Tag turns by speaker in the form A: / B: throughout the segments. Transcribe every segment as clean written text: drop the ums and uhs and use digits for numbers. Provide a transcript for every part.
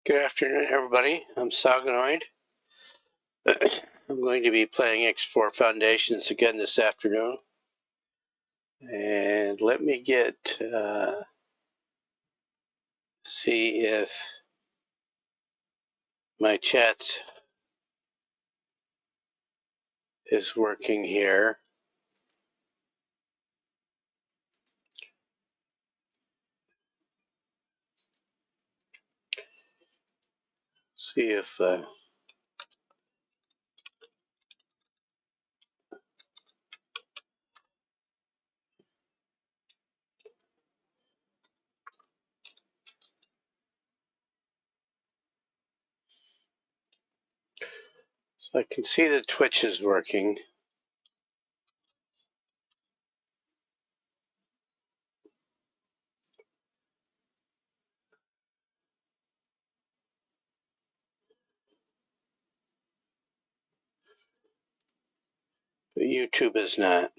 A: Good afternoon, everybody. I'm Saganoid. I'm going to be playing X4 Foundations again this afternoon. And let me see if my chat is working here. See if so I can see that Twitch is working. But YouTube is not.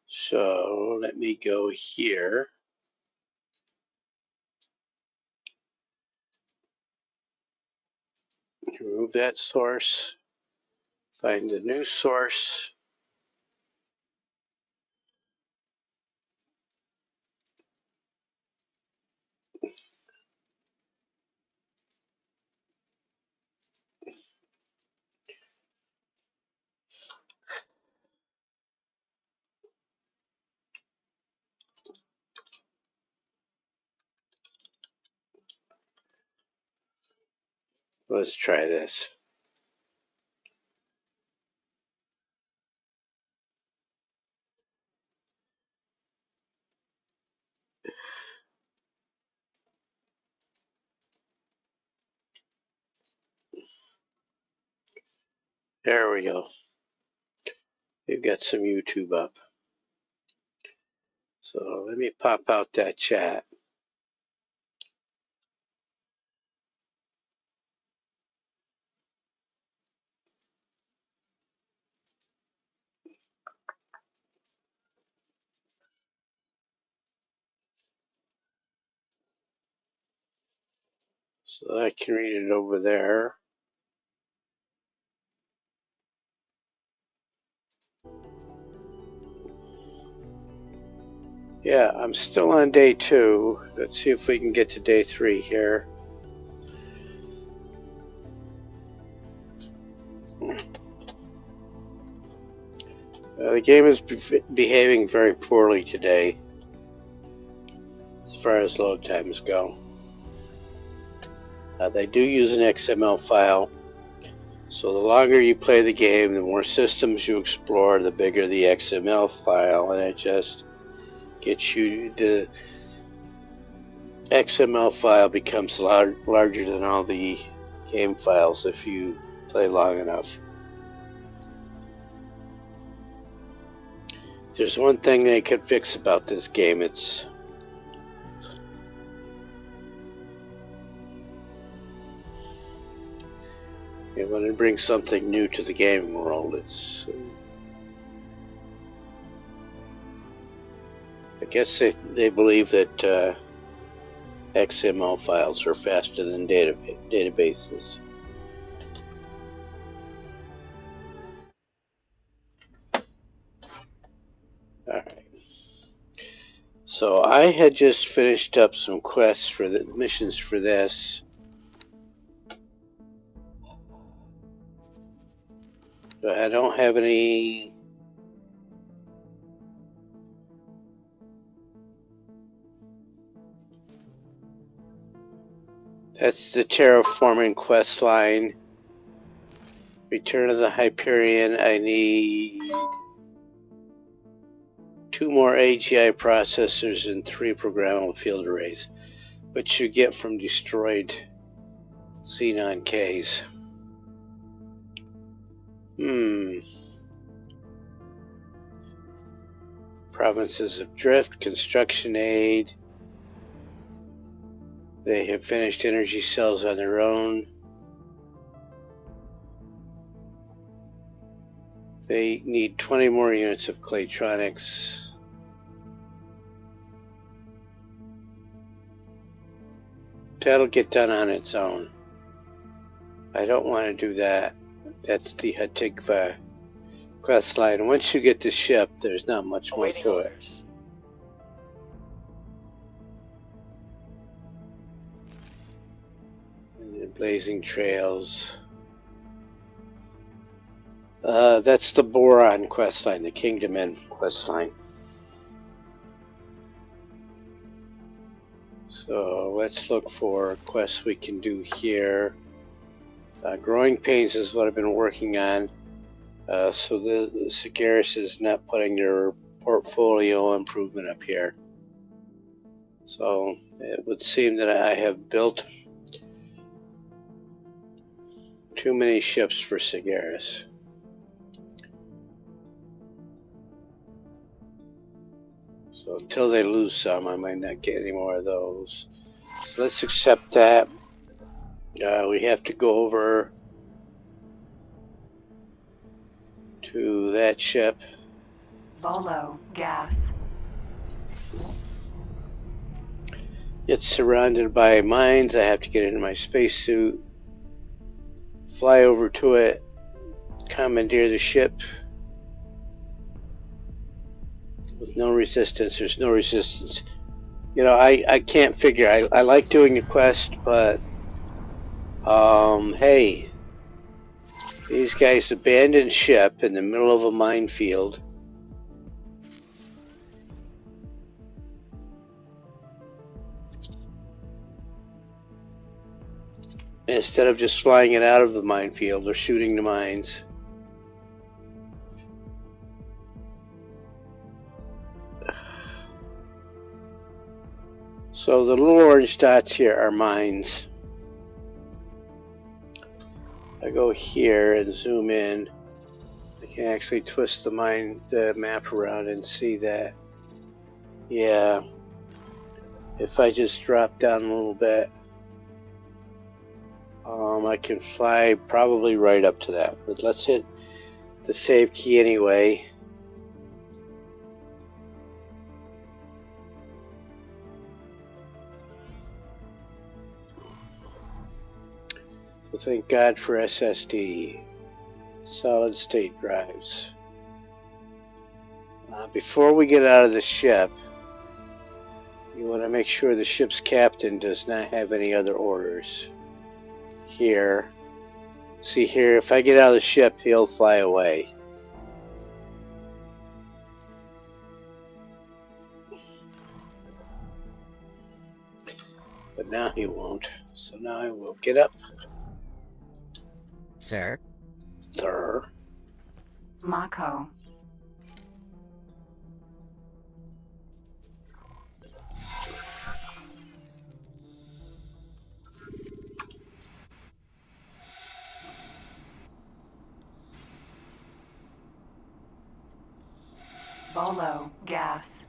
A: So let me go here. Remove that source. Find a new source. Let's try this. There we go. We've got some YouTube up. So let me pop out that chat. So I can read it over there. Yeah, I'm still on day 2. Let's see if we can get to day 3 here. The game is behaving very poorly today as far as load times go. They do use an XML file, so the longer you play the game, the more systems you explore, the bigger the XML file, and it just gets you the XML file becomes larger than all the game files if you play long enough. If there's one thing they could fix about this game, it's when it brings something new to the gaming world. It's I guess they believe that XML files are faster than databases. Alright. So I had just finished up some quests for the missions for this. But I don't have any That's the terraforming quest line. Return of the Hyperion. I need 2 more AGI processors and 3 programmable field arrays, which you get from destroyed Xenon Ks. Provinces of Drift, Construction Aid. They have finished energy cells on their own. They need 20 more units of Claytronics. That'll get done on its own. I don't want to do that. That's the Hatikva quest line. Once you get the ship, there's not much more to it. And the blazing trails. That's the Boron quest line, the Kingdom End quest line. So let's look for quests we can do here. Growing Pains is what I've been working on. So the Sigaris is not putting their portfolio improvement up here. So it would seem that I have built too many ships for Sigaris. So until they lose some, I might not get any more of those. So let's accept that. We have to go over to that ship.
B: Volo, gas.
A: It's surrounded by mines. I have to get into my spacesuit, fly over to it, commandeer the ship. With no resistance, there's no resistance. You know, I can't figure. I like doing the quest, but hey, these guys abandoned ship in the middle of a minefield. Instead of just flying it out of the minefield or shooting the mines. So the little orange dots here are mines. I go here and zoom in. I can actually twist the map around and see that. Yeah. If I just drop down a little bit, I can fly probably right up to that. But let's hit the save key anyway. So thank God for SSD, solid state drives. Before we get out of the ship, you want to make sure the ship's captain does not have any other orders. Here. See here, if I get out of the ship, he'll fly away. But now he won't. So now I will get up.
C: Sir?
A: Sir.
B: Mako. Volo, gas.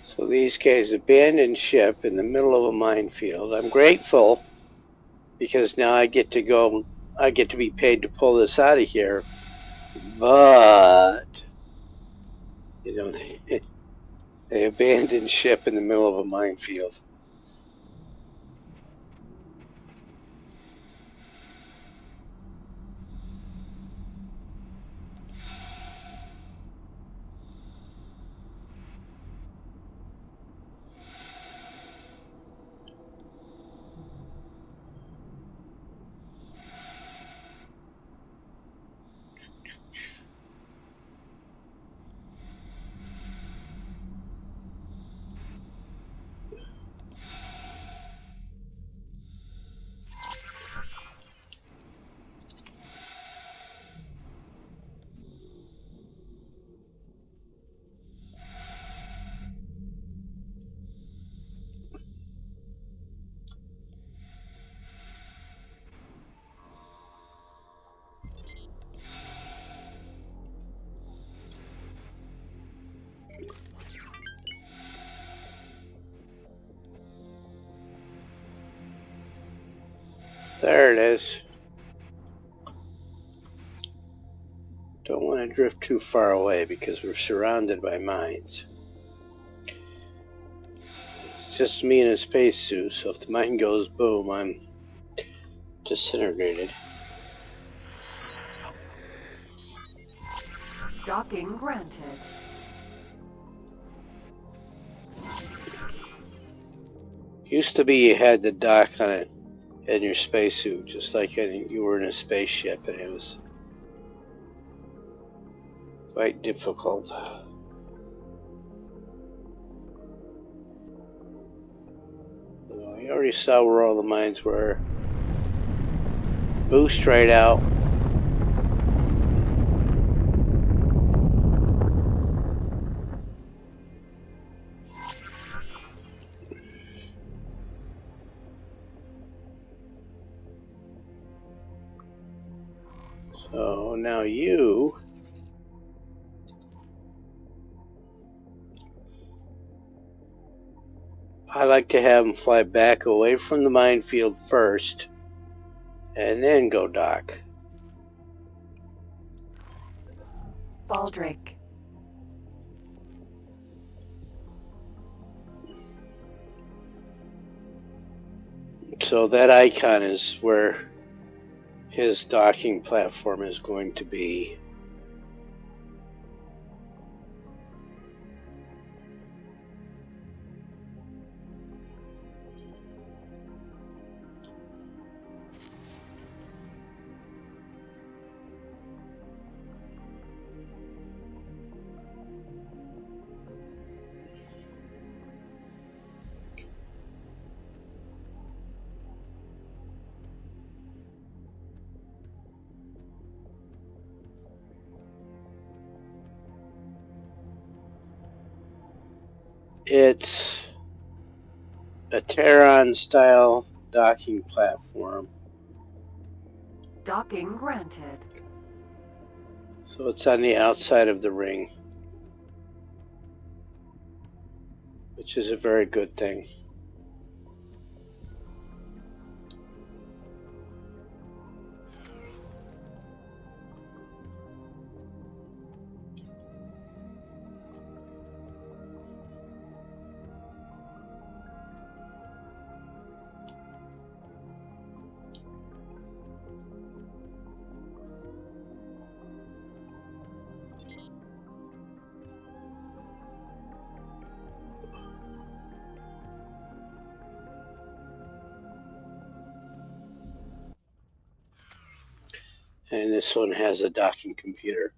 A: So these guys abandoned ship in the middle of a minefield. I'm grateful because now I get to be paid to pull this out of here. But, you know, they abandoned ship in the middle of a minefield. There it is. Don't want to drift too far away because we're surrounded by mines. It's just me in a spacesuit, so if the mine goes boom, I'm disintegrated.
B: Docking granted.
A: Used to be you had to dock on it in your spacesuit, just like you were in a spaceship, and it was quite difficult. Well, you already saw where all the mines were. Boost right out. So now you I like to have them fly back away from the minefield first and then go dock.
B: Baldric.
A: So that icon is where his docking platform is going to be. It's a Terran style docking platform.
B: Docking granted.
A: So it's on the outside of the ring, which is a very good thing. And this one has a docking computer.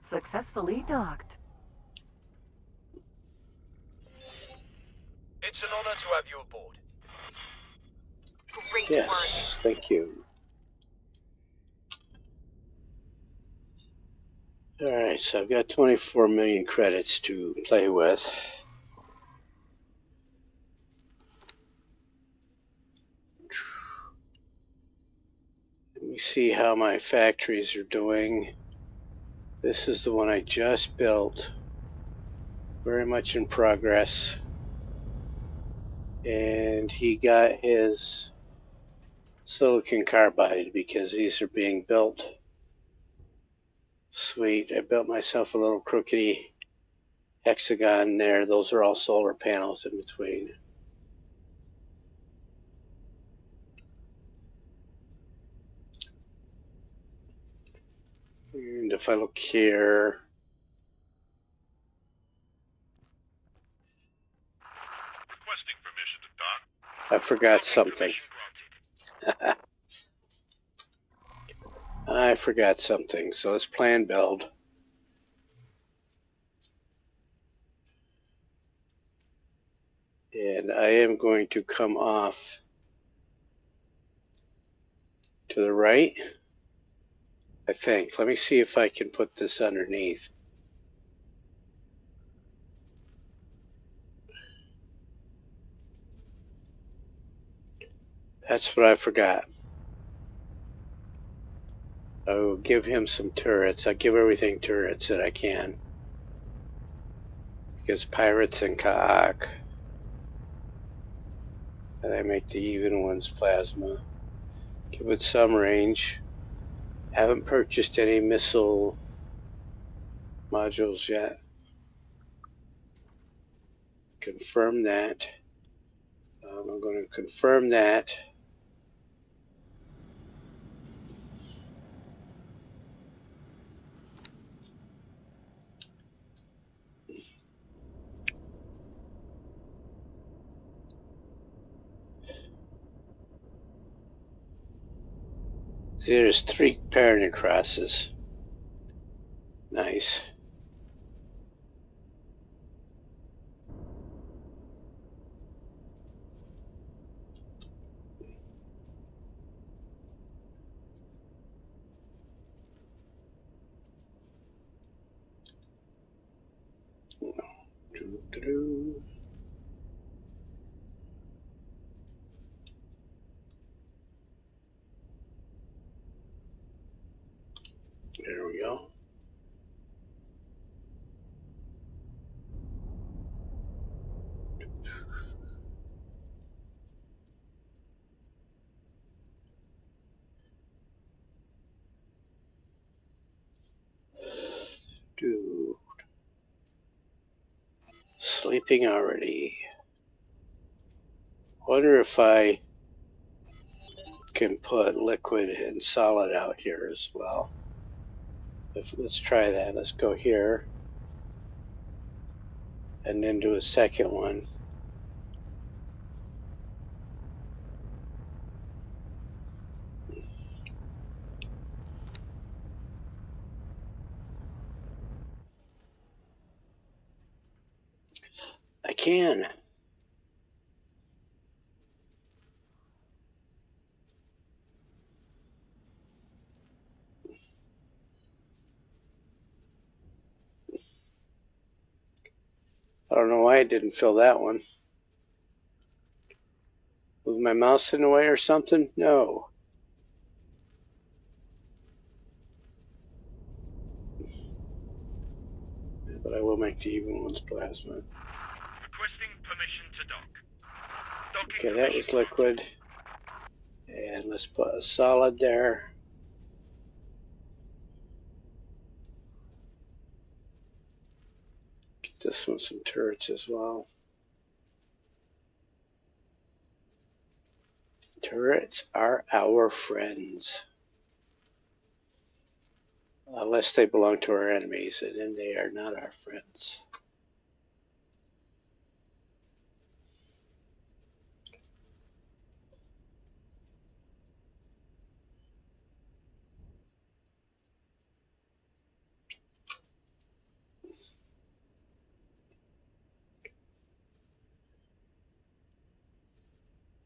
B: Successfully docked.
C: It's an honor to have you aboard.
B: Great
A: Yes, thank you. Alright, so I've got 24 million credits to play with. Let me see how my factories are doing. This is the one I just built. Very much in progress. And he got his silicon carbide because these are being built. Sweet. I built myself a little crookedy hexagon there. Those are all solar panels in between. And if I look here,
C: Requesting permission to dock.
A: I forgot something. I forgot something. So let's plan build. And I am going to come off to the right, I think. Let me see if I can put this underneath. That's what I forgot. I will give him some turrets. I give everything turrets that I can. Because pirates and Kaak. and I make the even ones plasma. Give it some range. Haven't purchased any missile modules yet. Confirm that. I'm going to confirm that. See, there's 3 parent crosses. Nice. There we go. Dude. Sleeping already. Wonder if I can put liquid and solid out here as well. Let's try that. Let's go here and then do a second one. I can. I don't know why I didn't fill that one. Was my mouse in the way or something? No. But I will make the even ones plasma.
C: Requesting permission to dock. Docking
A: Okay, that was liquid. And let's put a solid there. Get this one some turrets as well. Turrets are our friends. Unless they belong to our enemies, and then they are not our friends.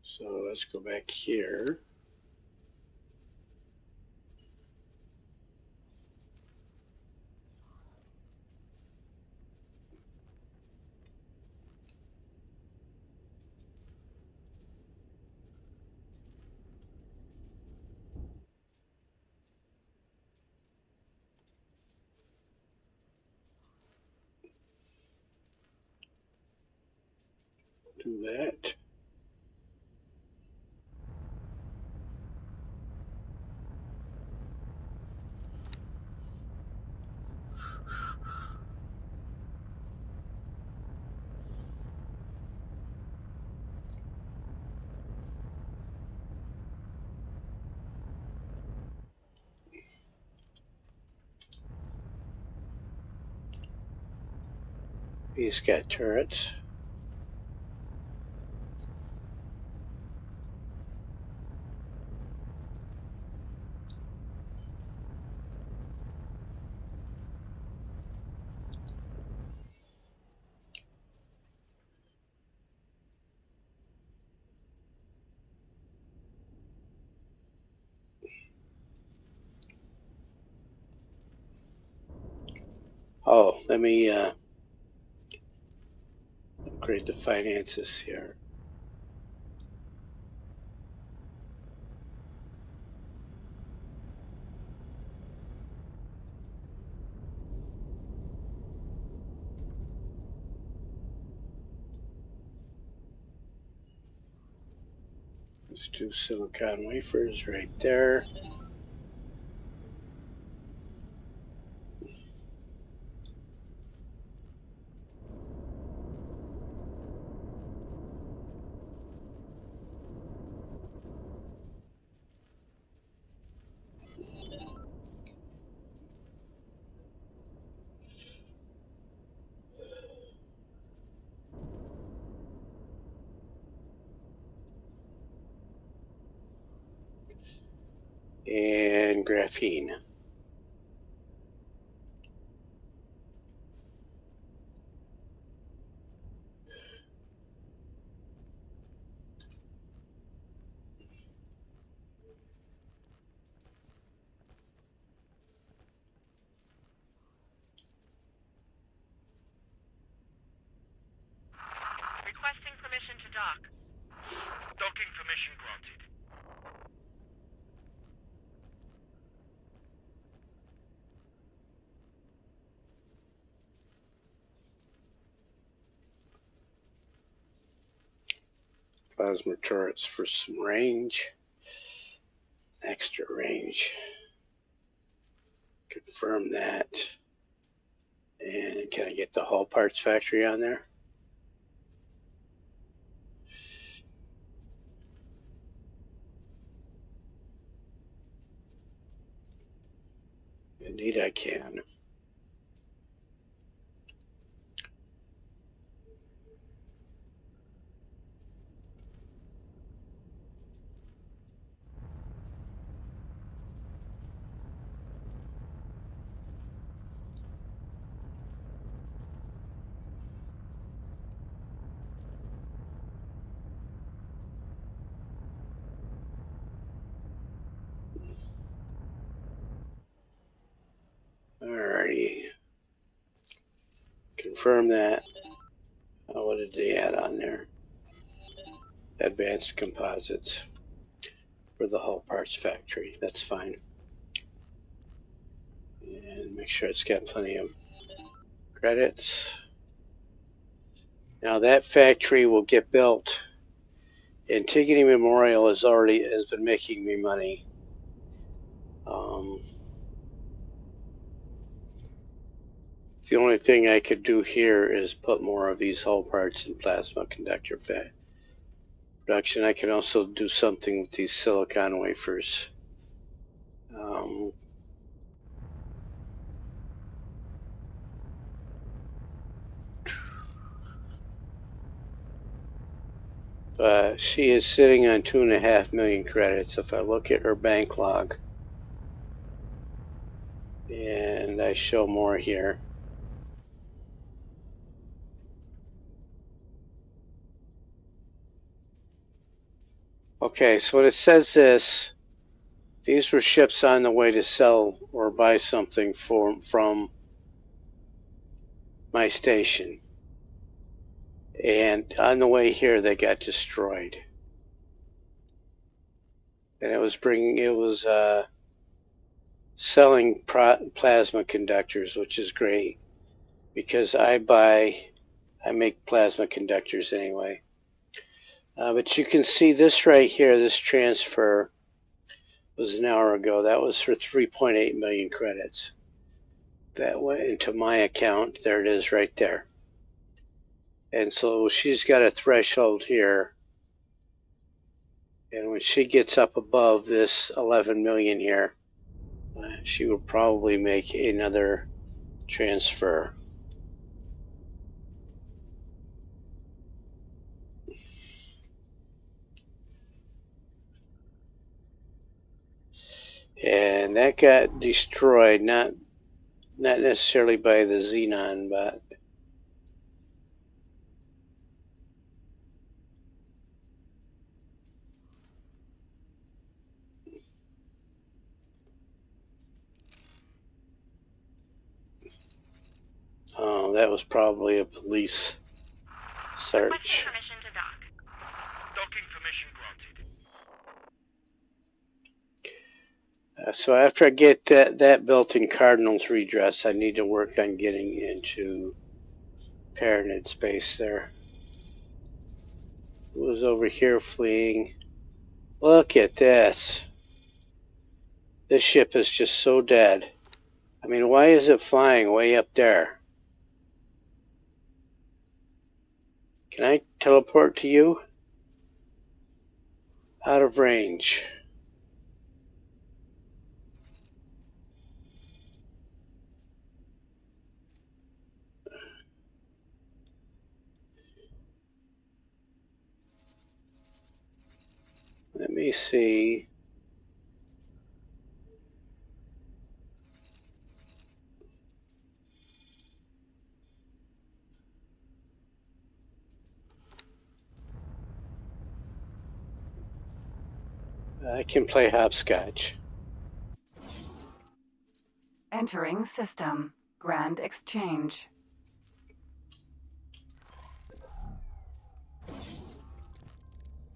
A: So let's go back here. Do that. He's got turrets. Oh, let me upgrade the finances here. Let's do silicon wafers right there. And graphene.
C: Requesting permission to dock. Docking permission granted.
A: Plasma turrets for some range. Extra range. Confirm that. And can I get the hull parts factory on there? Indeed I can. Alrighty. Confirm that. What did they add on there? Advanced composites for the hull parts factory. That's fine. And make sure it's got plenty of credits. Now that factory will get built. Antigone Memorial has been making me money. The only thing I could do here is put more of these hull parts in plasma conductor production. I can also do something with these silicon wafers. But she is sitting on 2.5 million credits. If I look at her bank log, and I show more here. Okay, so when it says this, these were ships on the way to sell or buy something from my station. And on the way here, they got destroyed. And it was selling plasma conductors, which is great because I make plasma conductors anyway. But you can see this right here, this transfer was an hour ago. That was for 3.8 million credits. That went into my account. There it is right there. And so she's got a threshold here. And when she gets up above this 11 million here, she will probably make another transfer. And that got destroyed, not necessarily by the Xenon, but that was probably a police search.
C: Permission to dock. Docking permission granted.
A: So after I get that built in Cardinals redress, I need to work on getting into Paranid space there. Who was over here fleeing? Look at this. This ship is just so dead. I mean, why is it flying way up there? Can I teleport to you? Out of range. Let me see. I can play hopscotch.
B: Entering system. Grand exchange.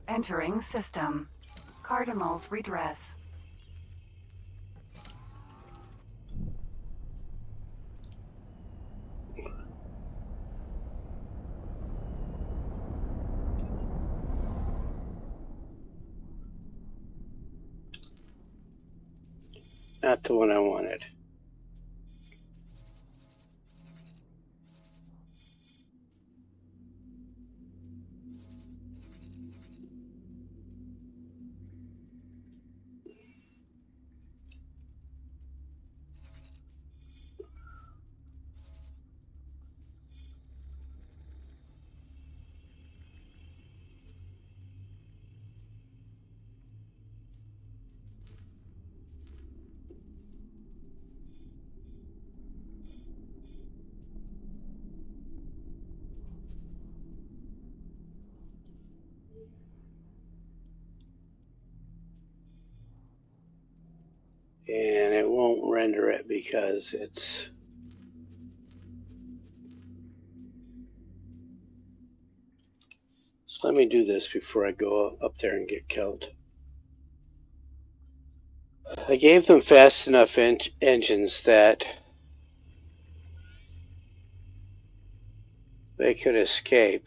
B: Entering system. Cardinal's redress.
A: Not the one I wanted. And it won't render it because it's... So let me do this before I go up there and get killed. I gave them fast enough engines that they could escape.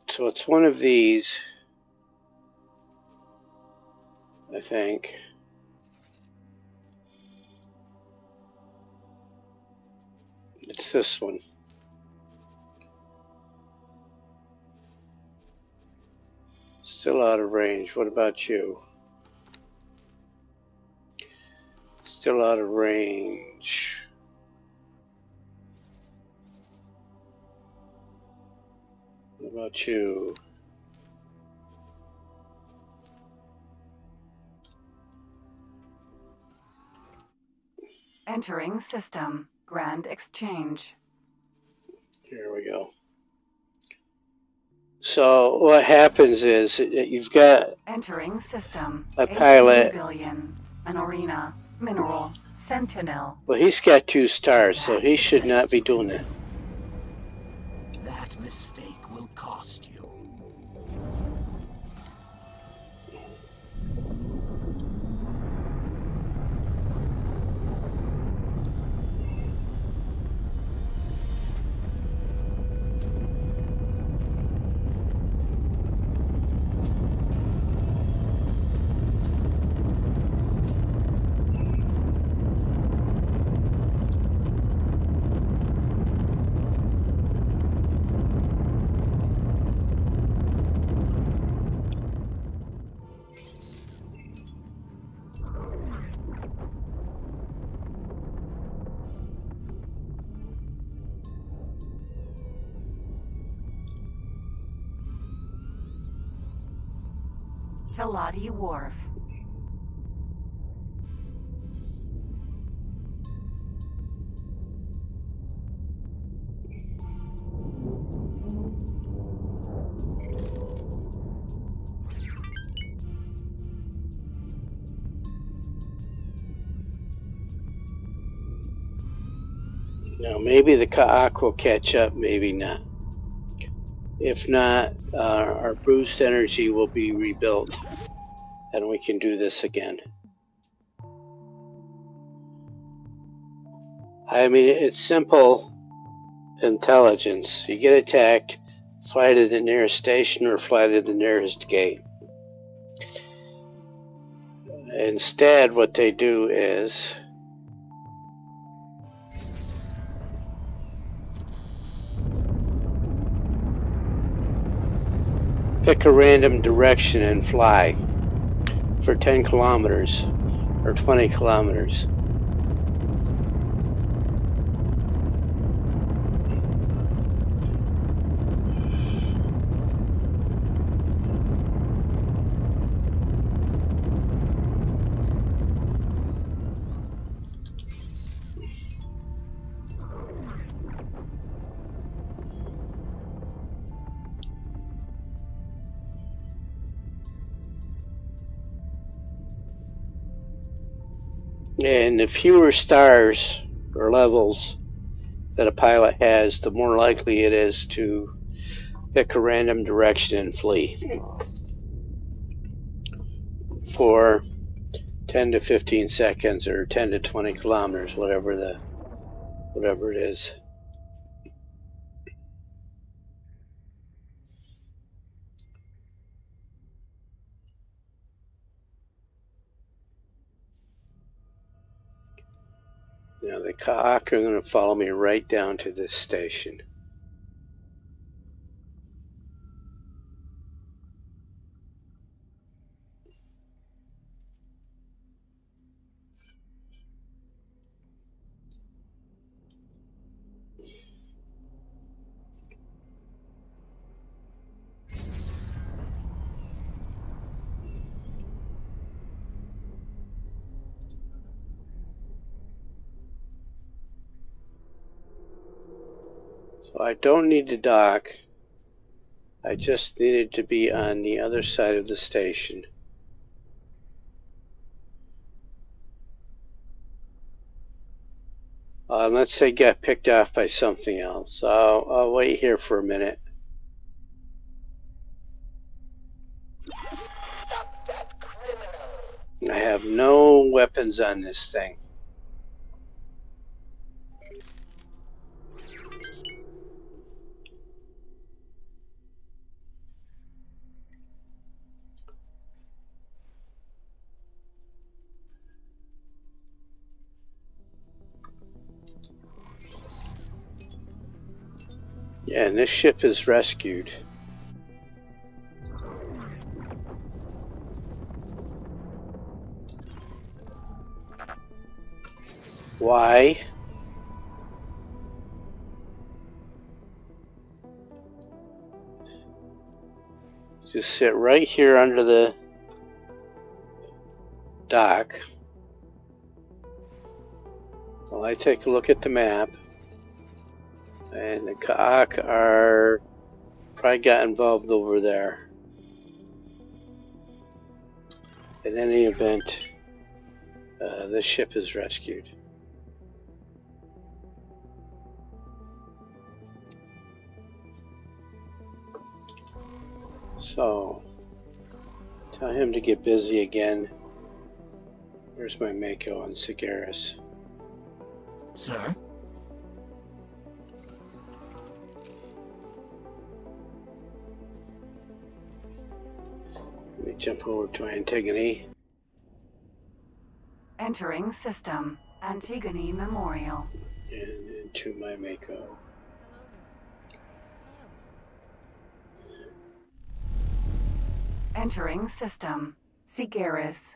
A: So it's one of these, I think. It's this one. Still out of range. What about you? Still out of range. What about you?
B: Entering system. Grand exchange.
A: Here we go. So what happens is you've got
B: Entering system.
A: a pilot.
B: 18 billion. An arena. Mineral. Sentinel.
A: Well, he's got 2 stars, so he should not be doing it.
D: That mistake will cost you.
B: Teladi Wharf.
A: Now, maybe the Kaak will catch up, maybe not. If not, our boost energy will be rebuilt, and we can do this again. I mean, it's simple intelligence. You get attacked, fly to the nearest station or fly to the nearest gate. Instead, what they do is pick a random direction and fly for 10 kilometers or 20 kilometers. And the fewer stars or levels that a pilot has, the more likely it is to pick a random direction and flee for 10 to 15 seconds or 10 to 20 kilometers, whatever it is. Now the Kaak are going to follow me right down to this station. So I don't need to dock. I just needed to be on the other side of the station. Let's say get picked off by something else. I'll wait here for a minute.
E: Stop that criminal!
A: I have no weapons on this thing. Yeah, and this ship is rescued. Why? Just sit right here under the dock while I take a look at the map. And the Kaak are probably got involved over there. In any event, this ship is rescued. So, tell him to get busy again. There's my Mako and Sagaris.
D: Sir?
A: Let me jump over to Antigone.
B: Entering system. Antigone Memorial.
A: And into my Mako.
B: Entering system. Sigeris.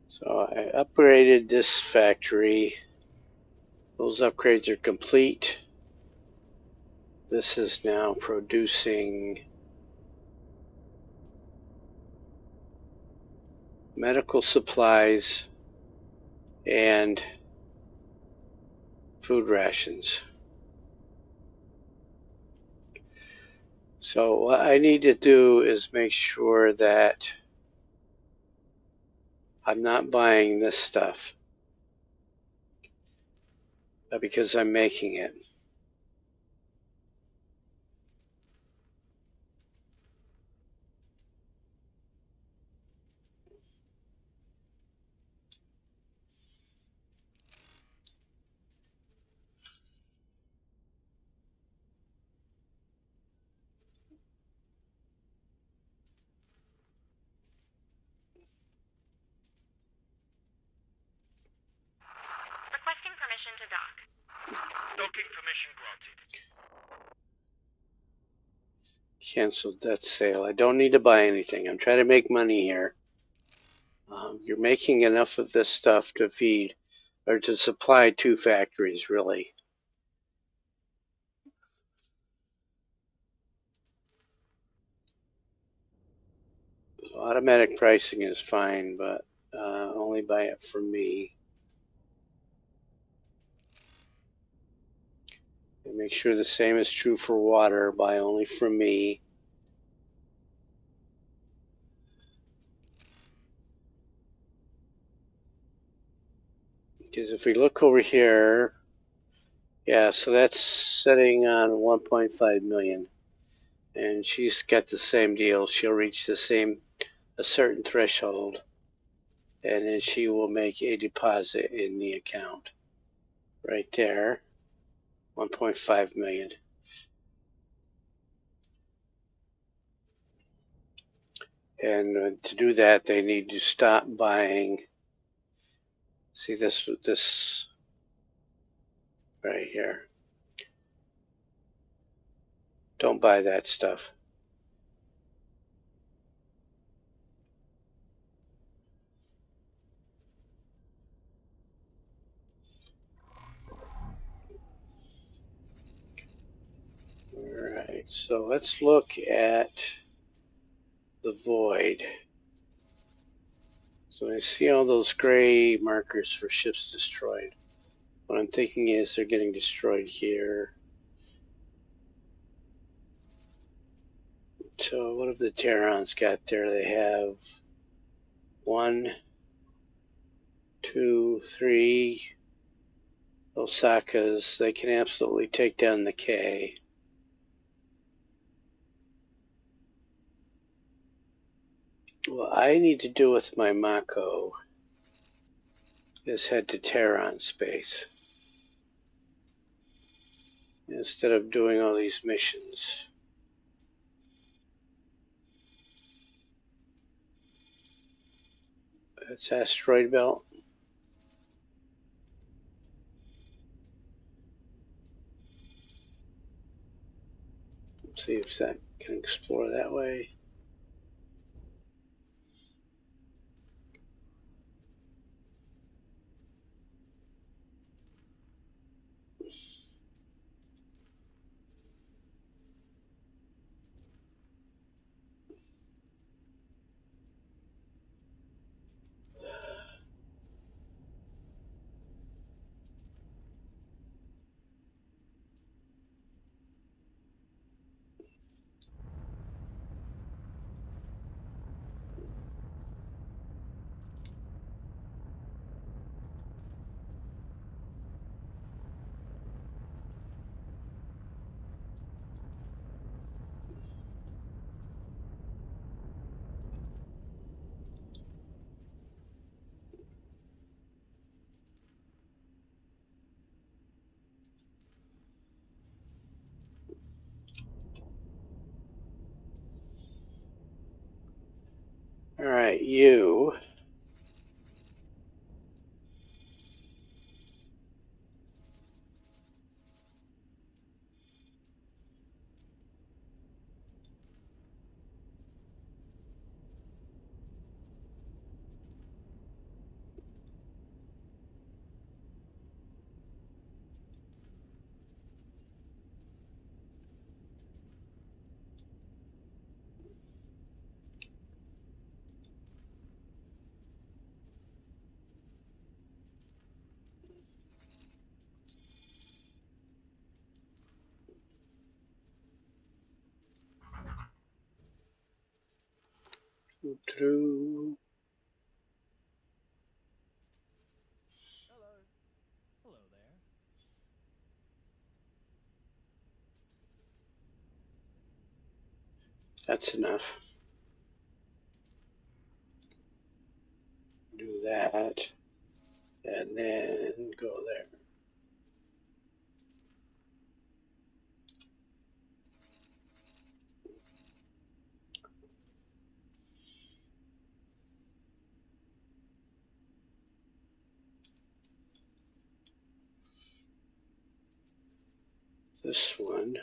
A: So I upgraded this factory. Those upgrades are complete. This is now producing medical supplies and food rations. So what I need to do is make sure that I'm not buying this stuff because I'm making it. Cancel debt sale. I don't need to buy anything. I'm trying to make money here. You're making enough of this stuff to feed or to supply 2 factories, really. So automatic pricing is fine, but only buy it from me. And make sure the same is true for water. Buy only from me. Because if we look over here, yeah, so that's setting on 1.5 million. And she's got the same deal. She'll reach a certain threshold, and then she will make a deposit in the account. Right there, 1.5 million. And to do that, they need to stop buying. See this right here. Don't buy that stuff. All right, so let's look at the void. So I see all those gray markers for ships destroyed. What I'm thinking is they're getting destroyed here. So what have the Terrans got there? They have 1, 2, 3 Osakas. They can absolutely take down the K. What I need to do with my Mako is head to Terran space instead of doing all these missions. That's asteroid belt. Let's see if that can explore that way. All right, you. Through.
F: Hello there.
A: That's enough. Do that, and then go there. This one.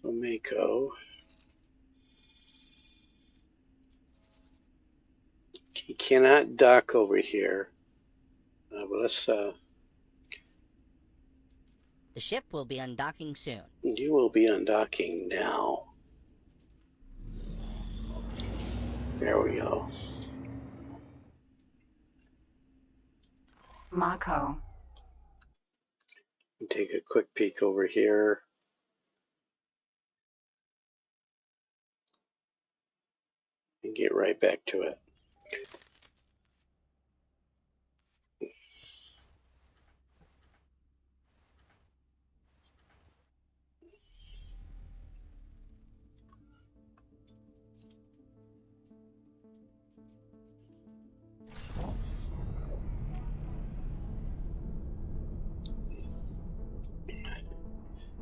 A: So Mako. He cannot dock over here. But let's,
F: The ship will be undocking soon.
A: you will be undocking now. There we go.
B: Mako.
A: Take a quick peek over here. And get right back to it.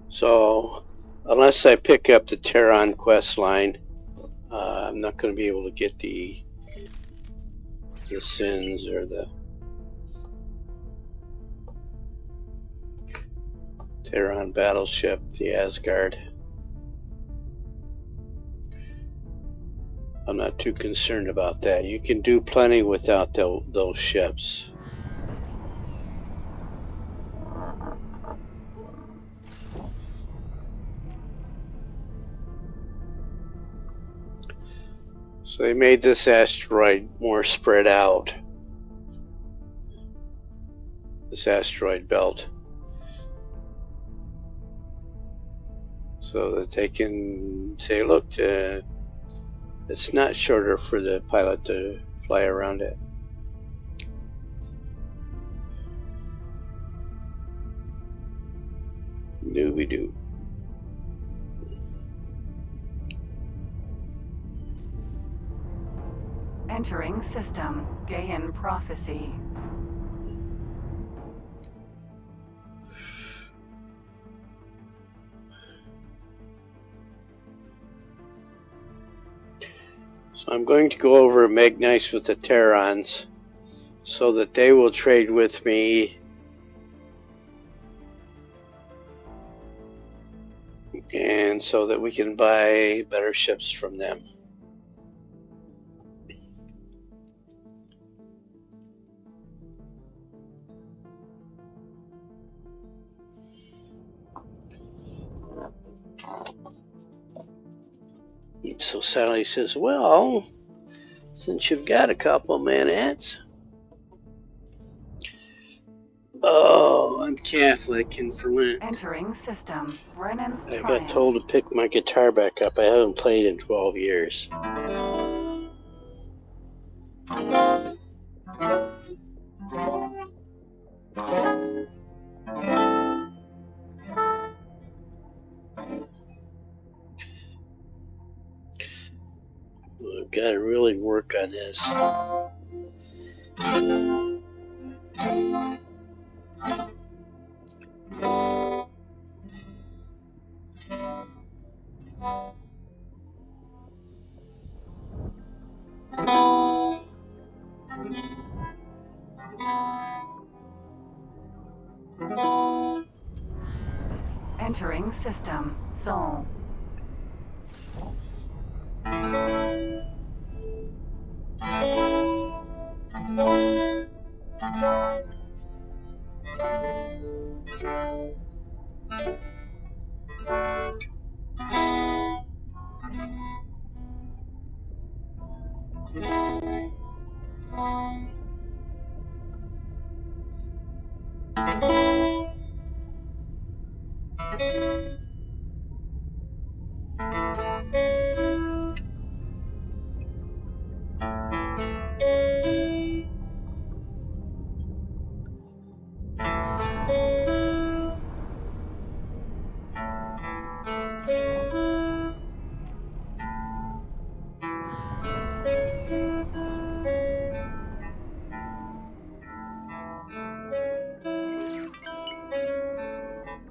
A: So, unless I pick up the Terran quest line, I'm not going to be able to get the sins or the Terran battleship, the Asgard. I'm not too concerned about that. You can do plenty without those ships. So they made this asteroid more spread out. This asteroid belt. So that they can say, look, it's not shorter for the pilot to fly around it. Doobie-doo.
B: Entering system. Gaian prophecy.
A: So I'm going to go over and make nice with the Terrans so that they will trade with me. And so that we can buy better ships from them. So Sally says, well, since you've got a couple minutes. Oh, I'm Catholic, and for Lent,
B: Entering system. Brennan's
A: I got
B: Triumph.
A: told to pick my guitar back up. I haven't played in 12 years. I've got to really work on this.
B: Entering system. Soul.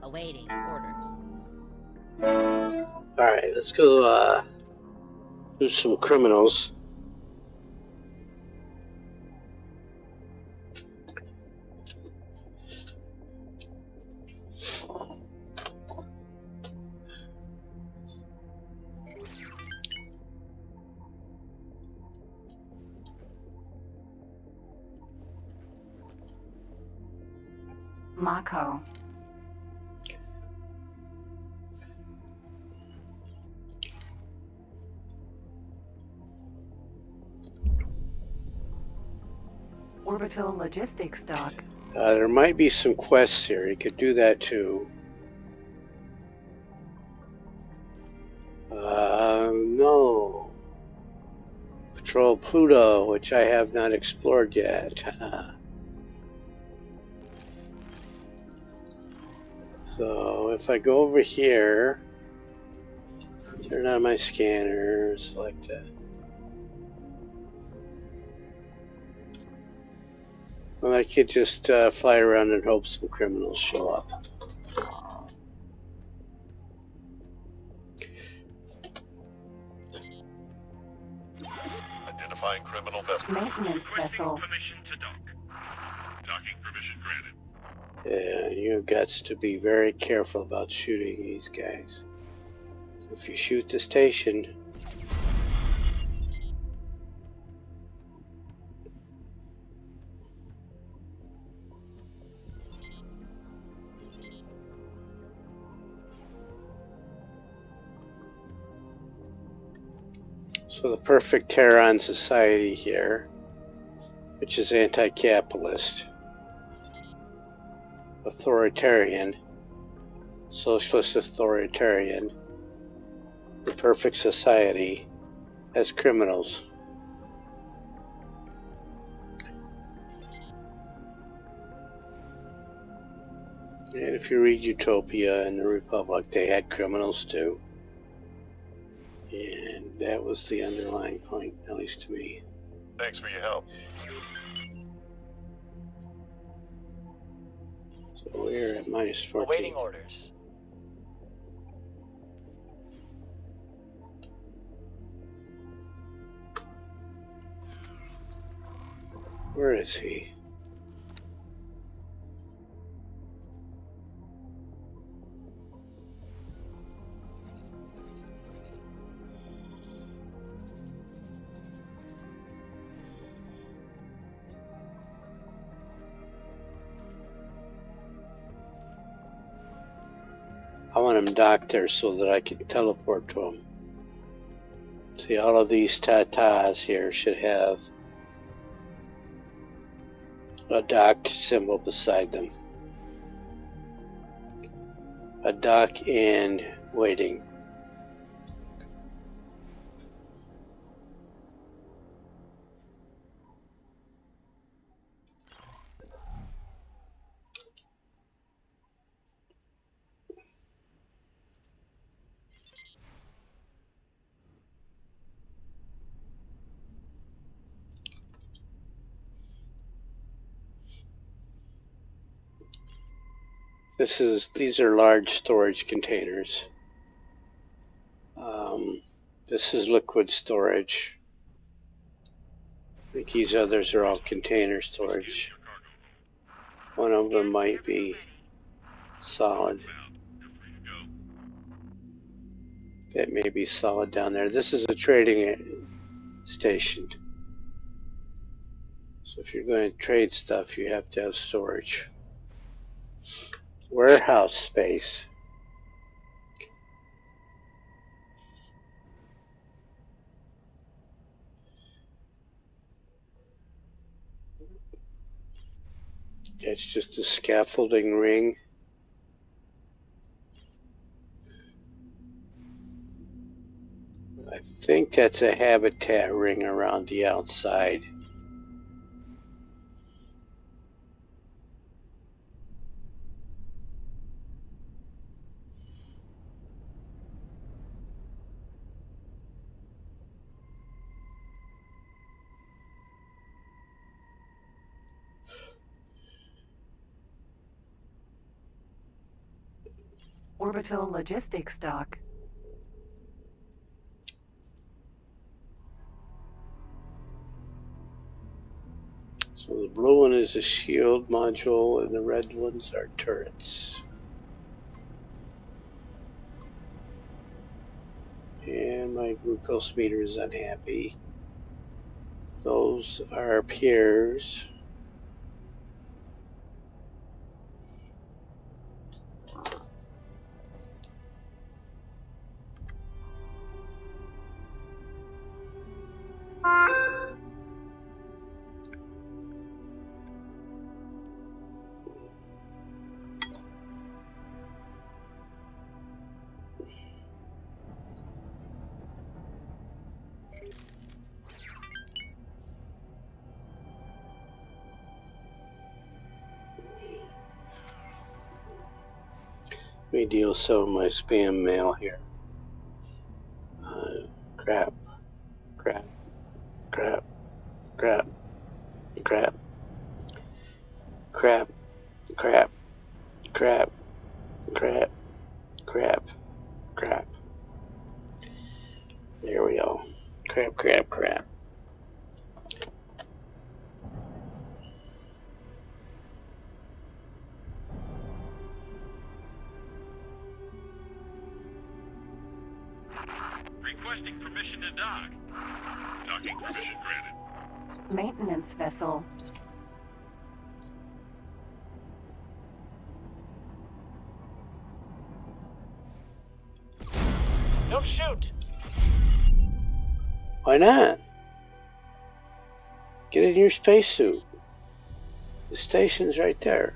F: Awaiting orders.
A: Alright, let's go do some criminals.
B: Mako. Orbital logistics dock.
A: There might be some quests here. You could do that too. No. Patrol Pluto, which I have not explored yet. So if I go over here, turn on my scanner, select that. Well, I could just fly around and hope some criminals show up.
G: Identifying criminal vessel.
B: Maintenance vessel.
C: Permission to dock. Docking permission granted.
A: Yeah, you got to be very careful about shooting these guys. If you shoot the station, so the perfect Terran society here, which is anti-capitalist, authoritarian, socialist authoritarian, the perfect society has criminals. And if you read Utopia and the Republic, they had criminals too. And that was the underlying point, at least to me.
G: Thanks for your help.
A: So we're at minus 14.
E: Awaiting orders.
A: Where is he? I want him docked there so that I can teleport to him. See, all of these tatas here should have a docked symbol beside them. A dock and waiting. These are large storage containers. This is liquid storage. I think these others are all container storage. One of them might be solid. That may be solid down there. This is a trading station. So if you're going to trade stuff, you have to have storage. Warehouse space. It's just a scaffolding ring. I think that's a habitat ring around the outside.
B: Orbital logistics dock.
A: So the blue one is a shield module and the red ones are turrets. And my glucose meter is unhappy. Those are piers. me deal some of my spam mail here. Crap, crap, crap, crap, crap, crap, crap, crap, crap, crap, crap. There we go. Crap, crap, crap.
C: Requesting permission to dock. Docking permission granted.
B: Maintenance vessel.
H: Don't shoot!
A: Why not? Get in your spacesuit. The station's right there.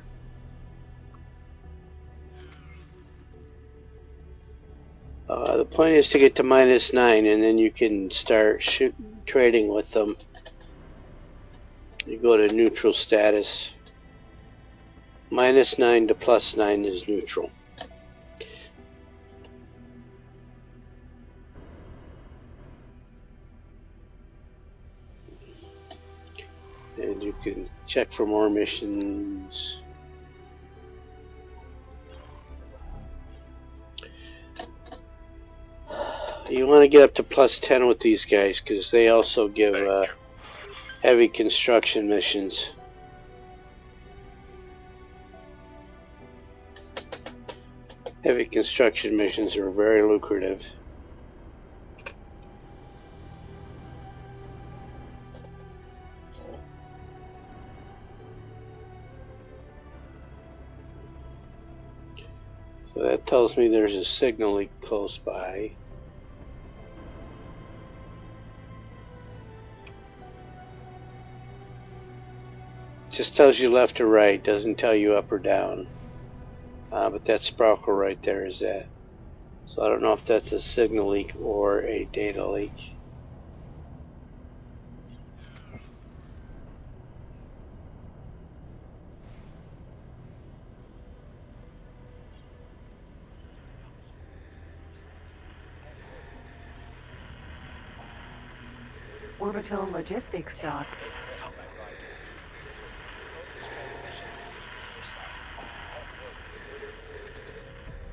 A: The point is to get to -9, and then you can start trading with them. You go to neutral status. -9 to +9 is neutral. And you can check for more missions. You want to get up to +10 with these guys because they also give heavy construction missions. Heavy construction missions are very lucrative. So that tells me there's a signal leak close by. Just tells you left or right, doesn't tell you up or down. But that sparkle right there is that. So I don't know if that's a signal leak or a data leak.
B: Orbital logistics dock.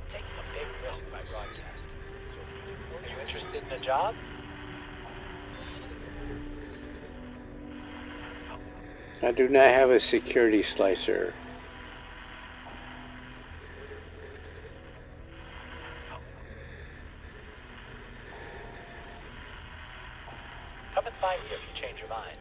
H: Taking a big risk by broadcast. So are you interested in the job?
A: I do not have a security slicer.
H: Come and find me if you change your mind.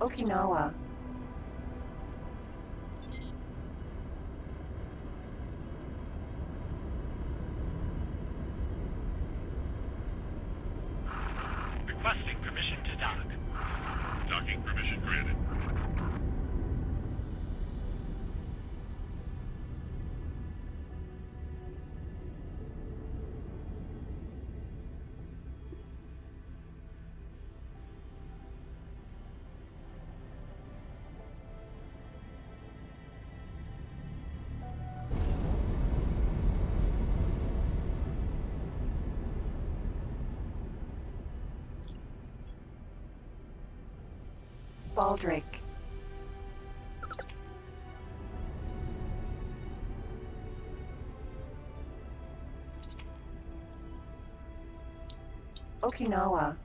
B: Okinawa.
C: Requesting permission to dock. Docking permission granted.
B: Baldric. Okinawa.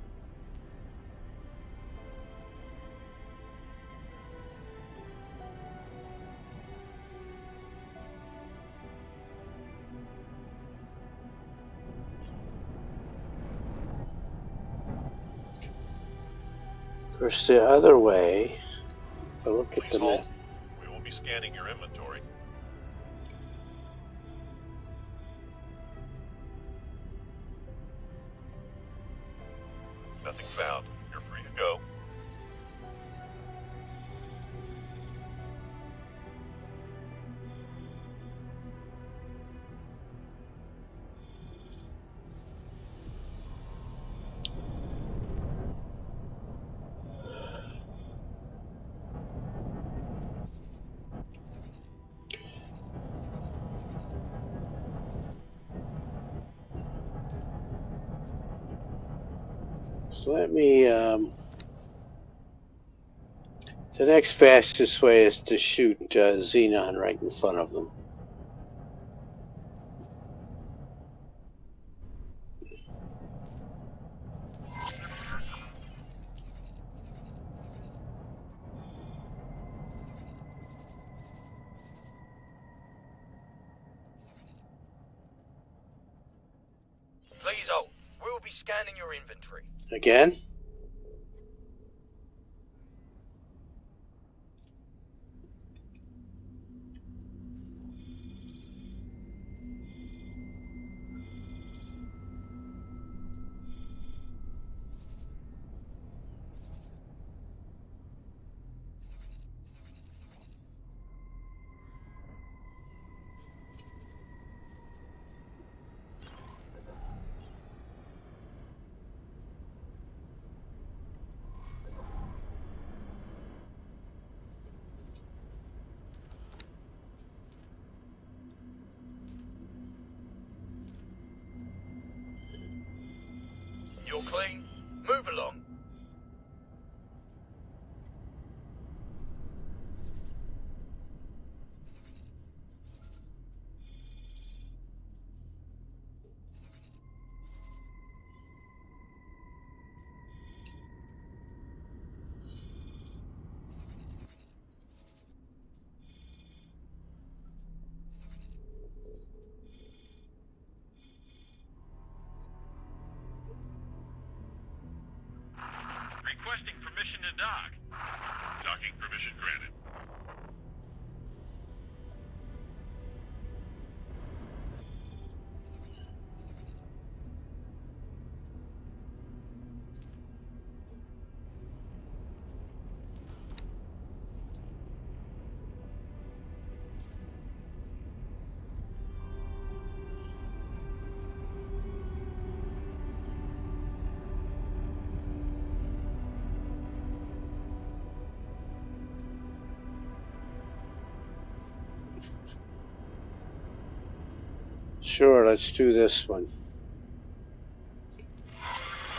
A: Of course, the other way, if I look at
G: Please
A: the
G: hold.
A: map,
G: We will be scanning your inventory. Nothing found. You're free to go.
A: so let me. The next fastest way is to shoot xenon right in front of them.
H: Please hold. We'll be scanning your inventory.
A: Again?
H: You're clean. Move along.
C: Requesting permission to dock. Docking permission granted.
A: Sure, let's do this one.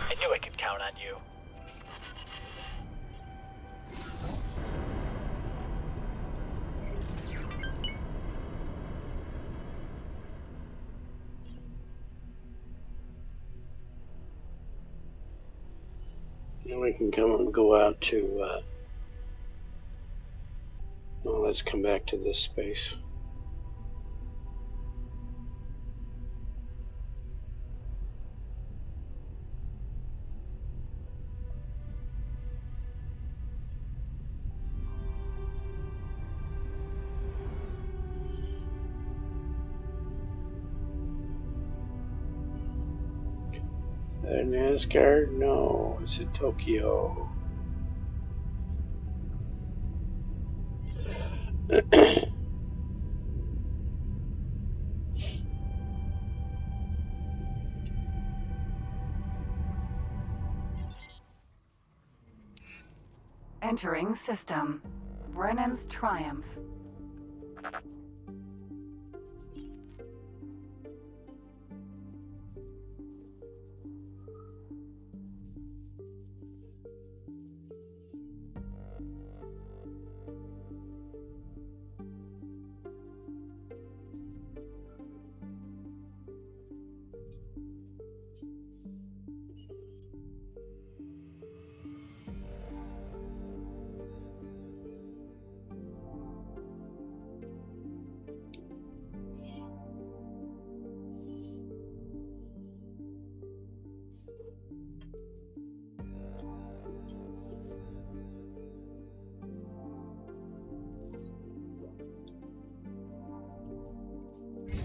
H: I knew I could count on you.
A: Now we can come and go out to. Well, let's come back to this space. NASCAR? No, it's in Tokyo.
B: Entering system. Brennan's Triumph.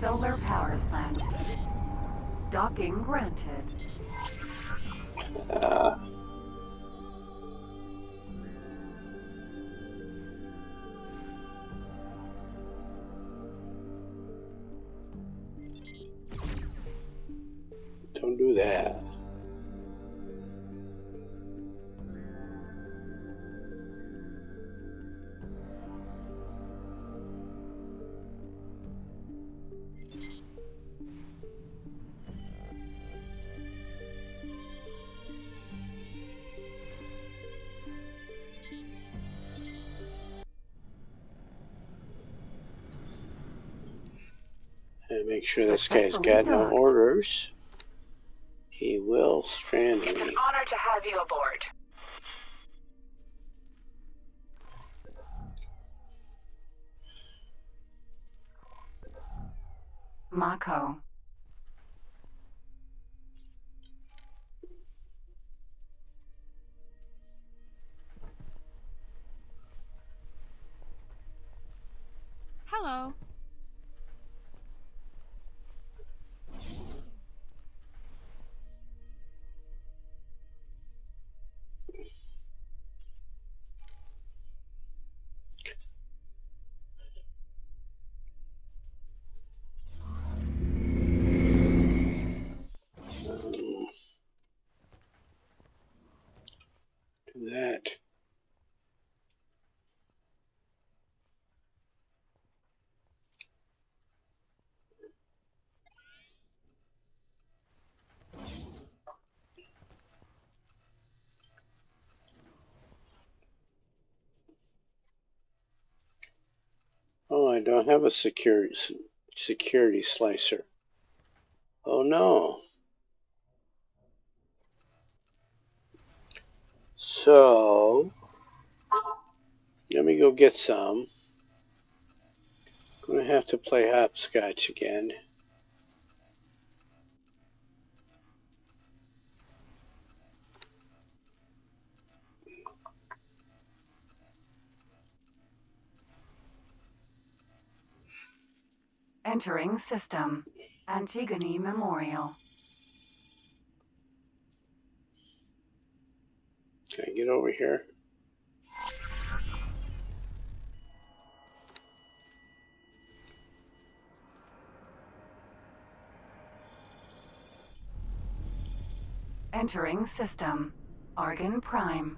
B: solar power plant. Docking granted.
A: Don't do that. And make sure this guy's
B: Successfully
A: got no
B: docked.
A: orders. He will strand
E: It's an
A: me.
E: honor to have you aboard.
B: Mako.
I: Hello.
A: Do that. Oh, I don't have a security slicer. Oh no. So, let me go get some. Gonna have to play hopscotch again.
B: Entering system. Antigone Memorial.
A: Can I get over here?
B: Entering system. Argon Prime.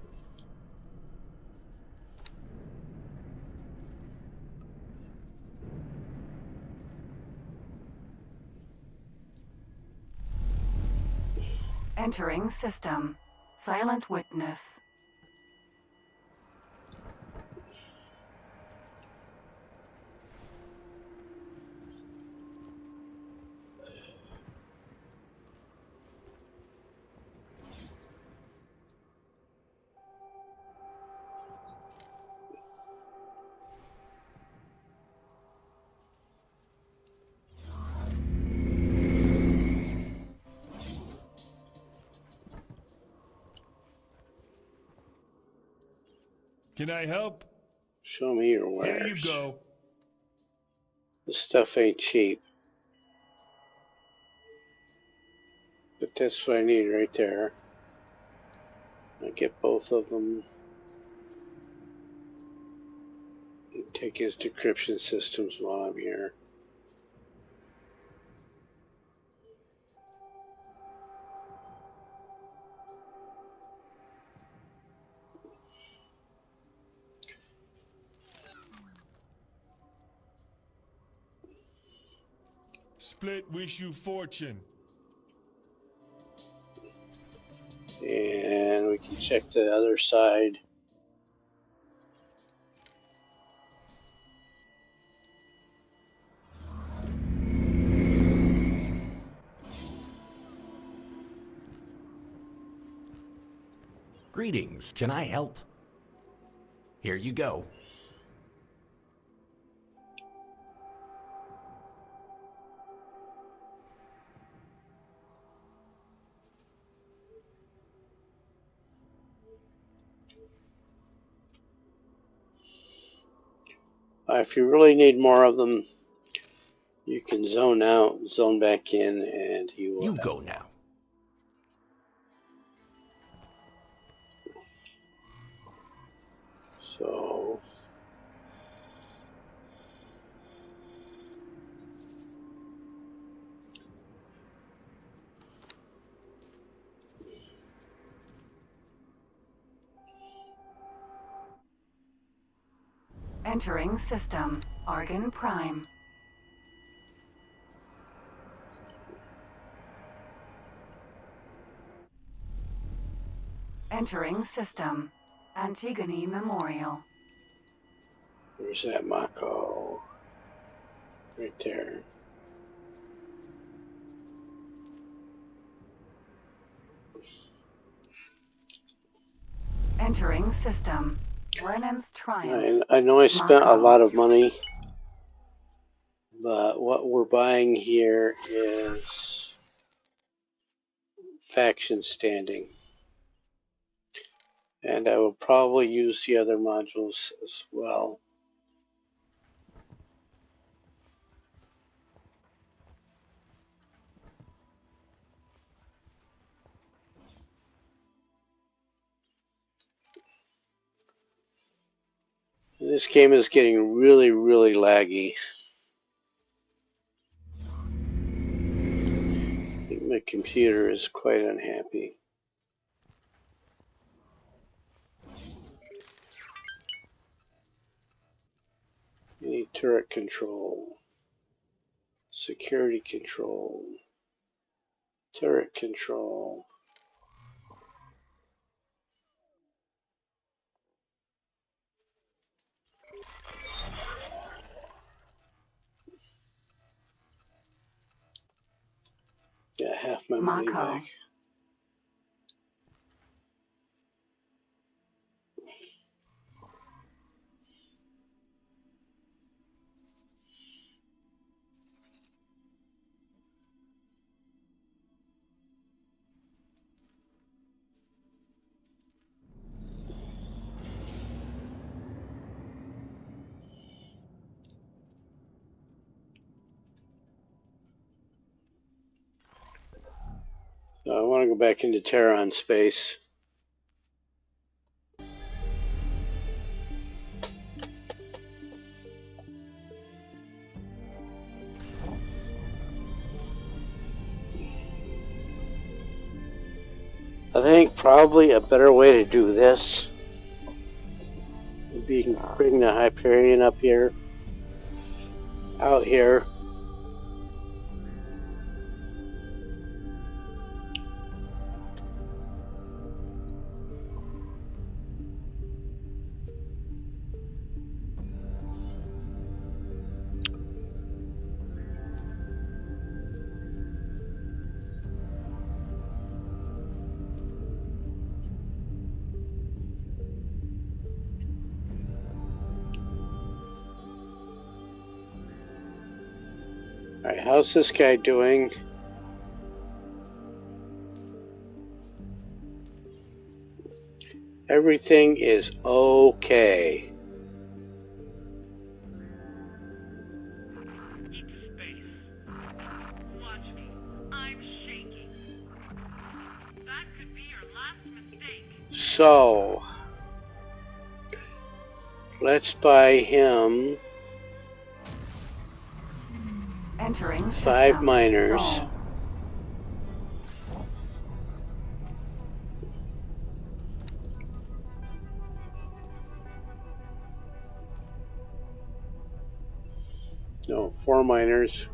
B: Entering system. Silent Witness.
J: Can I help?
A: Show me your wares.
J: Here you go.
A: This stuff ain't cheap. But that's what I need right there. I get both of them. Take his decryption systems while I'm here.
J: Split wish you fortune.
A: And we can check the other side.
D: Greetings, can I help? Here you go.
A: If you really need more of them, You can zone out, zone back in, and he will.
D: You go now.
A: So.
B: Entering system. Argon Prime. Entering system. Antigone Memorial.
A: Where's that Mako? Right there.
B: Entering system. Renan's Triumph.
A: I know I spent a
B: Mako.
A: lot of money, but what we're buying here is faction standing. And I will probably use the other modules as well. This game is getting really, really laggy. I think my computer is quite unhappy. I need turret control, security control, turret control. Got half my money
B: Mako.
A: back. So I want to go back into Terran space. I think probably a better way to do this would be to bring the Hyperion up here, out here. Alright, how's this guy doing? Everything is okay.
C: Eat space. Watch me. I'm shaking. That could be your last mistake.
A: So, let's buy him
B: Entering
A: 5
B: system.
A: miners.
B: Sol.
A: No, 4 miners.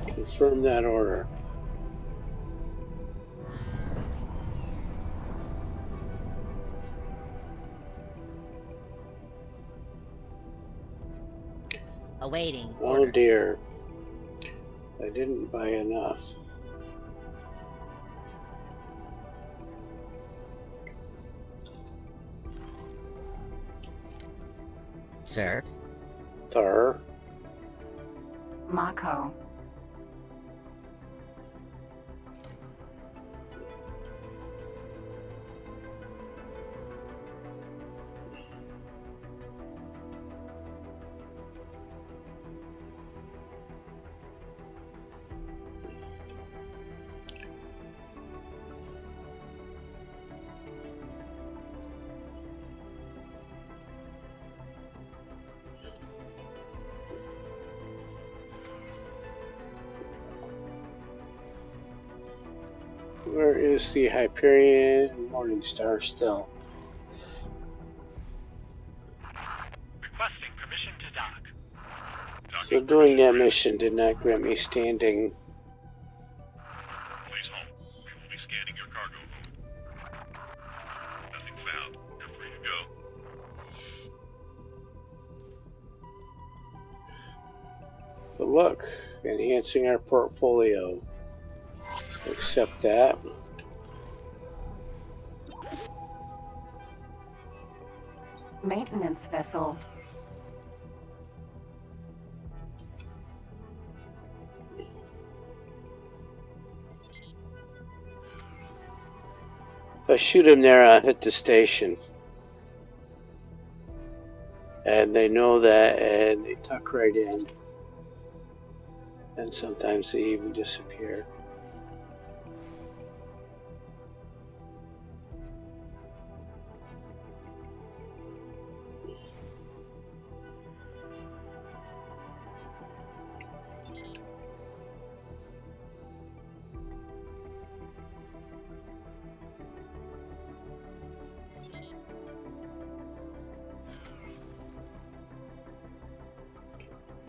A: Confirm that order.
F: Awaiting
A: Oh
F: orders.
A: dear. I didn't buy enough.
F: Sir.
A: Thar.
B: Mako.
A: Where is the Hyperion Morningstar still?
H: Requesting permission to dock.
A: So doing that mission did not grant me standing.
G: Please home. We will be scanning your cargo hold. Nothing found. You're free to go.
A: But look, enhancing our portfolio. Accept that.
B: Maintenance vessel.
A: If I shoot him there, I'll hit the station. And they know that, and they tuck right in. And sometimes they even disappear.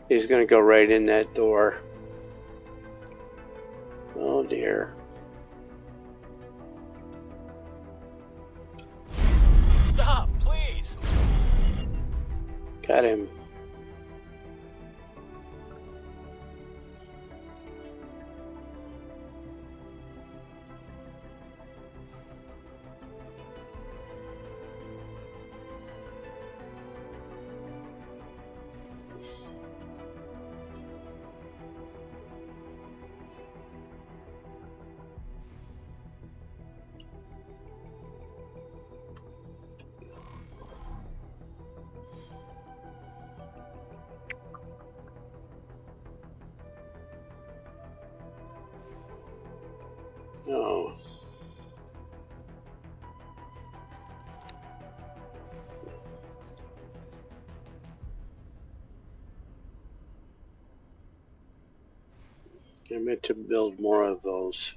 A: He's gonna go right in that door. Oh dear.
H: Stop, please!
A: Got him. No. I meant to build more of those.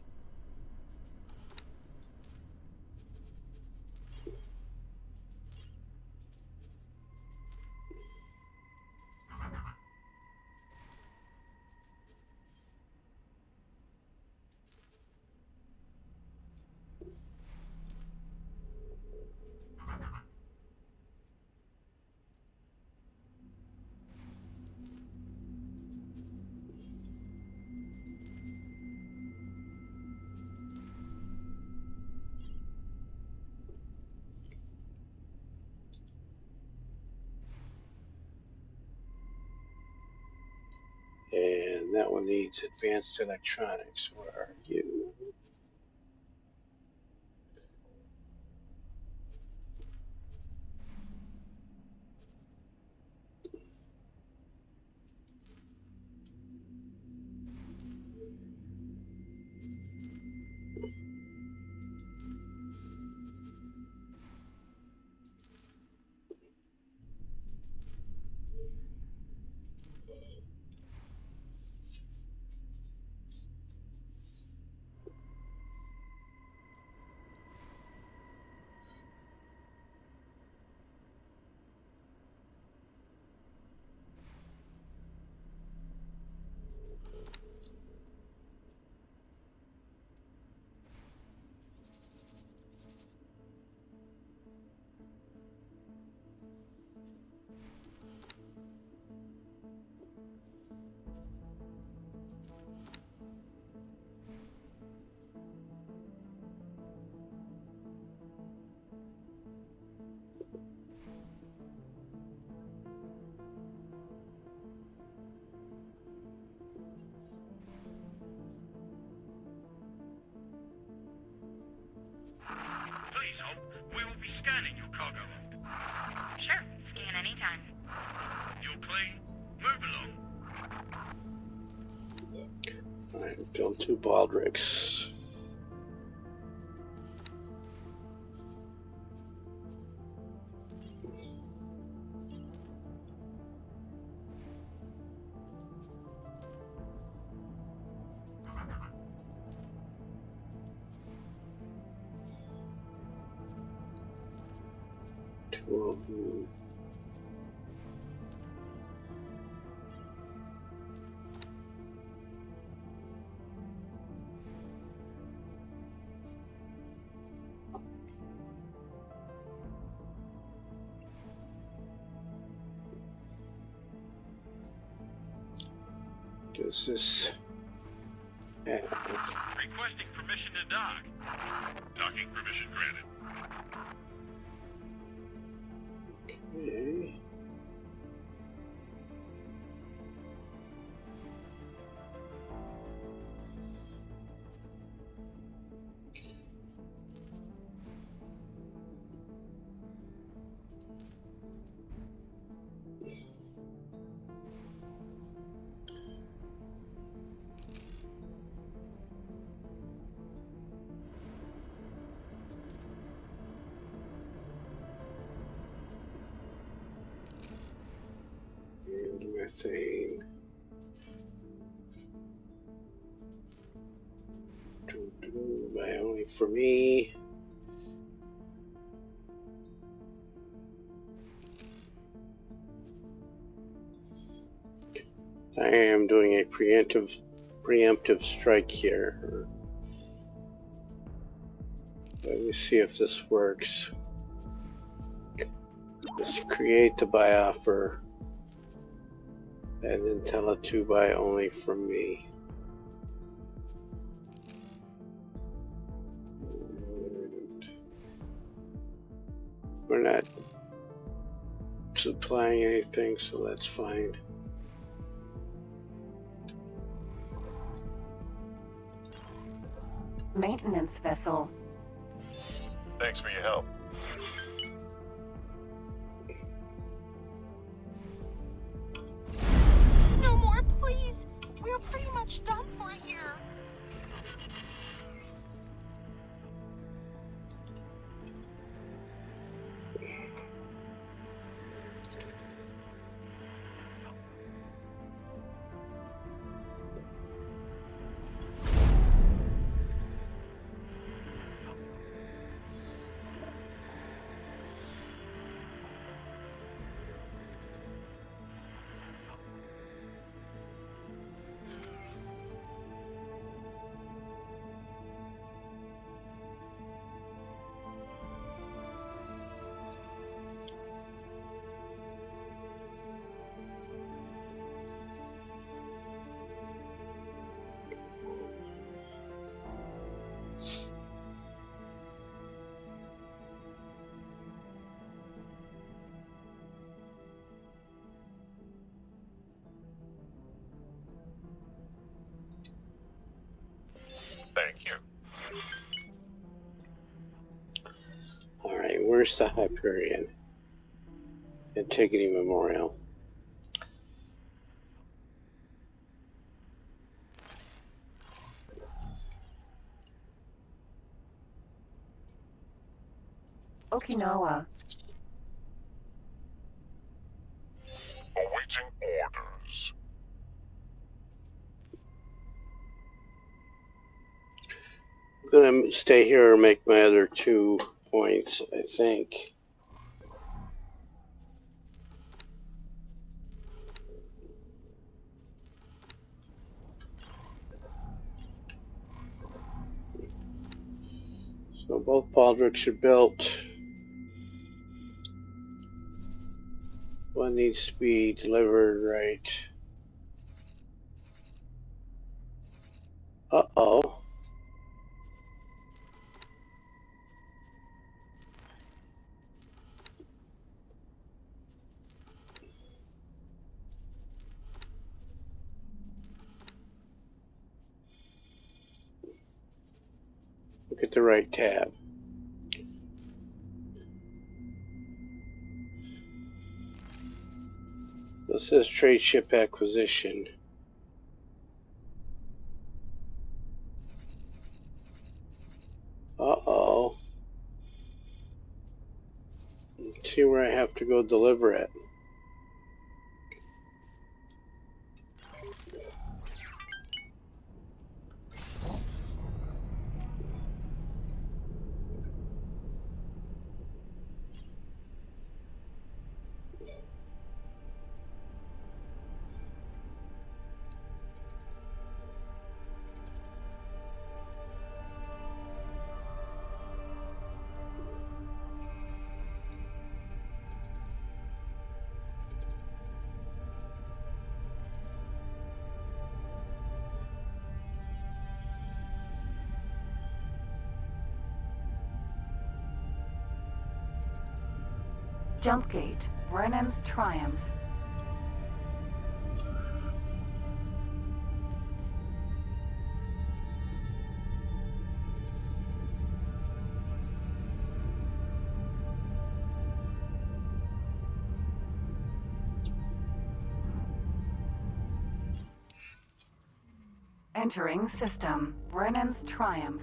A: And that one needs advanced electronics. Where are you?
G: scanning your cargo hold.
C: Sure, scan anytime.
G: You're clean. Move along.
A: Alright, build 2 baldricks. Two of them. Does this have?
G: Requesting permission to dock. Docking permission granted.
A: Okay. And methane. Buy only for me. I am doing a preemptive strike here. Let me see if this works. Let's create the buy offer and then tell it to buy only from me. We're not supplying anything, so that's fine.
B: Maintenance vessel.
G: Thanks for your help.
I: No more, please. We're pretty much done for here.
G: Thank you.
A: Alright, where's the Hyperion? Antigone Memorial.
B: Okinawa.
G: Awaiting orders.
A: I'm gonna stay here and make my other 2 points, I think. So both baldricks are built. One needs to be delivered right. Uh-oh. Look at the right tab. This says trade ship acquisition. Uh-oh. Let's see where I have to go deliver it.
B: Jump gate. Brennan's Triumph. Entering system. Brennan's Triumph.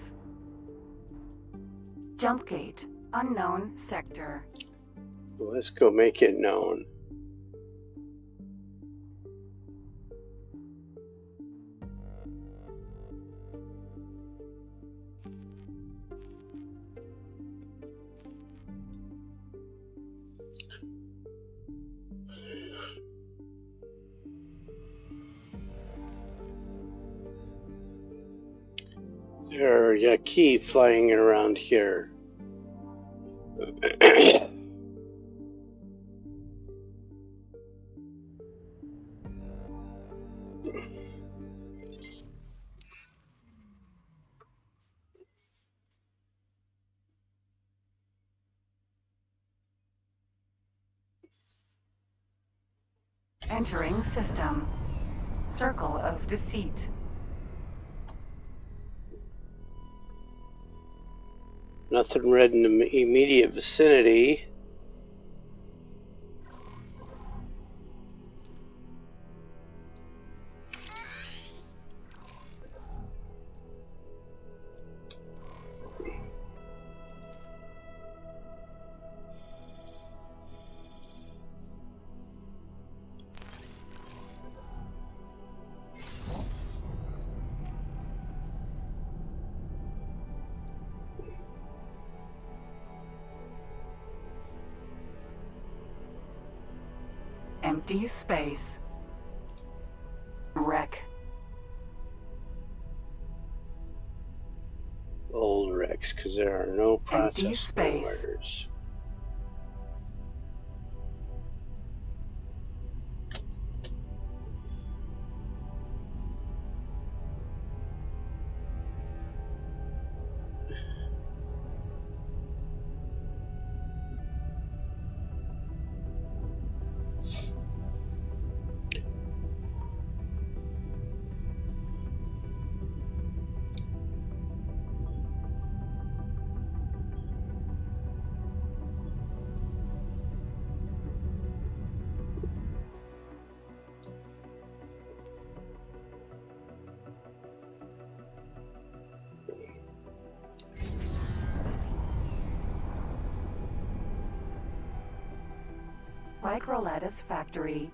B: Jump gate. Unknown sector.
A: Let's go make it known. There's a key flying around here.
B: Entering system. Circle of Deceit.
A: Nothing red in the immediate vicinity.
B: Empty space. Wreck.
A: Old wrecks, because there are no
B: Empty
A: process
B: space.
A: orders.
B: Microlattice factory.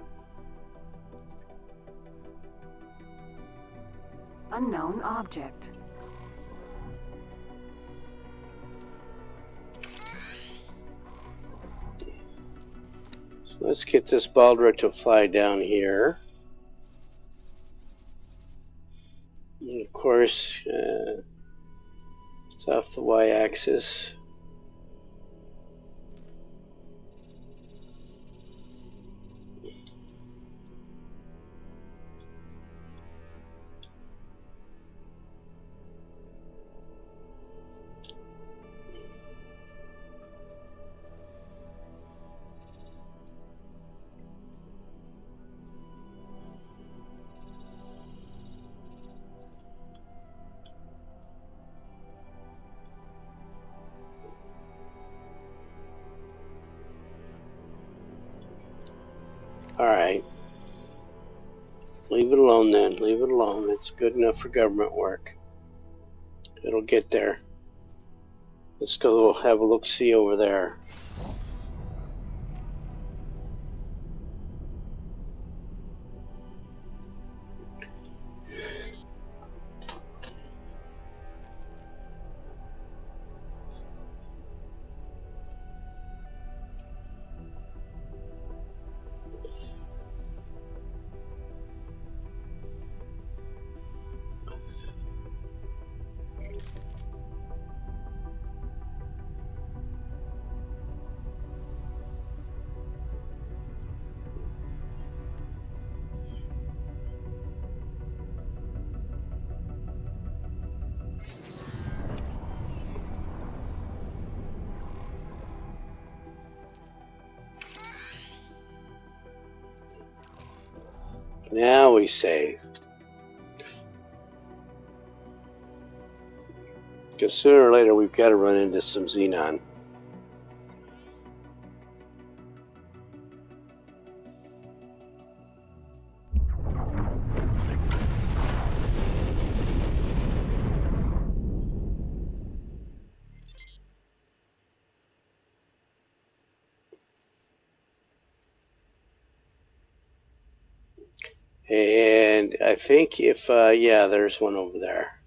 B: Unknown object.
A: So let's get this Baldra to fly down here. And of course, it's off the y-axis. All right. Leave it alone then. Leave it alone. It's good enough for government work. It'll get there. Let's go have a look-see over there. Now we save. Because sooner or later we've got to run into some xenon. And I think if, yeah, there's one over there.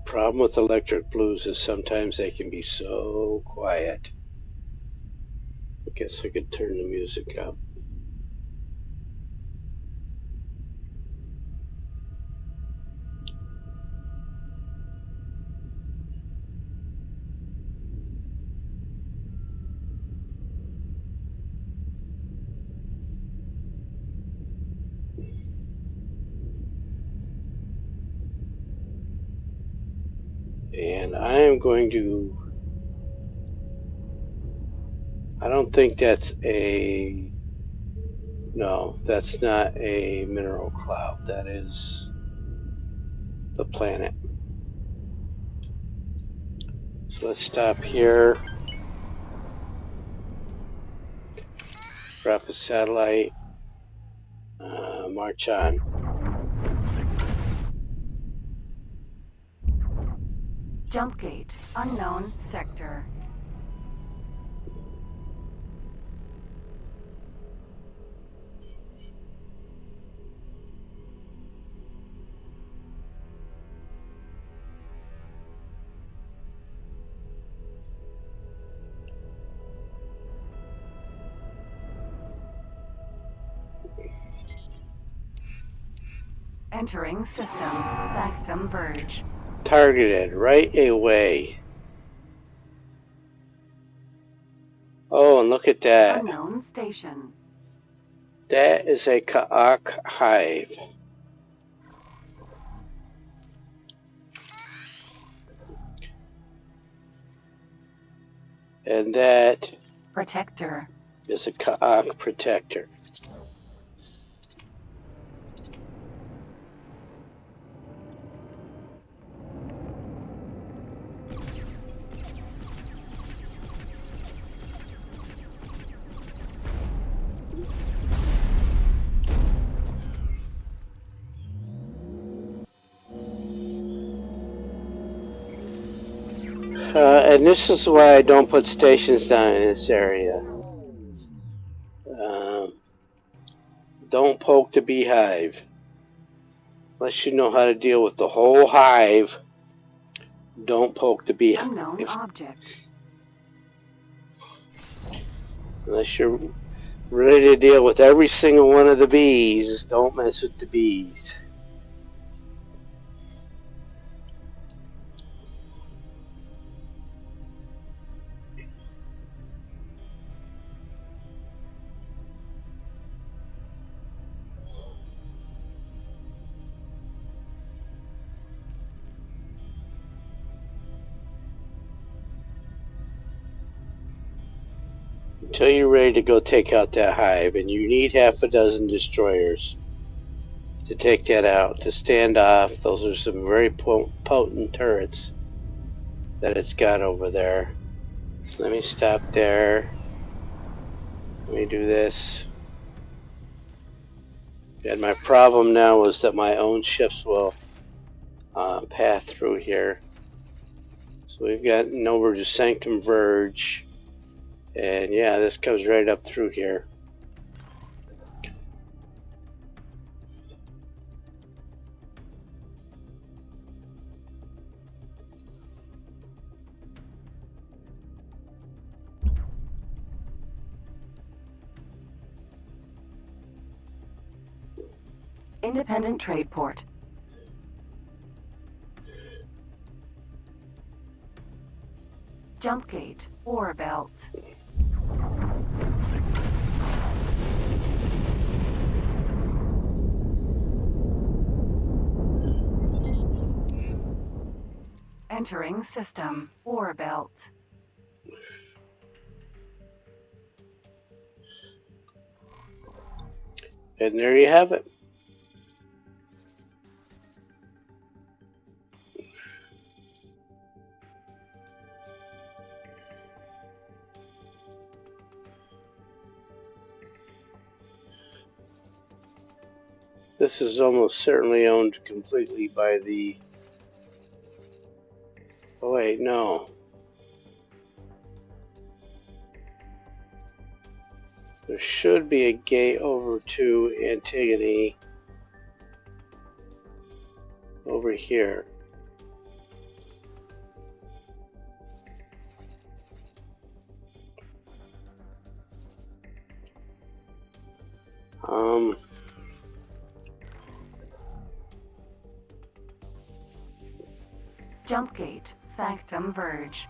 A: Problem with electric blues is sometimes they can be so quiet. I guess I could turn the music up. And I am going to, I don't think that's a, no, that's not a mineral cloud. That is the planet. So let's stop here. Drop a satellite. March on.
B: Jump gate. Unknown sector. Entering system. Sanctum Verge.
A: Targeted right away. Oh, and look at that.
B: Unknown station.
A: That is a Ka'ak hive. And that
B: Protector.
A: is a Ka'ak protector. And this is why I don't put stations down in this area. Don't poke the beehive. Unless you know how to deal with the whole hive, don't poke the beehive.
B: Unknown object.
A: Unless you're ready to deal with every single one of the bees, don't mess with the bees. until you're ready to go take out that hive, and you need half a dozen destroyers to take that out, to stand off. Those are some very potent turrets that it's got over there. So let me stop there. Let me do this. And my problem now is that my own ships will path through here. So we've got Nova to Sanctum Verge. And yeah, this comes right up through here.
B: Independent trade port. Jump gate. Ore belt. Entering system. Ore belt.
A: And there you have it. This is almost certainly owned completely by the... Oh wait, no. There should be a gate over to Antigone over here.
B: Jump gate. Sanctum Verge.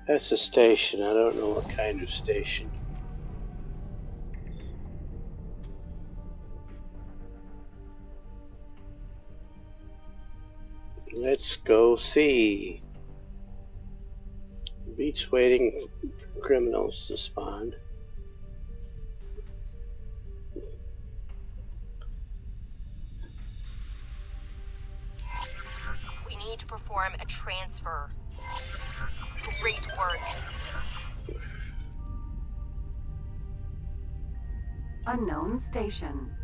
A: That's a station. I don't know what kind of station. Let's go see. Beach waiting for criminals to spawn.
I: We need to perform a transfer. Great work.
B: Unknown station.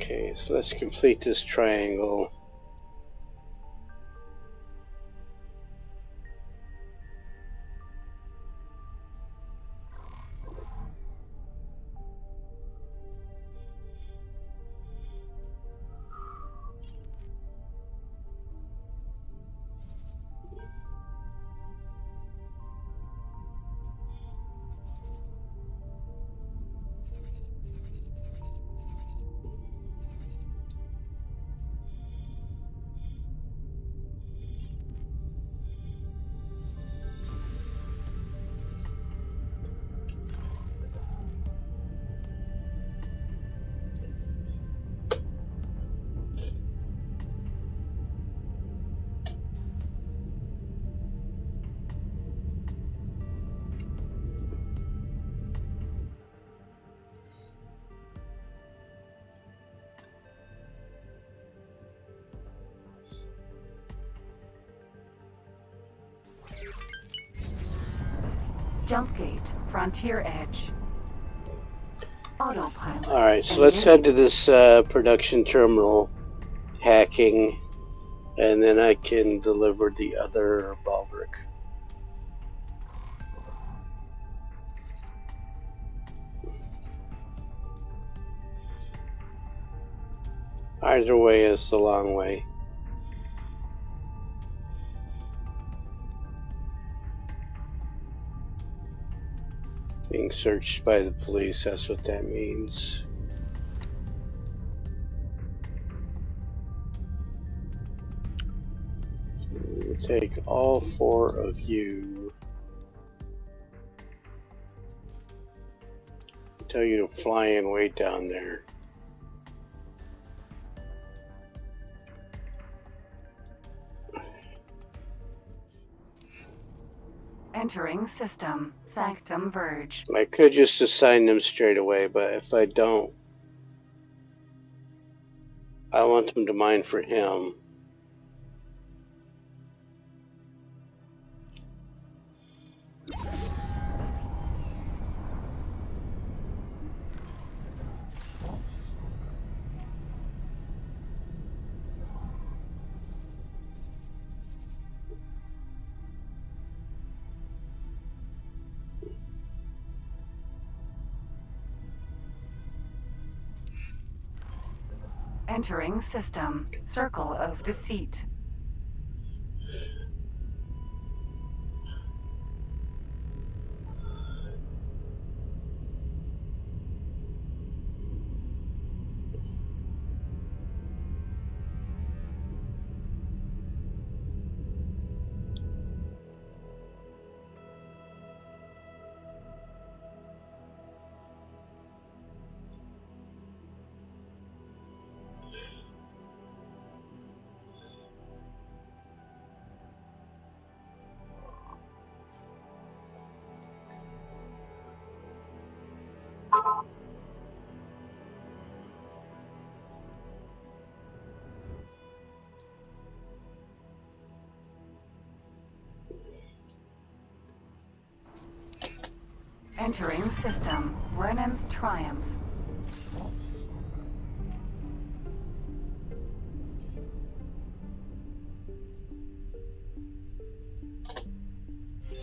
A: Okay, so let's complete this triangle.
B: Jump gate. Frontier edge. Autopilot.
A: Alright, so let's head to this production terminal hacking, and then I can deliver the other Baldric. Either way is the long way. Being searched by the police, that's what that means. So we'll take all 4 of you. Tell you to fly in way down there.
B: Entering system. Sanctum Verge.
A: I could just assign them straight away, but if I don't, I want them to mine for him.
B: Entering system. Circle of Deceit. Entering system. Renan's Triumph.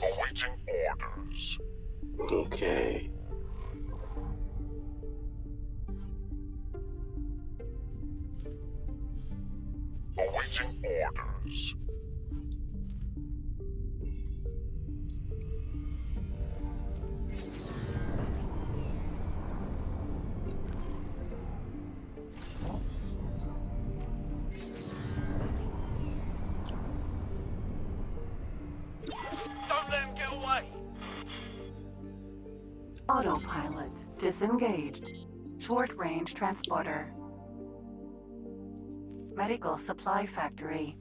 G: Awaiting orders.
A: Okay.
G: Awaiting orders.
H: Don't let him get away!
B: Autopilot. Disengaged. Short range transporter. Medical supply factory.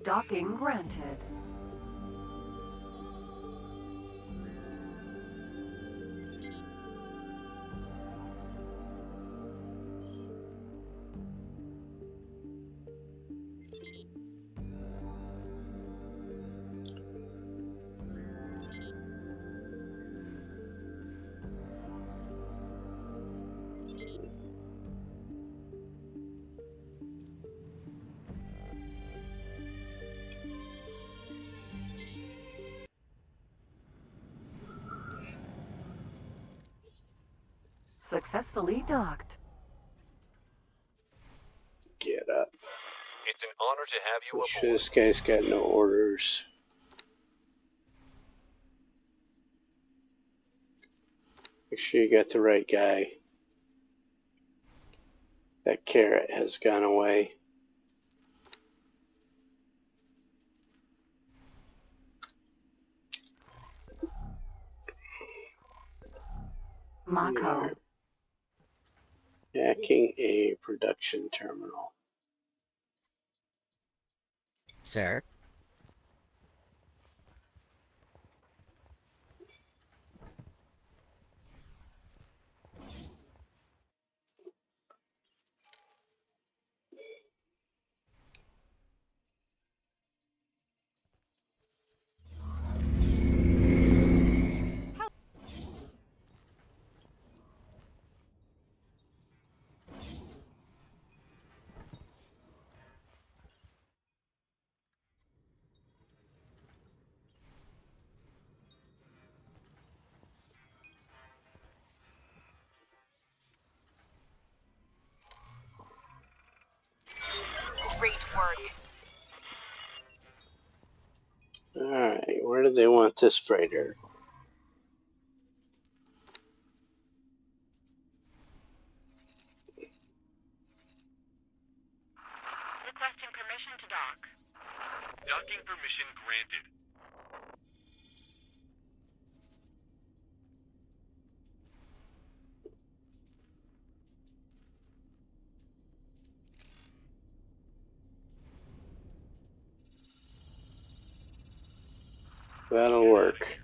B: Docking granted. Successfully docked.
A: Get up.
H: It's an honor to have you
A: Make sure this guy's got no orders. Make sure you got the right guy. That carrot has gone away.
B: Mako.
A: Hacking a production terminal.
F: Sir?
I: Great work.
A: Alright, where do they want this freighter? That'll work.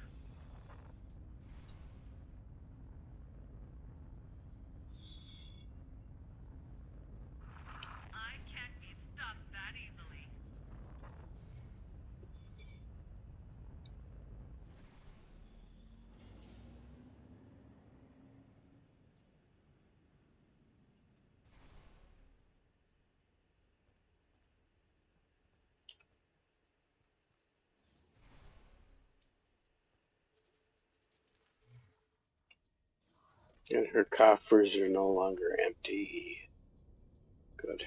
C: I can't be stopped that easily.
A: And her coffers are no longer empty. Good.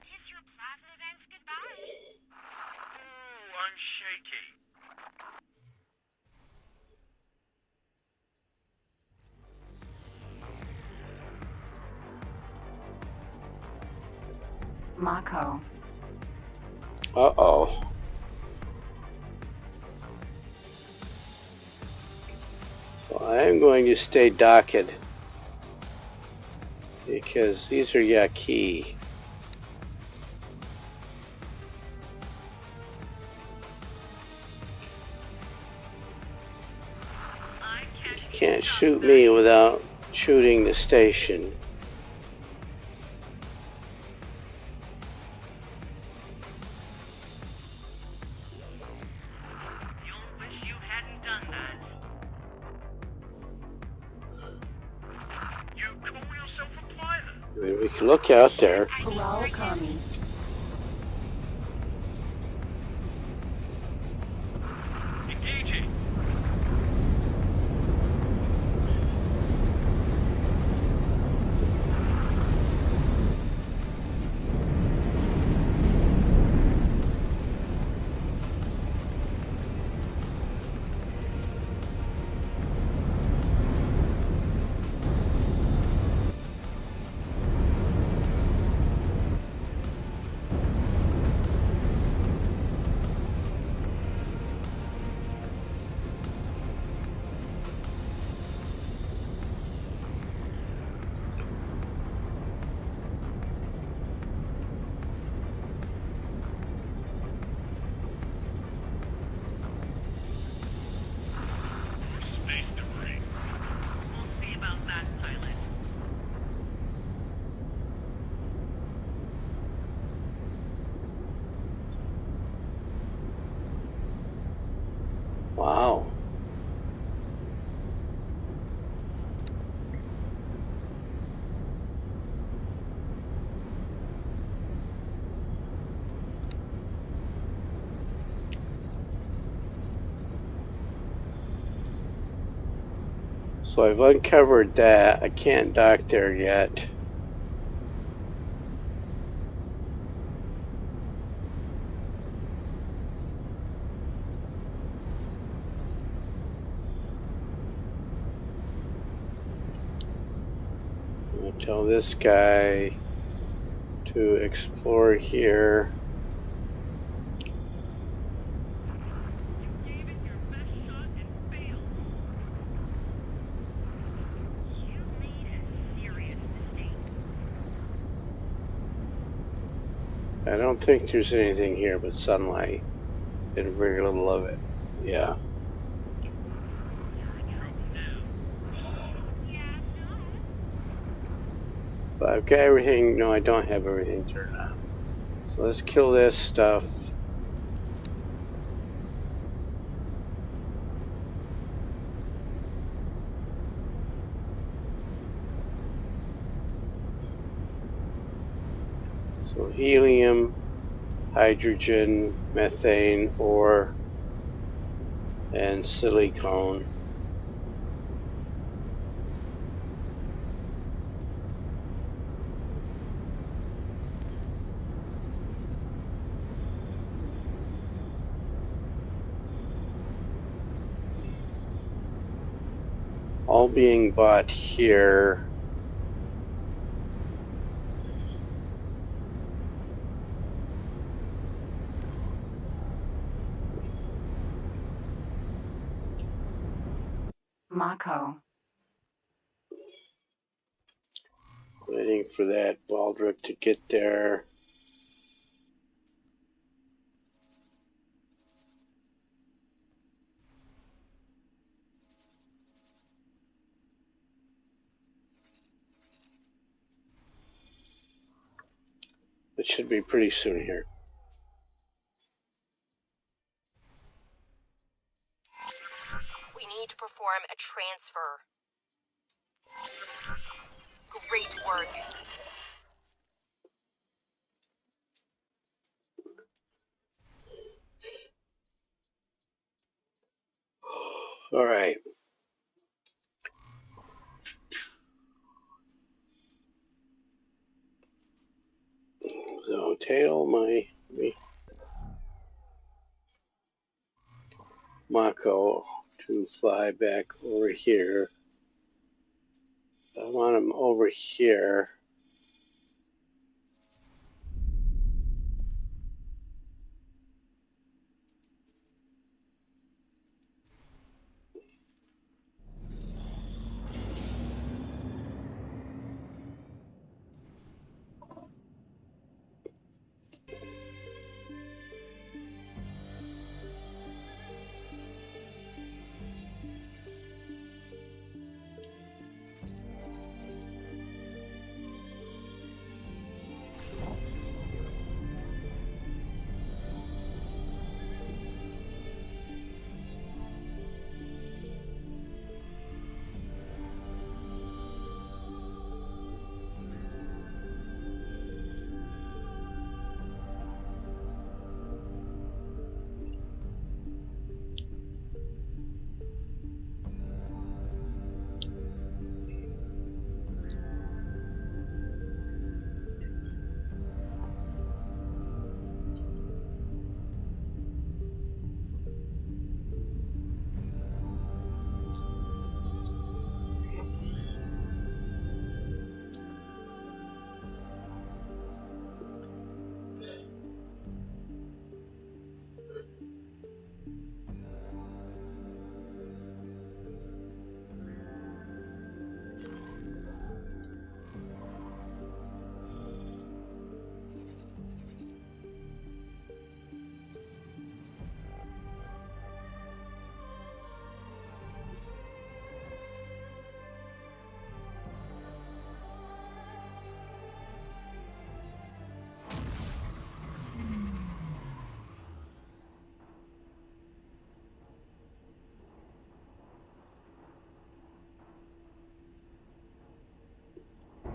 C: Kiss your plasma vents goodbye. Ooh, I'm shaky.
B: Mako.
A: Uh-oh. So I am going to stay docked because these are key. You can't shoot me without shooting the station.
C: You'll wish you hadn't done that. You call yourself a pilot?
A: I mean, we can look out there.
B: Parao Kami.
G: Engaging. Space debris.
C: We'll see about that, pilot.
A: Wow. So I've uncovered that. I can't dock there yet. I'll tell this guy to explore here.
C: You gave it your best shot and failed. You made a serious mistake.
A: I don't think there's anything here but sunlight and very little of it. Yeah.
C: Yeah, no.
A: But I've got everything. No, I don't have everything turned on. So let's kill this stuff. So helium, hydrogen, methane, ore, and silicone. All being bought here.
B: Mako.
A: Waiting for that Baldric to get there. It should be pretty soon here.
I: We need to perform a transfer. Great work.
A: All right. So tail my Mako to fly back over here. I want him over here.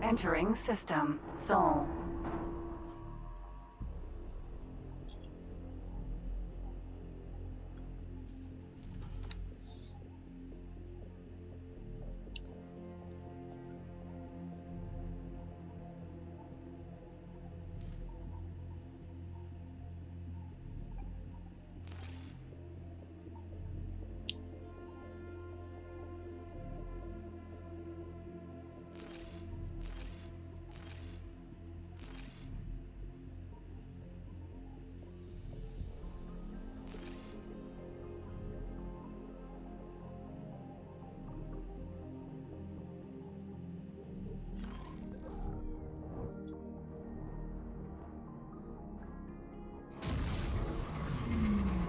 B: Entering system. Sol.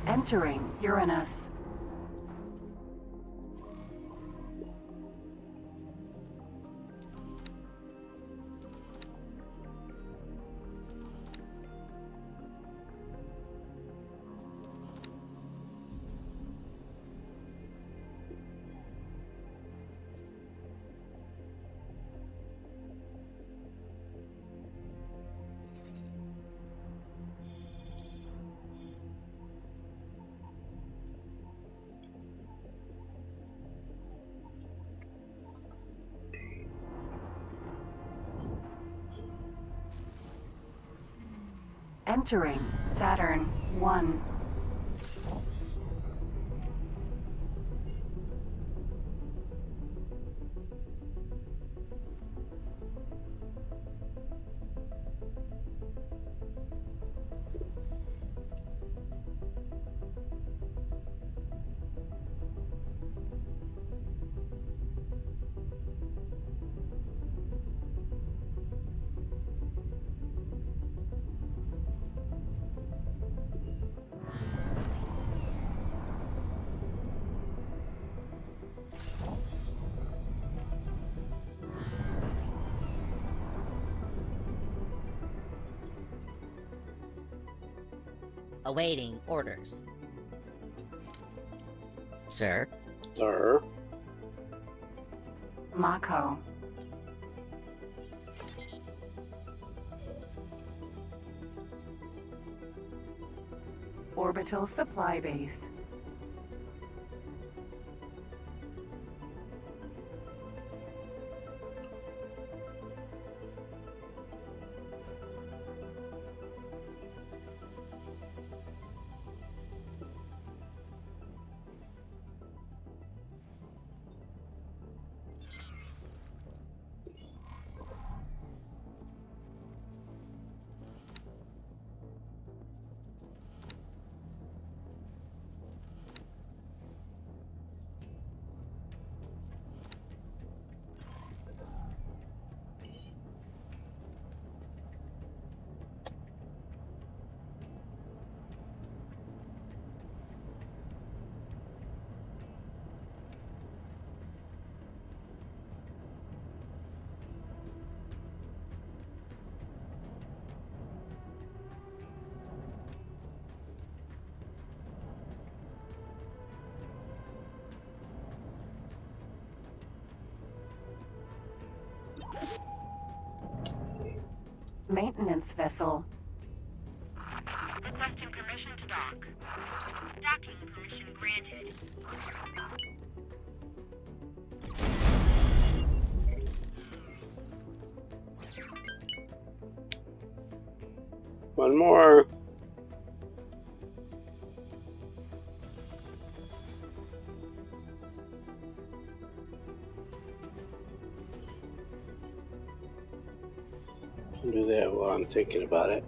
B: Entering Uranus. Entering Saturn 1.
F: Awaiting orders. Sir.
A: Sir.
B: Mako. Orbital supply base. Maintenance vessel.
C: Requesting permission to dock. Docking permission granted.
A: One more. I'll do that while I'm thinking about it.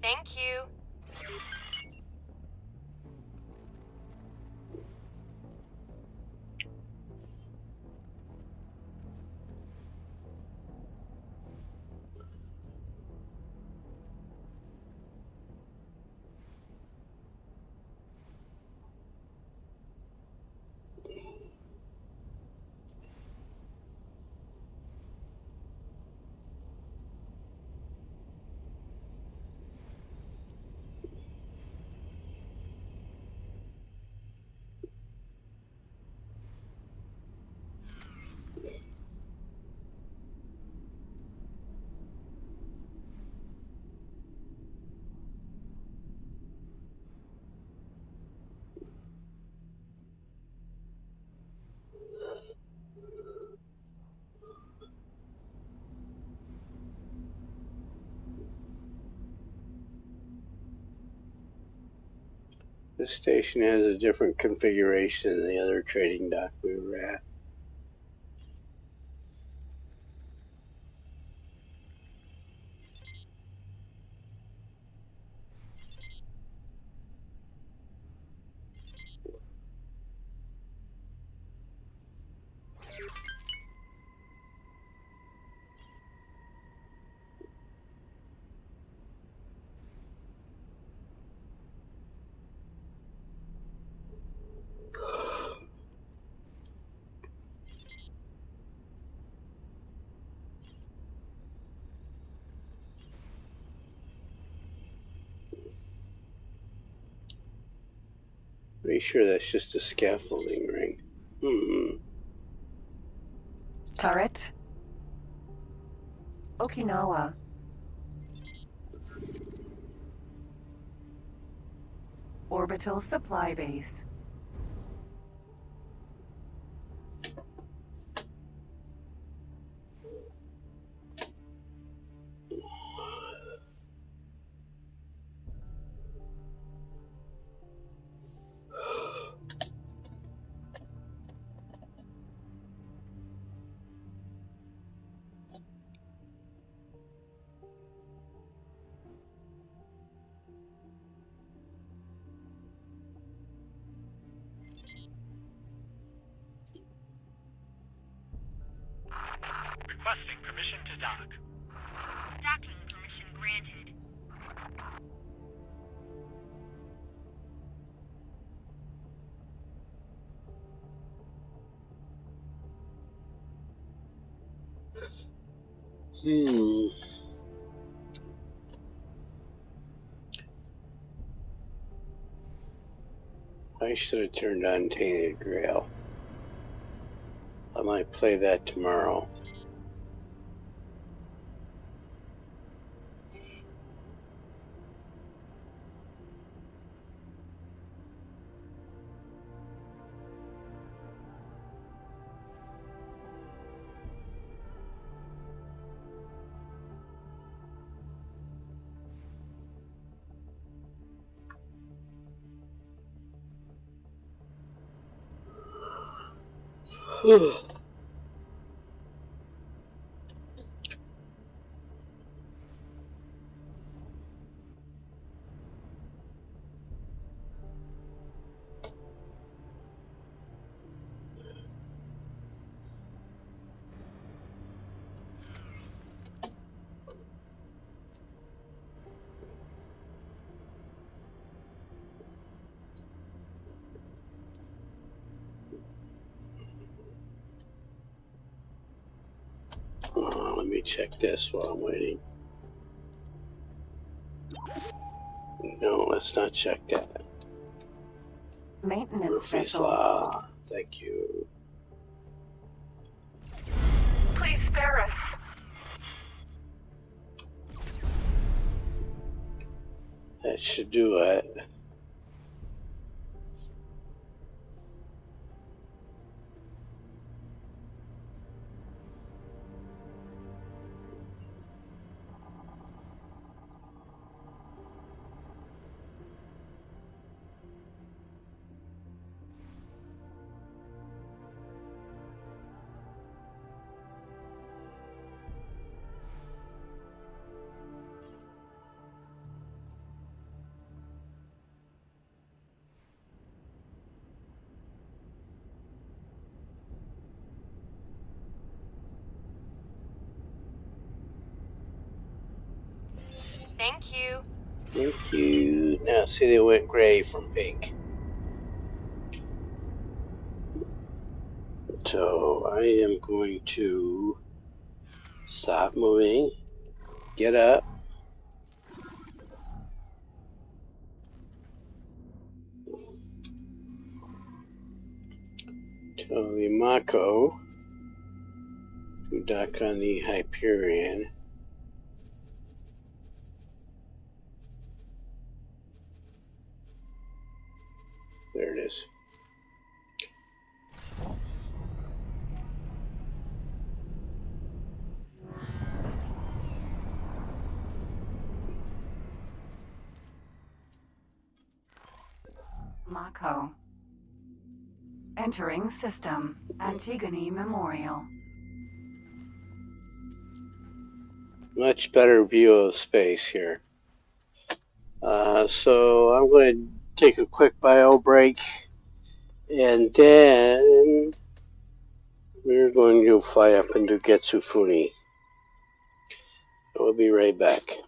I: Thank you. This station has a different configuration than the other trading dock we were at. Pretty sure that's just a scaffolding ring.
B: Turret. Okinawa. Orbital supply base.
H: Requesting permission to dock.
C: Docking permission granted.
A: I should have turned on Tainted Grail. I might play that tomorrow. Let me check this while I'm waiting. No, let's not check that.
B: Maintenance
A: Murphy's
B: vessel.
A: Law. Thank you.
B: Please spare us.
A: That should do it.
I: Thank you.
A: Thank you. Now, see, they went gray from pink. So I am going to stop moving, get up, tell the Mako to dock on the Hyperion. There it is.
B: Mako. Entering system. Antigone Memorial.
A: Much better view of space here. So I'm going to take a quick bio break, and then we're going to fly up and do Getsufuni. We'll be right back.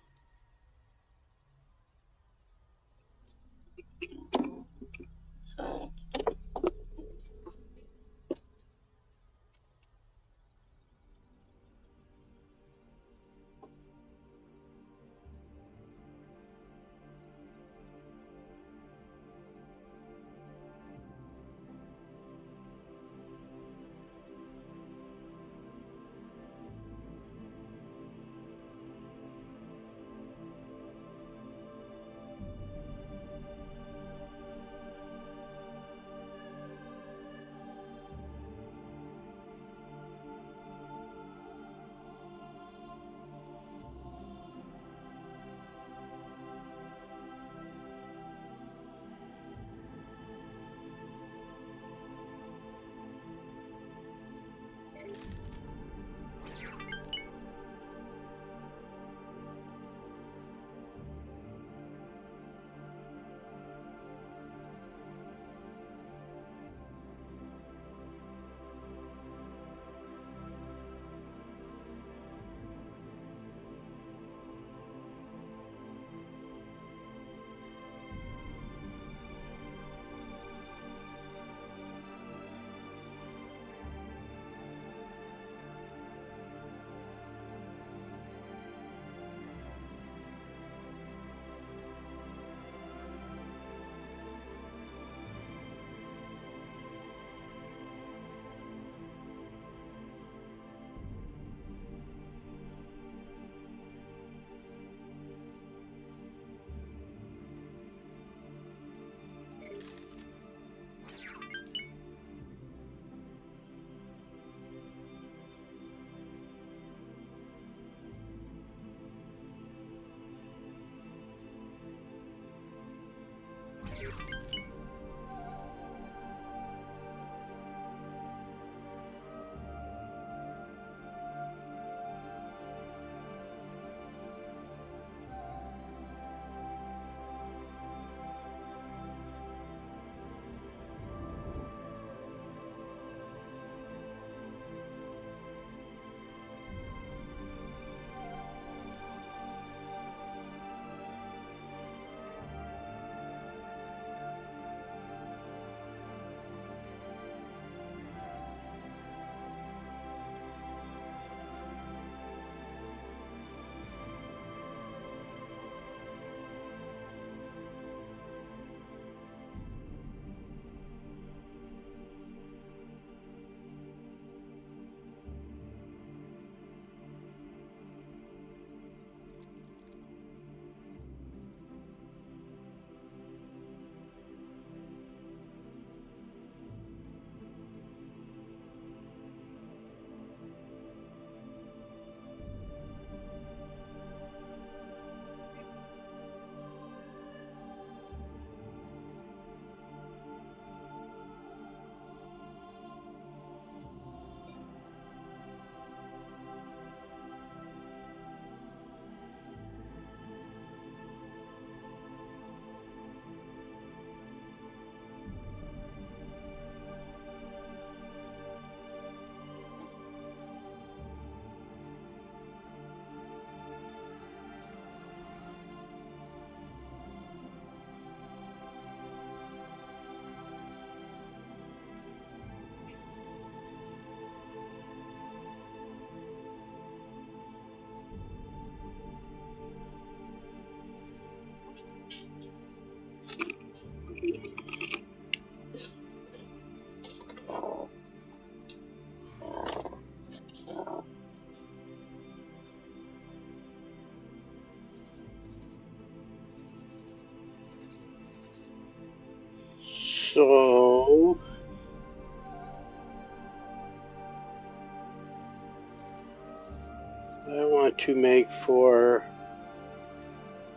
A: I want to make for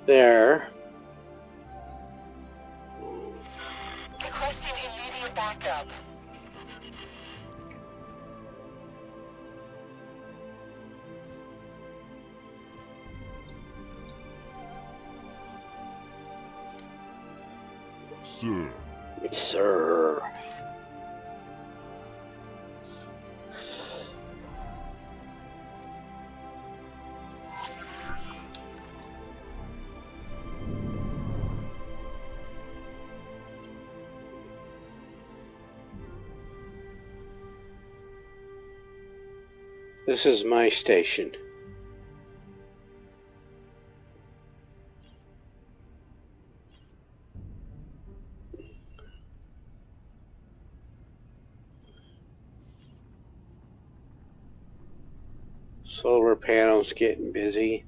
A: there.
E: Requesting immediate backup.
J: Sir.
A: Sir. This is my station. Solar panels getting busy.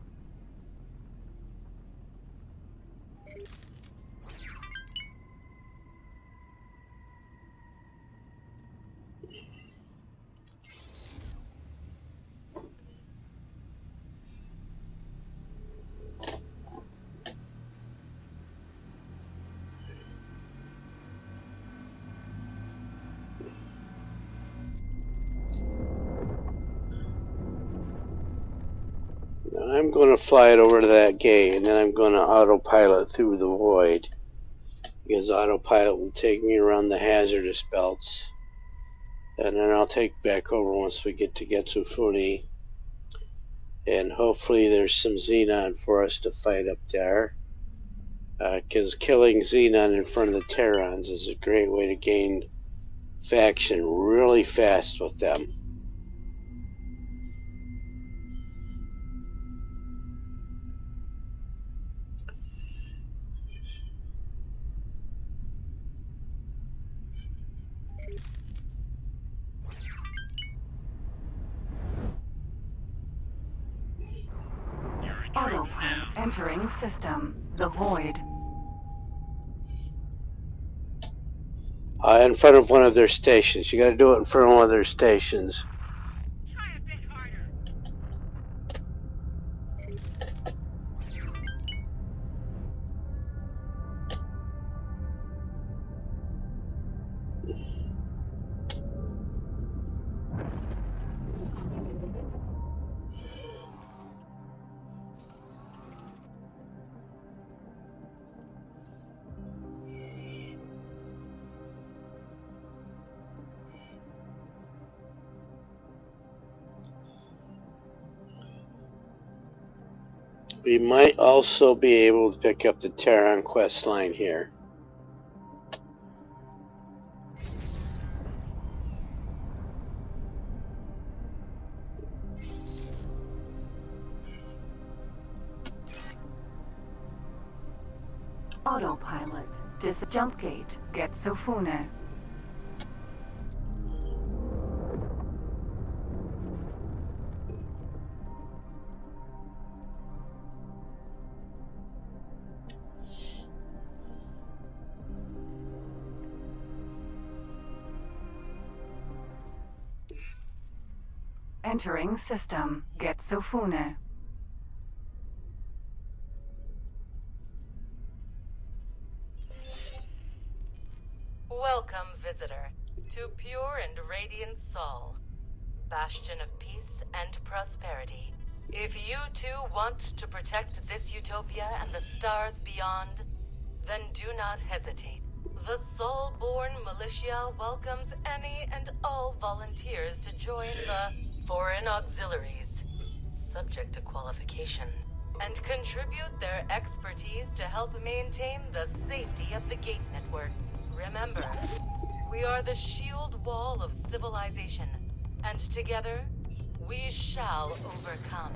A: I'm going to fly it over to that gate, and then I'm going to autopilot through the void, because autopilot will take me around the hazardous belts, and then I'll take back over once we get to Getsufuni, and hopefully there's some Xenon for us to fight up there, because killing Xenon in front of the Terrans is a great way to gain faction really fast with them.
B: Autopilot entering system. The void.
A: In front of one of their stations. You got to do it in front of one of their stations.
C: Try a bit harder.
A: We might also be able to pick up the Terran quest line here.
B: Autopilot. Jump gate. Getsufune. Entering system. Getsufune.
K: Welcome, visitor, to Pure and Radiant Sol, bastion of peace and prosperity. If you too want to protect this utopia and the stars beyond, then do not hesitate. The Sol-born militia welcomes any and all volunteers to join the Foreign Auxiliaries, subject to qualification, and contribute their expertise to help maintain the safety of the Gate Network. Remember, we are the shield wall of civilization, and together, we shall overcome.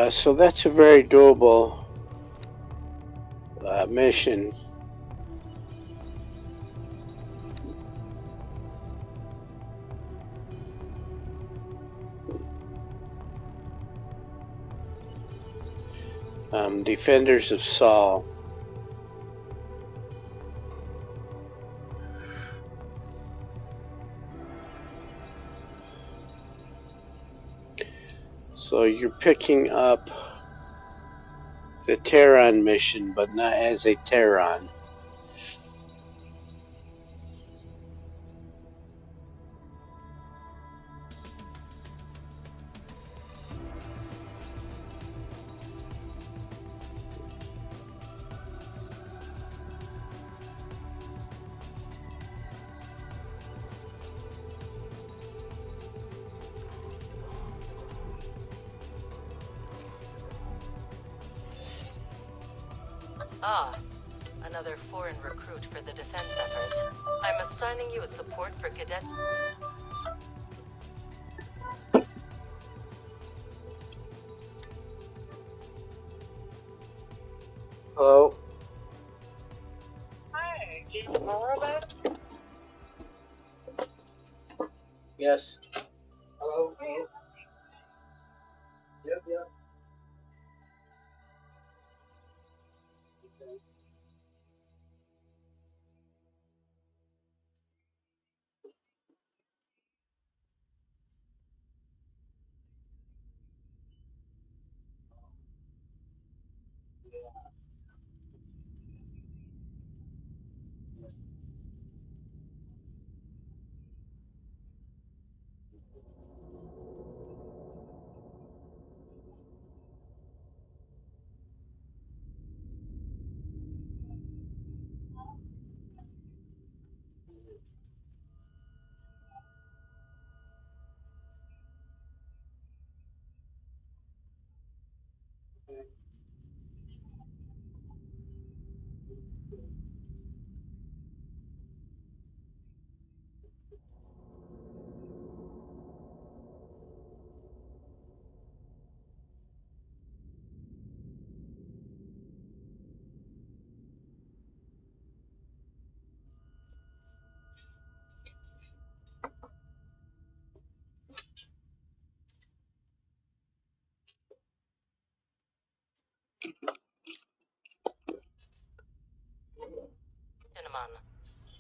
A: So that's a very doable mission. Defenders of Saul. So you're picking up the Terran mission, but not as a Terran.
K: Ah, another foreign recruit for the defense effort. I'm assigning you a support for cadet.
A: Hello?
E: Hi, do you know about?
A: Yes. Hello? Yep, yep.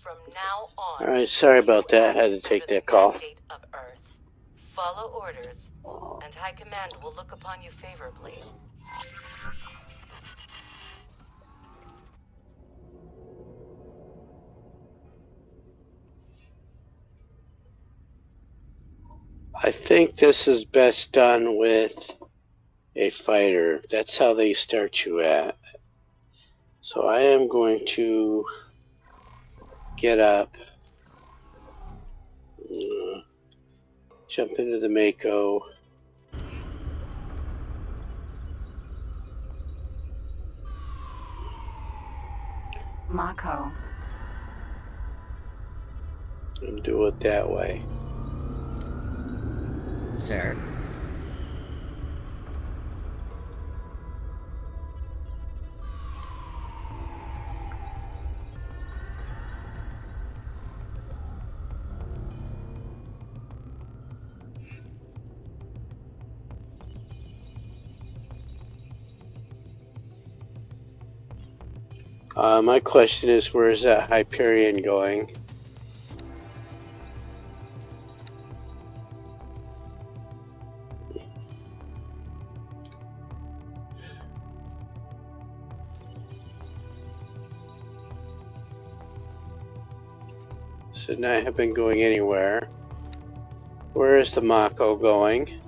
K: From now on.
A: All right, sorry about that. I had to take that call.
K: Mandate of Earth. Follow orders, and High Command will look upon you favorably.
A: I think this is best done with a fighter. That's how they start you at. So I am going to get up, jump into the Mako.
B: Mako.
A: And do it that way.
F: Sir.
A: My question is, where is that Hyperion going? Should not have been going anywhere. Where is the Mako going?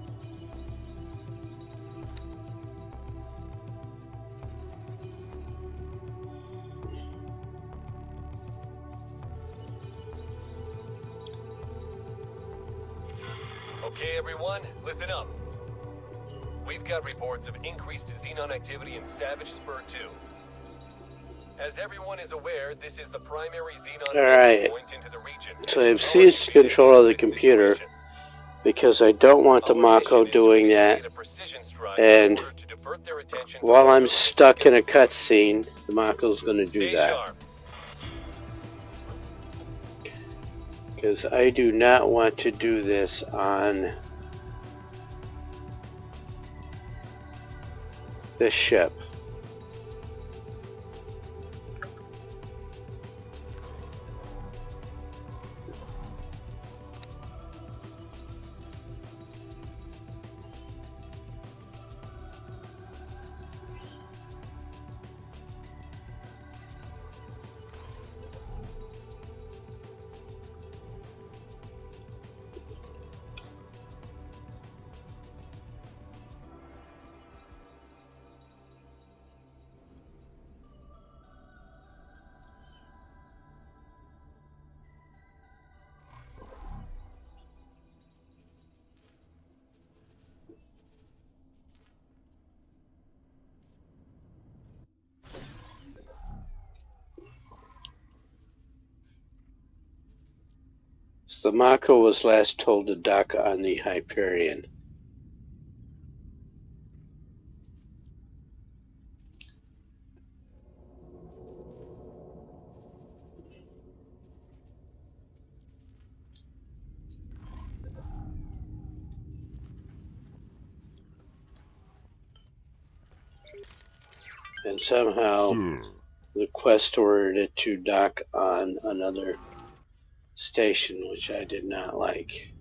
L: Okay, everyone, listen up. We've got reports of increased Xenon activity in Savage Spur 2. As everyone is aware, this is the primary Xenon
A: Alright,
L: point into the region.
A: so I've seized control of the computer because I don't want the Mako doing that, and while I'm stuck in a cutscene, the Mako's going to do that. Because I do not want to do this on this ship. The Mako was last told to dock on the Hyperion. And somehow the quest ordered it to dock on another station, which I did not like.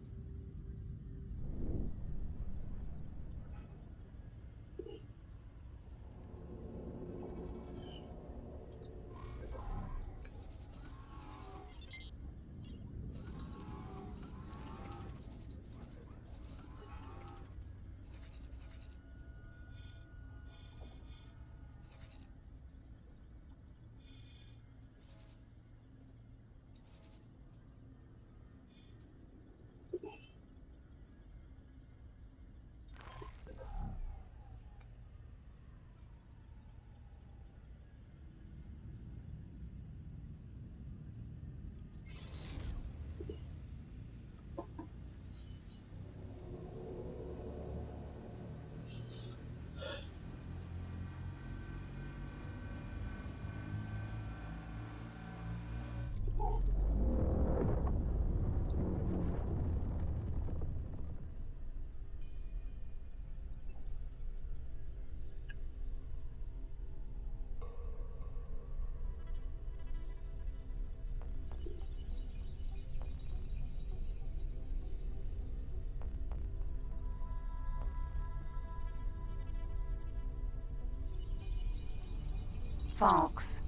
B: Falks.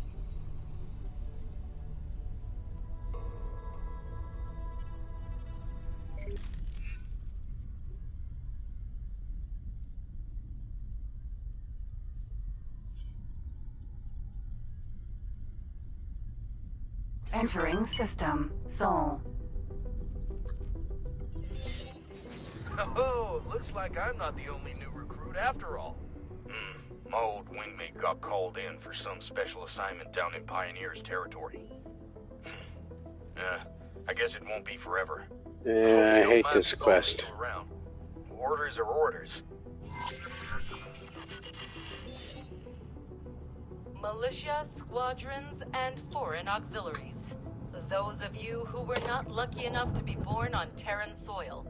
B: Entering system. Sol.
M: Oh, looks like I'm not the only new recruit after all. My old wingmate got called in for some special assignment down in Pioneer's territory. I guess it won't be forever.
A: Yeah, I hate this quest.
M: Orders are orders.
K: Militia, squadrons, and foreign auxiliaries. Those of you who were not lucky enough to be born on Terran soil,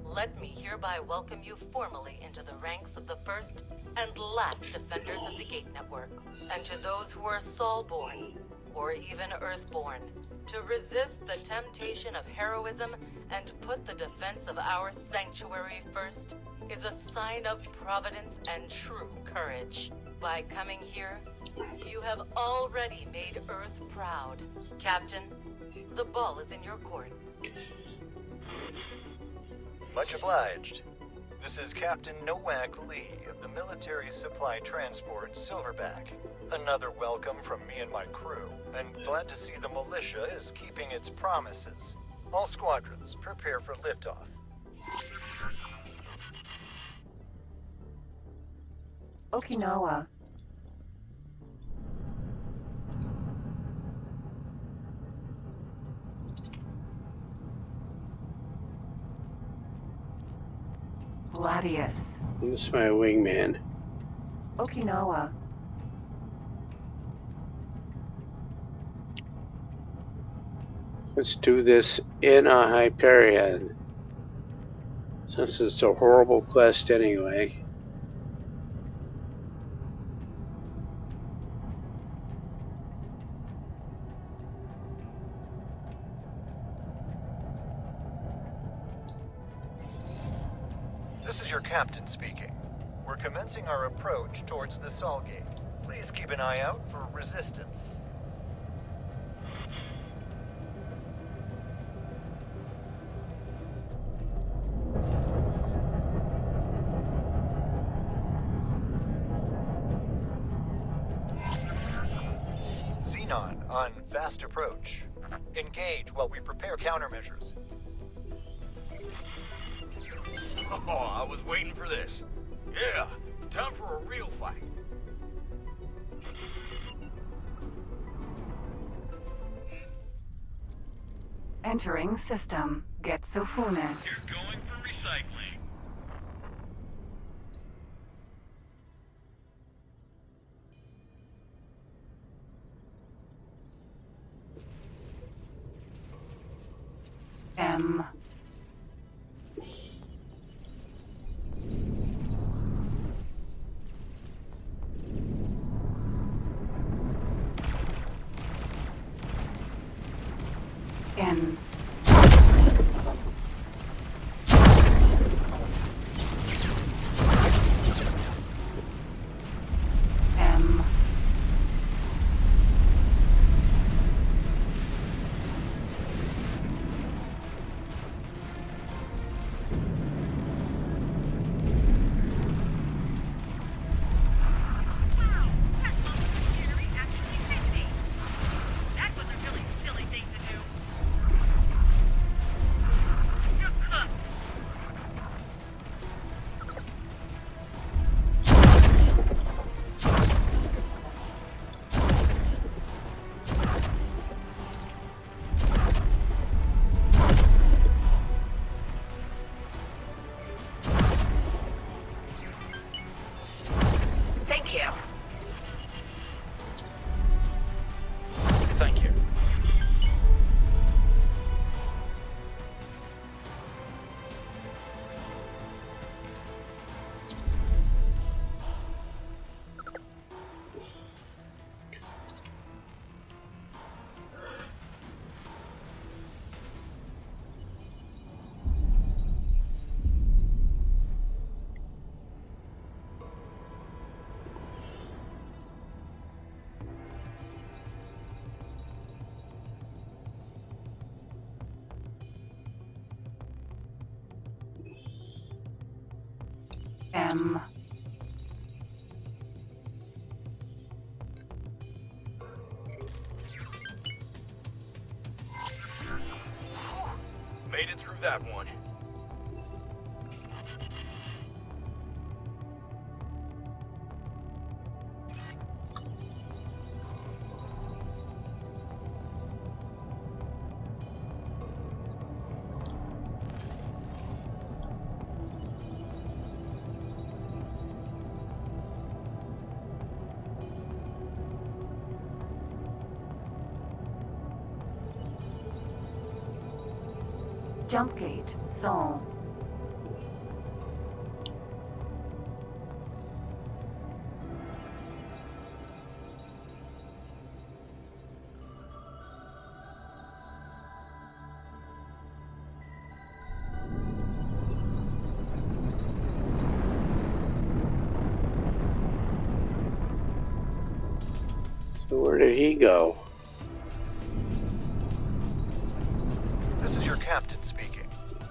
K: let me hereby welcome you formally into the ranks of the first and last defenders of the Gate Network. And to those who are Sol-born, or even Earth-born, to resist the temptation of heroism and put the defense of our sanctuary first is a sign of providence and true courage. By coming here, you have already made Earth proud. Captain, the ball is in your court.
N: Much obliged. This is Captain Nowak Lee of the Military Supply Transport Silverback. Another welcome from me and my crew, and glad to see the militia is keeping its promises. All squadrons, prepare for liftoff.
B: Okinawa. Gladius.
A: This is my wingman.
B: Okinawa.
A: Let's do this in a Hyperion. Since it's a horrible quest anyway.
N: This is your captain speaking. We're commencing our approach towards the Sol Gate. Please keep an eye out for resistance. Xenon on fast approach. Engage while we prepare countermeasures.
M: Oh, I was waiting for this. Yeah, time for a real fight.
B: Entering system. Get Sofune.
G: You're going for recycling.
B: M. N. M.
C: Wow, that little machinery actually fit me. That was a really silly thing to do. You're cooked.
B: Thank you.
M: Thank you.
B: M.
M: Made it through that one.
B: Jump gate. Sol.
A: So where did he go?
N: This is your captain speaking.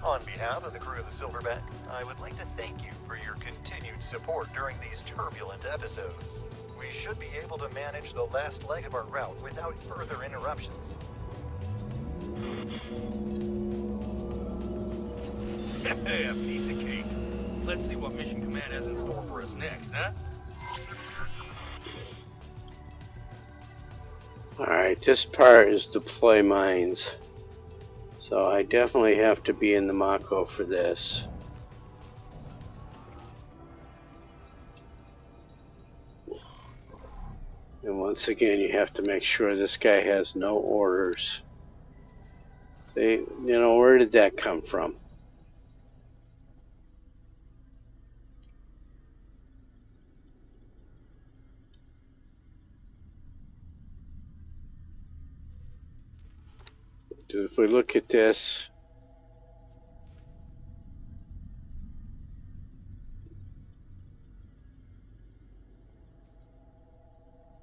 N: On behalf of the crew of the Silverback, I would like to thank you for your continued support during these turbulent episodes. We should be able to manage the last leg of our route without further interruptions.
M: Hey, a piece of cake. Let's see what Mission Command has in store for us next, huh?
A: Alright, this part is deploy mines. So I definitely have to be in the Mako for this. And once again, you have to make sure this guy has no orders. Where did that come from? So if we look at this,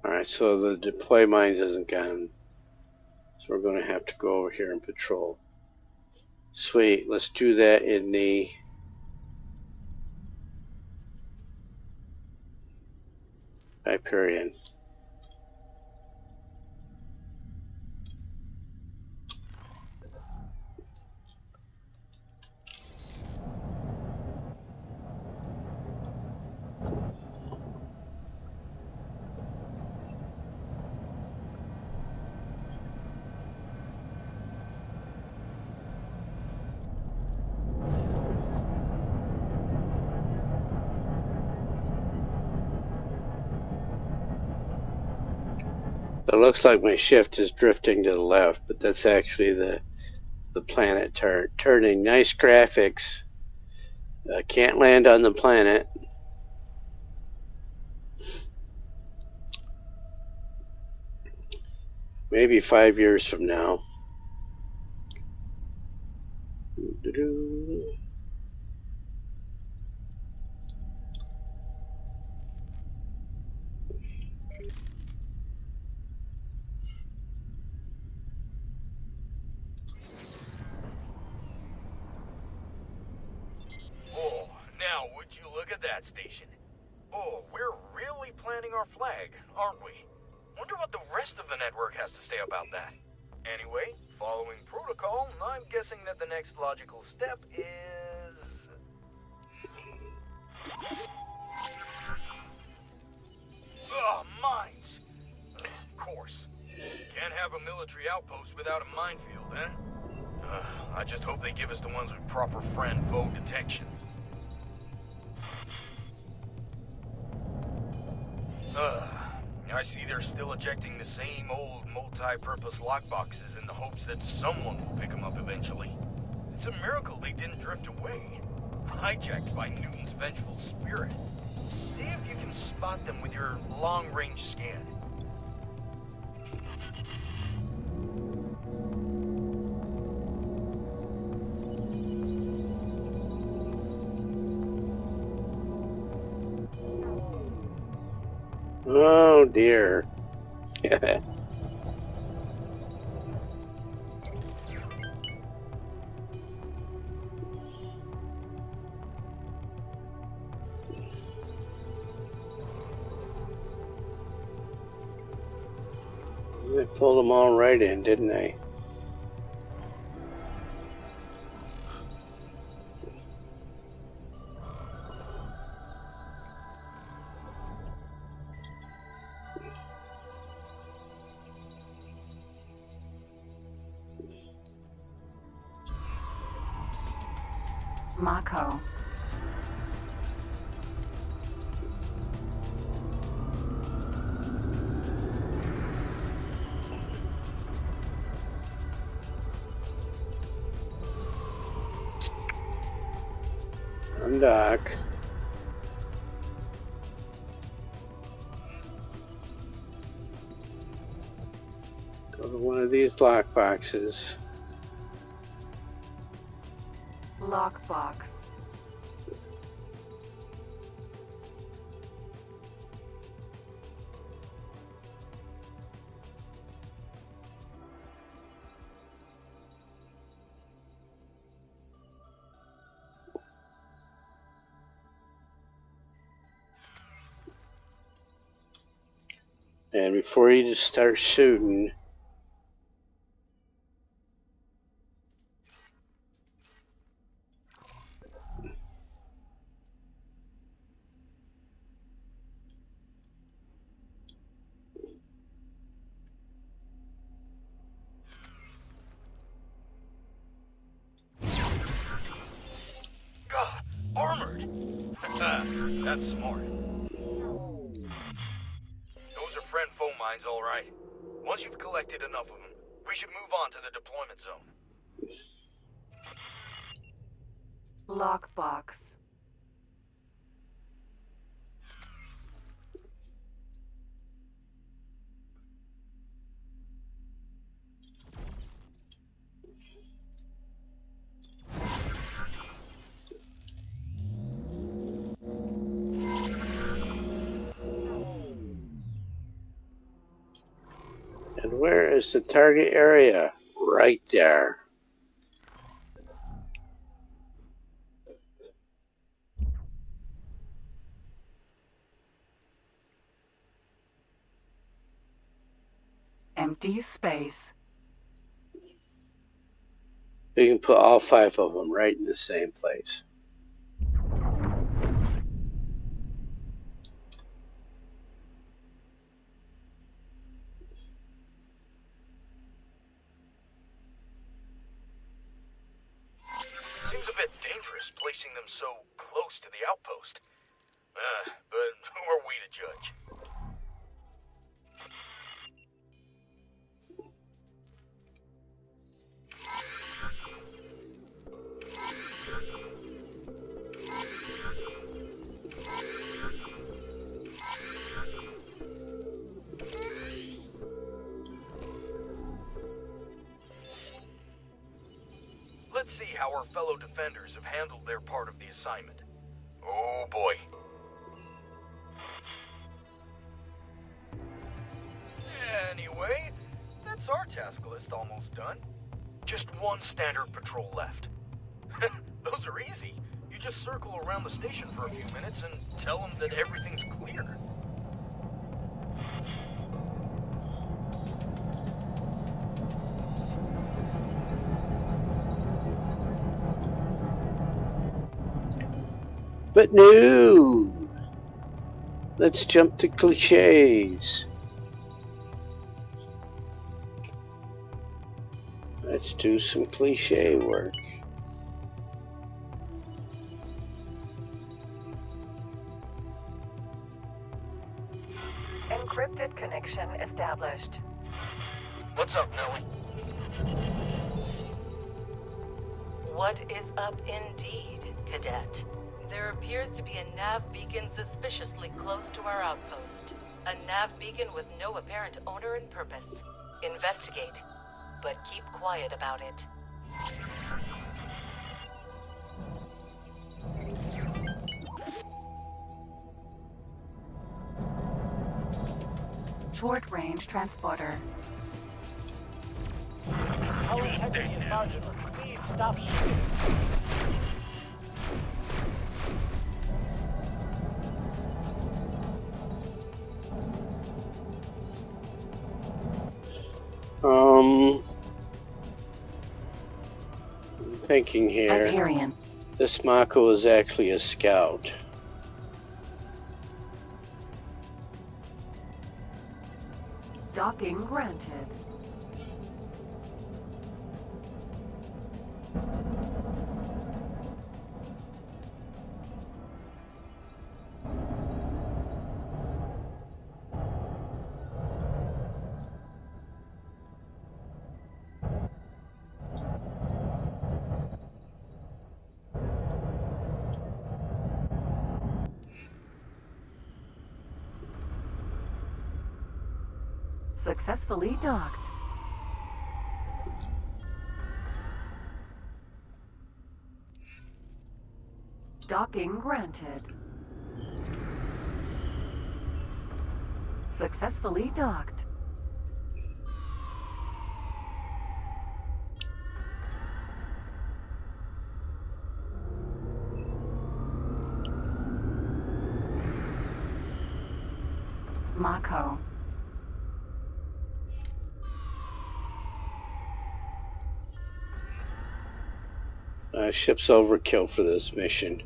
A: alright, so the deploy mines isn't gone. So we're going to have to go over here and patrol. Sweet, let's do that in the Hyperion. It looks like my shift is drifting to the left, but that's actually the planet turning. Nice graphics. Can't land on the planet. Maybe 5 years from now.
M: Oh, now would you look at that station? Oh, we're really planting our flag, aren't we? Wonder what the rest of the network has to say about that. Anyway, following protocol, I'm guessing that the next logical step is... mines! Of course. Can't have a military outpost without a minefield, eh? I just hope they give us the ones with proper friend-foe detection. I see they're still ejecting the same old multi-purpose lockboxes in the hopes that someone will pick them up eventually. It's a miracle they didn't drift away. Hijacked by Newton's vengeful spirit. See if you can spot them with your long-range scan.
A: Oh dear. I pulled them all right in, didn't I?
B: Mako.
A: I'm Doc. Go to one of these lock boxes.
B: Lockbox.
A: And before you just start shooting,
M: Armored! That's smart. Those are friend-foe mines, all right. Once you've collected enough of them, we should move on to the deployment zone.
B: Lockbox.
A: and where is the target area? Right there.
B: Empty space.
A: You can put all 5 of them right in the same place.
M: Seems a bit dangerous placing them so close to the outpost. But who are we to judge? let's see how our fellow defenders have handled their part of the assignment. Oh boy. Anyway, that's our task list almost done. Just one standard patrol left. Those are easy. You just circle around the station for a few minutes and tell them that everything's clear.
A: But no! Let's jump to cliches. Let's do some cliche work.
B: Encrypted connection established.
M: What's up, Nellie?
K: What is up indeed, Cadet? There appears to be a nav beacon suspiciously close to our outpost. A nav beacon with no apparent owner and purpose. Investigate, but keep quiet about it.
B: Short range transporter.
H: Our integrity is marginal. Please stop shooting.
A: I'm thinking here.
B: Hyperion.
A: This Mako is actually a scout.
B: Docking granted. Successfully docked. Docking granted. Successfully docked. Mako.
A: Ship's overkill for this mission.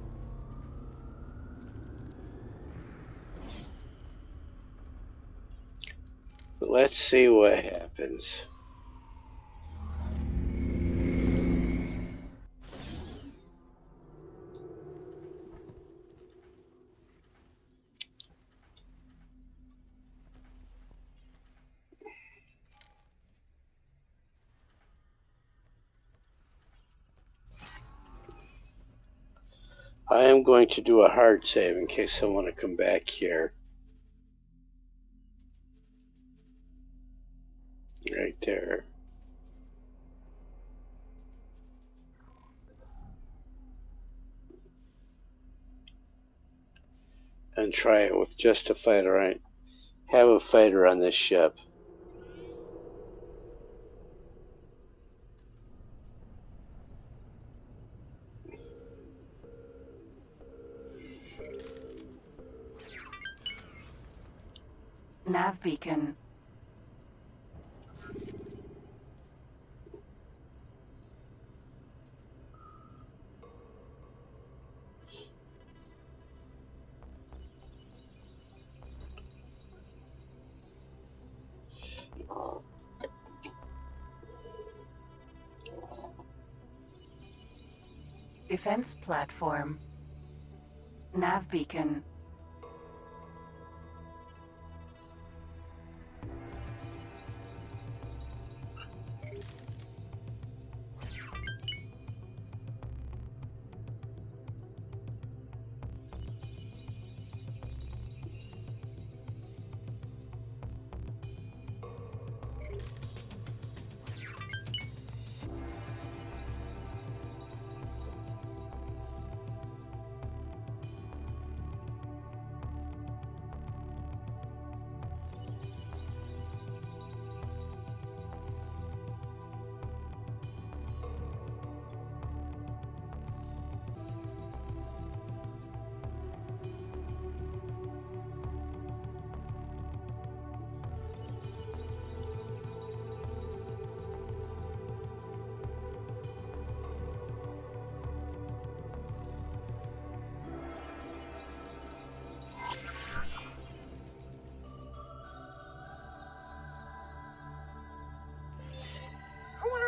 A: But let's see what happens. I am going to do a hard save in case I want to come back here. Right there. And try it with just a fighter. I have a fighter on this ship.
B: Nav beacon. Defense platform. Nav beacon.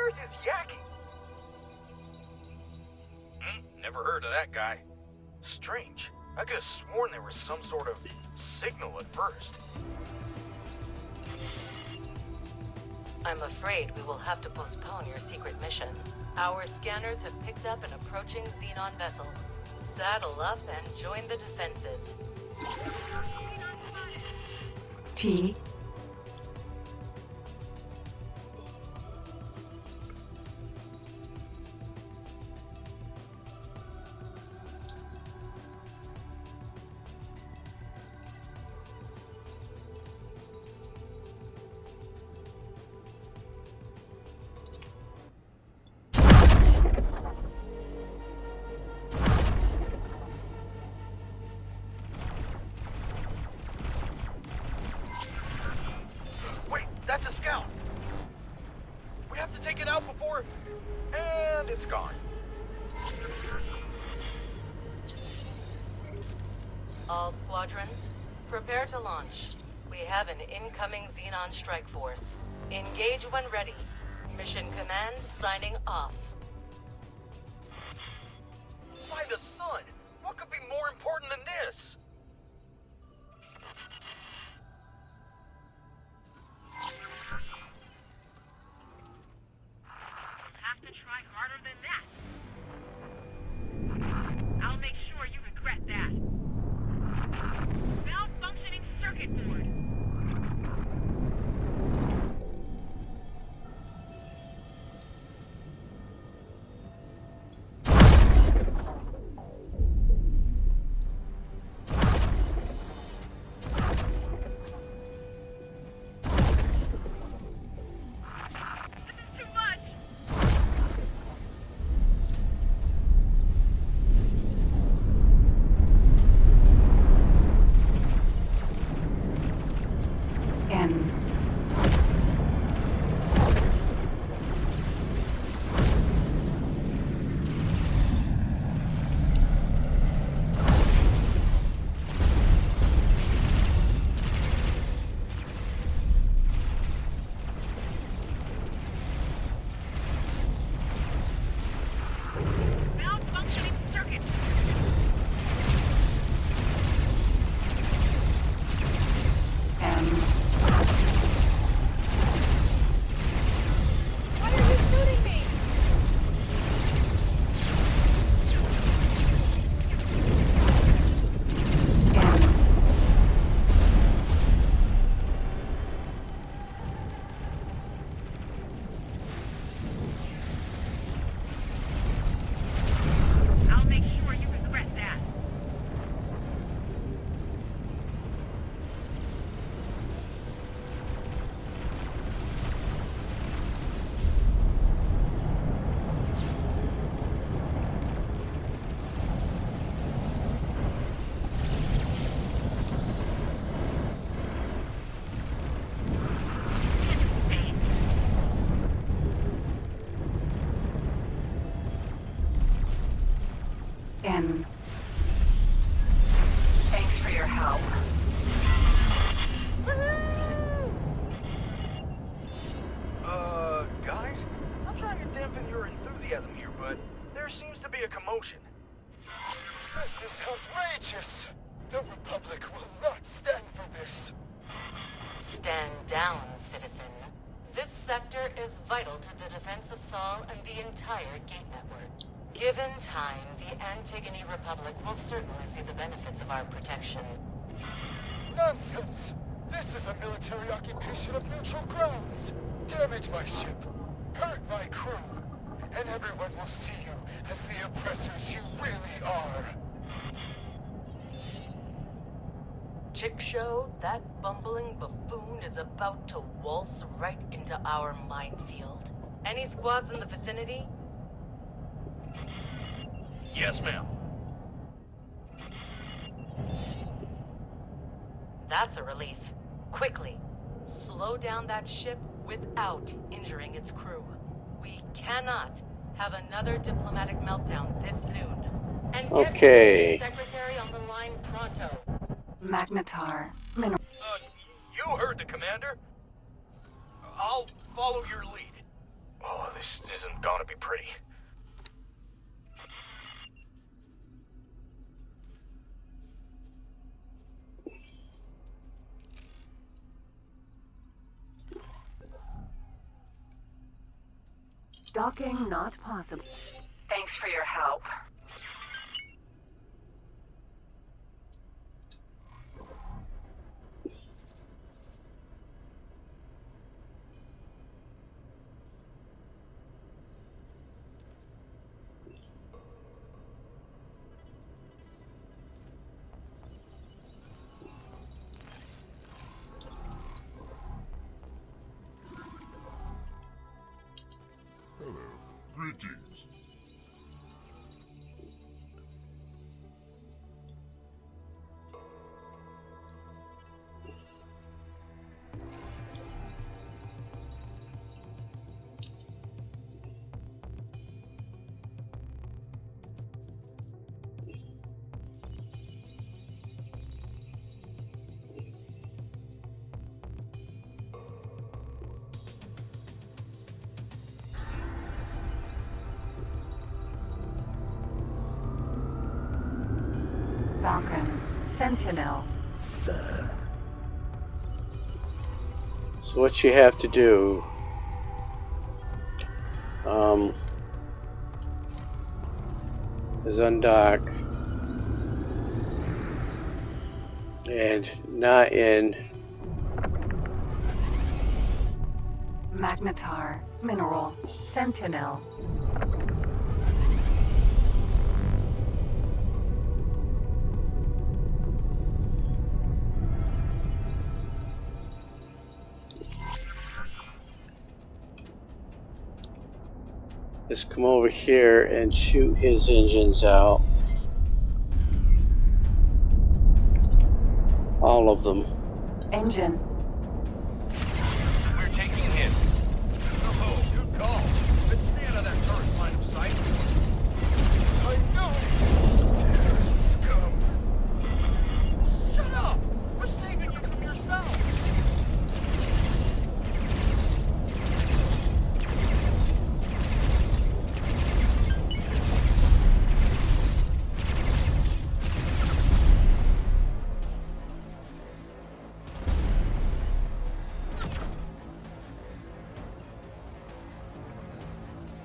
M: earth is Yaki? Never heard of that guy. Strange. I could have sworn there was some sort of signal at first.
K: I'm afraid we will have to postpone your secret mission. Our scanners have picked up an approaching Xenon vessel. Saddle up and join the defenses.
B: T.
M: Wait, that's a scout. We have to take it out before... And it's gone.
K: All squadrons, prepare to launch. We have an incoming Xenon strike force. Engage when ready. Mission command signing off.
M: By the sun! What could be more important than this?
C: You'll have to try harder than that. I'll make sure you regret that. Malfunctioning circuit board.
B: N. Thanks for your help.
M: Guys? I'm trying to dampen your enthusiasm here, but there seems to be a commotion.
N: This is outrageous! The Republic will not stand for this!
K: Stand down, citizen. This sector is vital to the defense of Sol and the entire Gate Network. Given time, the Antigone Republic will certainly see the benefits of our protection.
N: Nonsense! This is a military occupation of neutral grounds! Damage my ship, hurt my crew, and everyone will see you as the oppressors you really are!
K: Chick Show, that bumbling buffoon is about to waltz right into our minefield. Any squads in the vicinity?
M: Yes, ma'am.
K: That's a relief. Quickly, slow down that ship without injuring its crew. We cannot have another diplomatic meltdown this soon. And get
A: Okay.
K: the Secretary on the line pronto.
B: Magnetar. Mineral.
M: You heard the commander. I'll follow your lead.
N: Oh,
M: this isn't gonna be pretty.
B: Docking not possible. Thanks for your help.
J: Hello. Greetings.
B: Falcon. Sentinel.
D: Sir.
A: So what you have to do, is undock and not in
B: Magnetar. Mineral. Sentinel.
A: just come over here and shoot his engines out. All of them.
B: Engine.
L: We're taking hits.
M: Oh, good call. Let's stay out of that turret's line of sight. I know it! Terran scum! Shut up! We're saving you from yourself!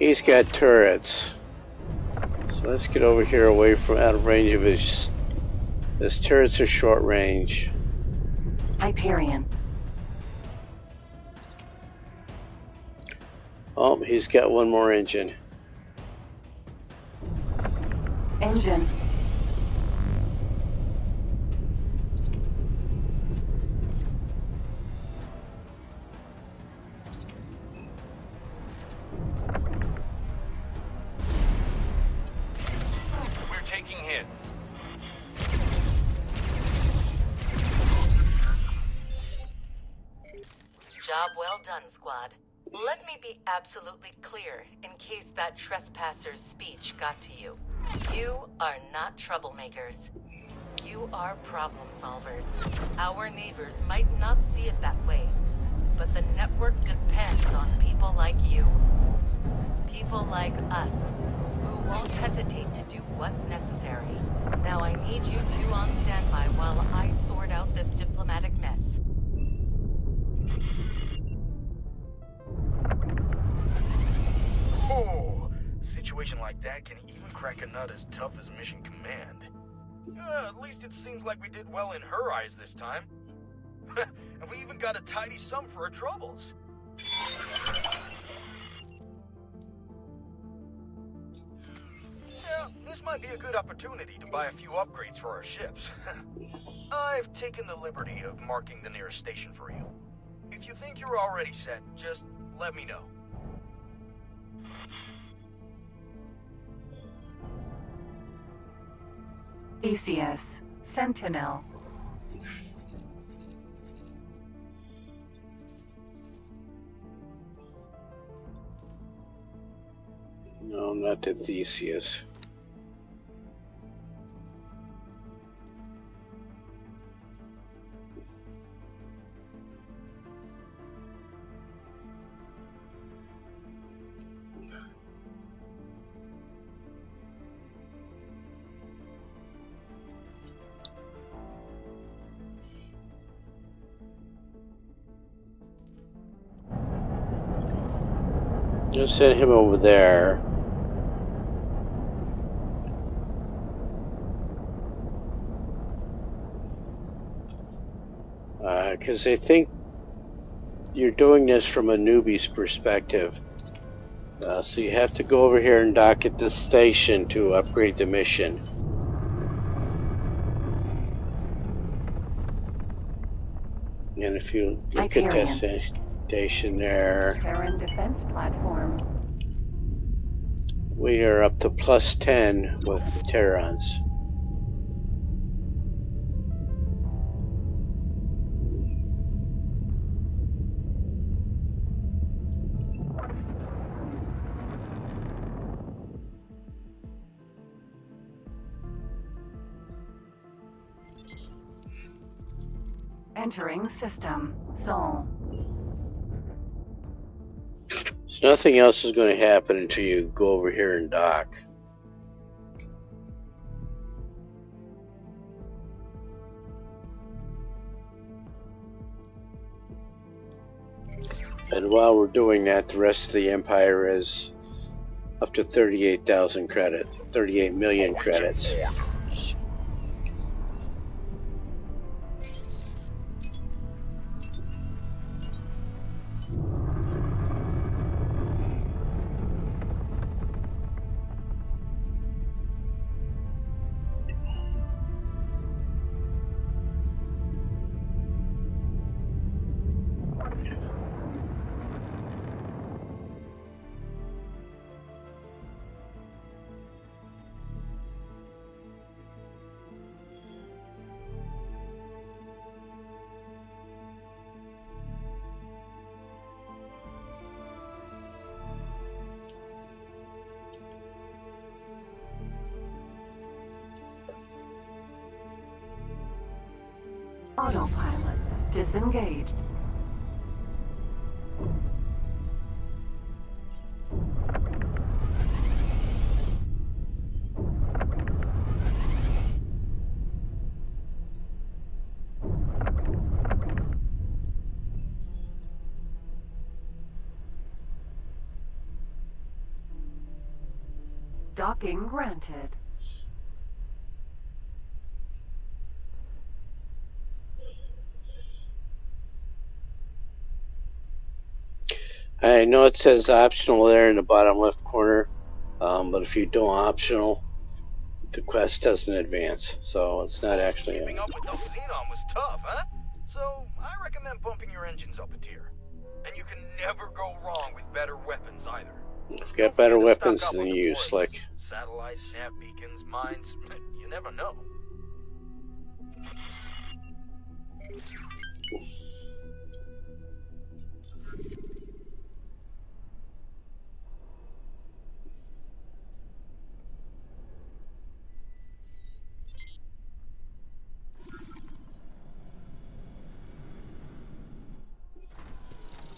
A: He's got turrets. So let's get over here away from out of range of his turrets are short range.
B: Hyperion.
A: Oh, he's got one more engine.
B: Engine.
L: We're taking hits.
K: Job well done, squad. Let me be absolutely clear in case that trespasser's speech got to you. You are not troublemakers. You are problem solvers. Our neighbors might not see it that way, but the network depends on people like you. People like us, who won't hesitate to do what's necessary. Now I need you two on standby while I sort out this diplomatic mess.
M: Oh, a situation like that can even crack a nut as tough as Mission Command. At least it seems like we did well in her eyes this time. And we even got a tidy sum for our troubles. Yeah, this might be a good opportunity to buy a few upgrades for our ships. I've taken the liberty of marking the nearest station for you. If you think you're already set, just let me know.
B: BCS. Sentinel.
A: No, not the Theseus. Just send him over there. Because I think you're doing this from a newbie's perspective. So you have to go over here and dock at this station to upgrade the mission. And if you look at that station there,
B: Terran defense platform.
A: we are up to +10 with the Terrans.
B: Entering system. Sol.
A: So nothing else is going to happen until you go over here and dock. And while we're doing that, the rest of the Empire is up to 38,000 credits, 38 million credits.
B: Autopilot disengaged. Docking granted.
A: I know it says optional there in the bottom left corner, but if you do optional, the quest doesn't advance, so it's not actually.
M: Keeping up with those Xenon was tough, huh? So I recommend bumping your engines up a tier. And you can never go wrong with better weapons either.
A: I've got better weapons than you, Slick.
M: Satellites, nav beacons, mines, you never know.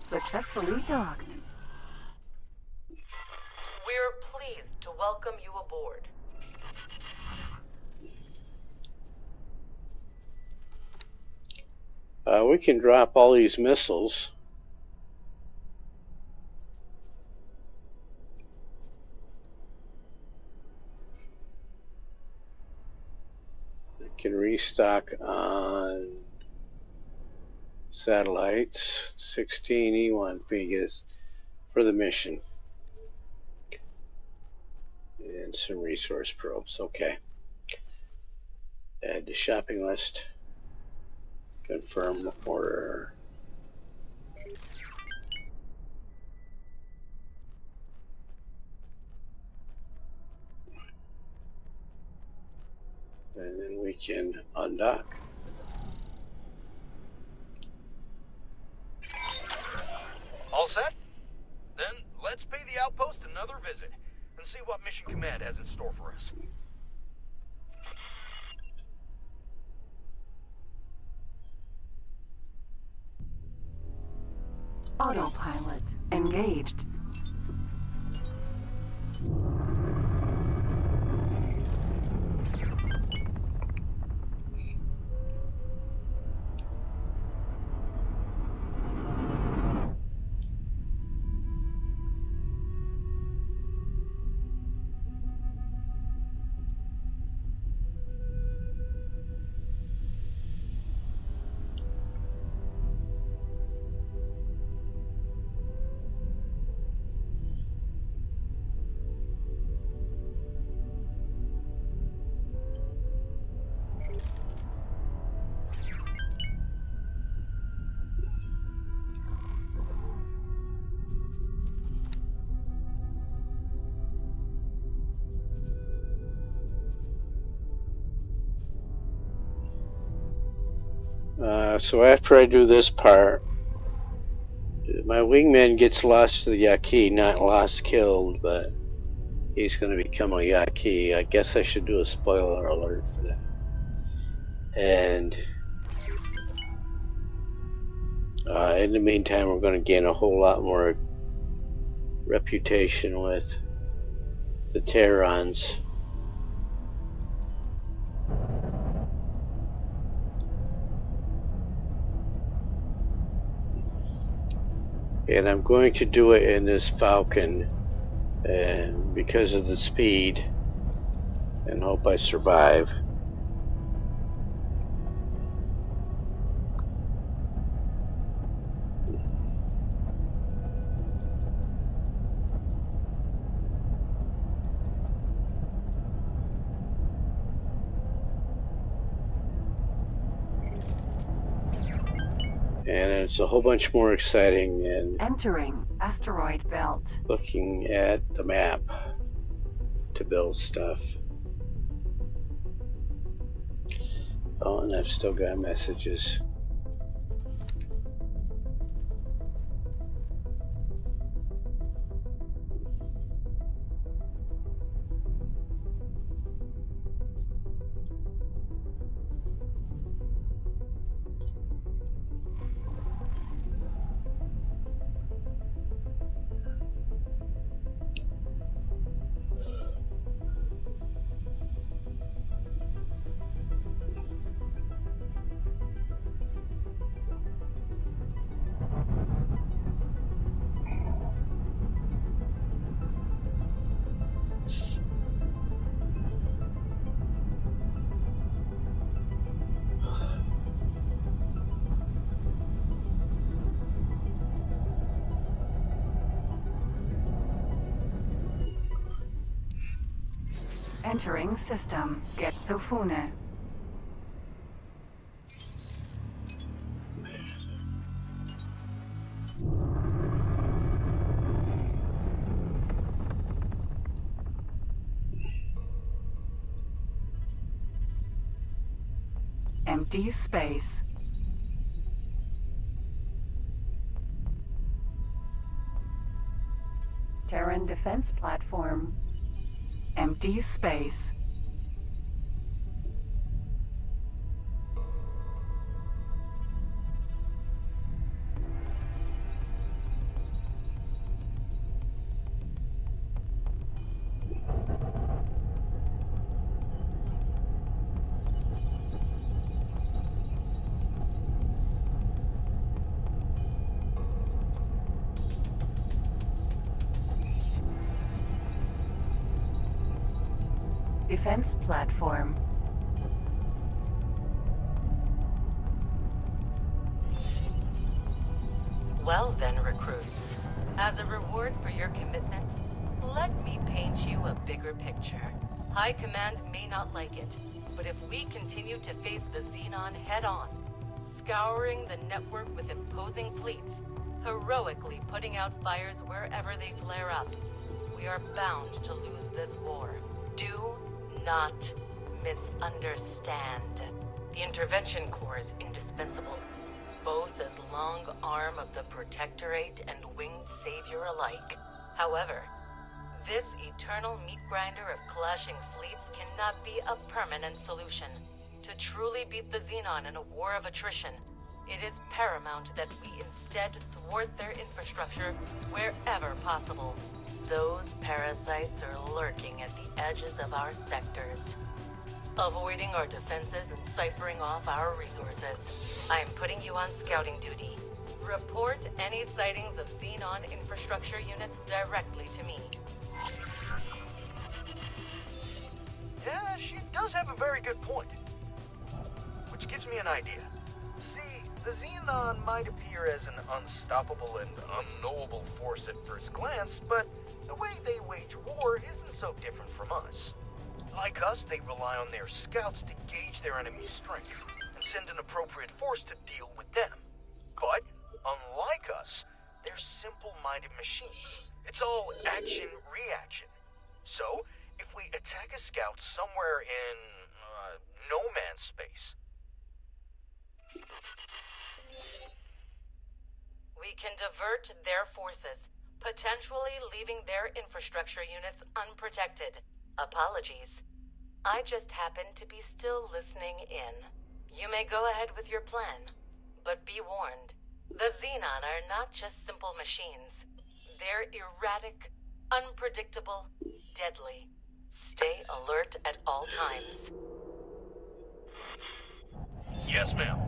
B: Successfully docked.
K: We're pleased to welcome you aboard.
A: We can drop all these missiles. We can restock on satellites. 16 E1 Vegas for the mission. And some resource probes. Okay. Add to shopping list. Confirm order. And then we can undock.
M: All set? Then let's pay the outpost another visit and see what Mission Command has in store for us.
B: Autopilot engaged.
A: So after I do this part, my wingman gets lost to the Yaqui, not lost killed, but he's going to become a Yaqui. I guess I should do a spoiler alert for that. And in the meantime, we're going to gain a whole lot more reputation with the Terrans. And I'm going to do it in this Falcon, and because of the speed, and hope I survive. And it's a whole bunch more exciting than
B: Entering asteroid belt.
A: looking at the map to build stuff. Oh, and I've still got messages.
B: Entering system. Get Sofune. Empty space. Terran defense platform. Empty space. Defense platform.
K: Well then, recruits. As a reward for your commitment, let me paint you a bigger picture. High Command may not like it, but if we continue to face the Xenon head-on, scouring the network with imposing fleets, heroically putting out fires wherever they flare up, we are bound to lose this war. Do not misunderstand. The Intervention Corps is indispensable, both as long arm of the Protectorate and winged savior alike. However, this eternal meat grinder of clashing fleets cannot be a permanent solution. To truly beat the Xenon in a war of attrition, it is paramount that we instead thwart their infrastructure wherever possible. Those parasites are lurking at the edges of our sectors, avoiding our defenses and ciphering off our resources. I am putting you on scouting duty. Report any sightings of Xenon infrastructure units directly to me.
M: Yeah, she does have a very good point. Which gives me an idea. See, the Xenon might appear as an unstoppable and unknowable force at first glance, but the way they wage war isn't so different from us. Like us, they rely on their scouts to gauge their enemy's strength and send an appropriate force to deal with them. But, unlike us, they're simple-minded machines. It's all action-reaction. So, if we attack a scout somewhere in no man's space,
K: We can divert their forces, potentially leaving their infrastructure units unprotected. Apologies. I just happen to be still listening in. You may go ahead with your plan, but be warned. The Xenon are not just simple machines. They're erratic, unpredictable, deadly. Stay alert at all times.
M: Yes, ma'am.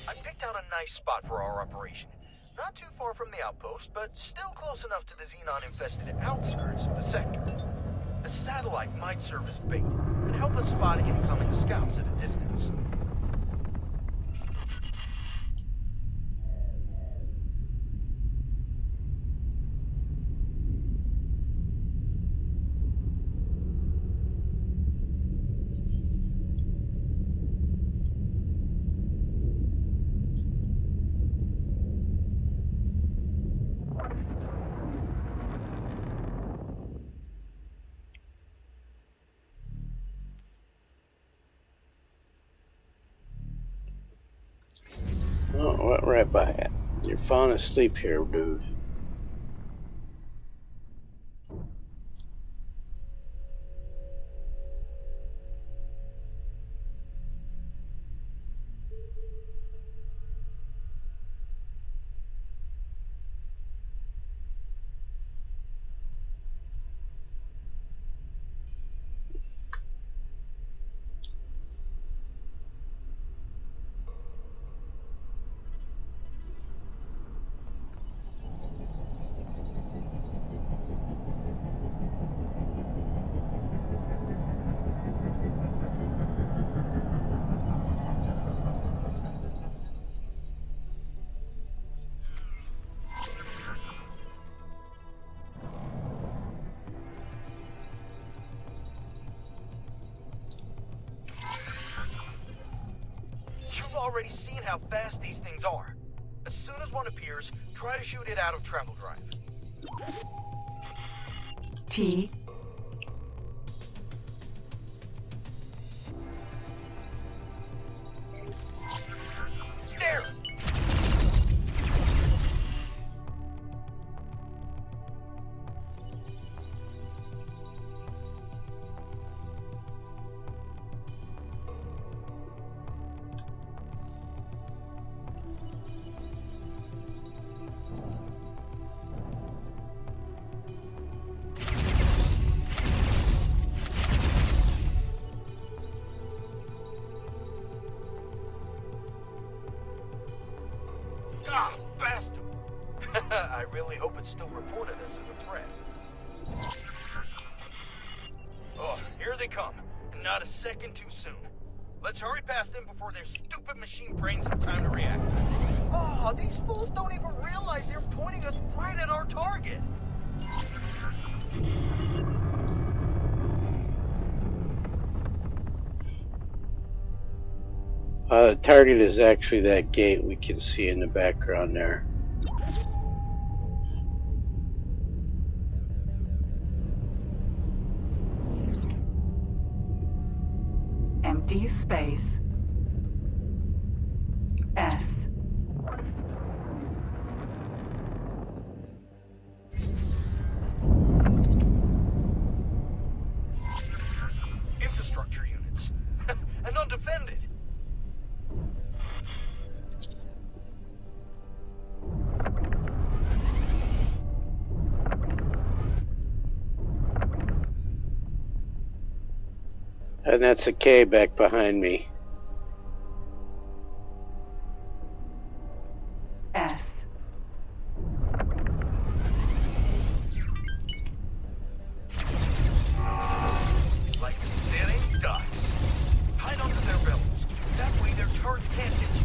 M: I picked out a nice spot for our operation. Not too far from the outpost, but still close enough to the Xenon-infested outskirts of the sector. A satellite might serve as bait and help us spot incoming scouts at a distance.
A: Oh, went right by it. You're falling asleep here, dude.
M: You've already seen how fast these things are. As soon as one appears, try to shoot it out of travel drive.
B: T.
M: There! Ah, bastard! I really hope it still reported us as a threat. Oh, here they come. And not a second too soon. Let's hurry past them before their stupid machine brains have time to react. Oh, these fools don't even realize they're pointing us right at our target.
A: The target is actually that gate we can see in the background there.
B: Empty space. S.
M: Infrastructure units. And undefended.
A: And that's a K back behind me.
B: S.
M: Like sitting ducks. Hide under their bellies. That way their turrets can't hit you.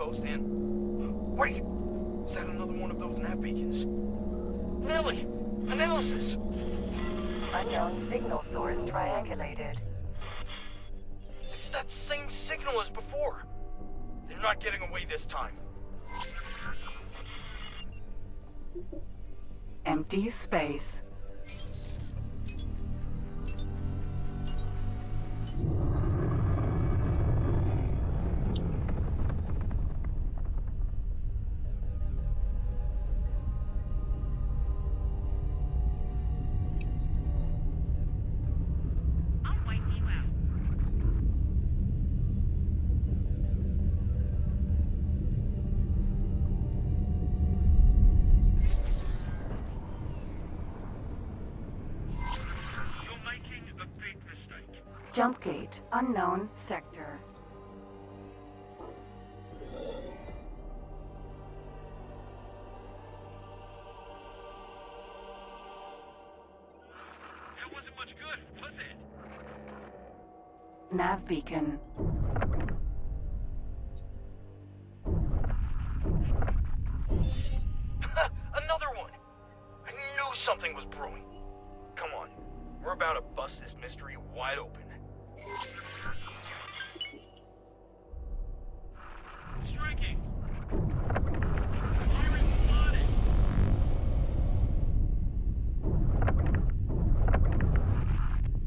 M: outpost and... Wait! Is that another one of those nav beacons? Nelly! Analysis!
B: Unknown signal source triangulated.
M: It's that same signal as before. They're not getting away this time.
B: Empty space. Jump gate, unknown sector.
G: That wasn't much good, was it?
B: Nav beacon.
M: Another one! I knew something was brewing. Come on, we're about to bust this mystery wide open.
G: Striking! Pirate spotted!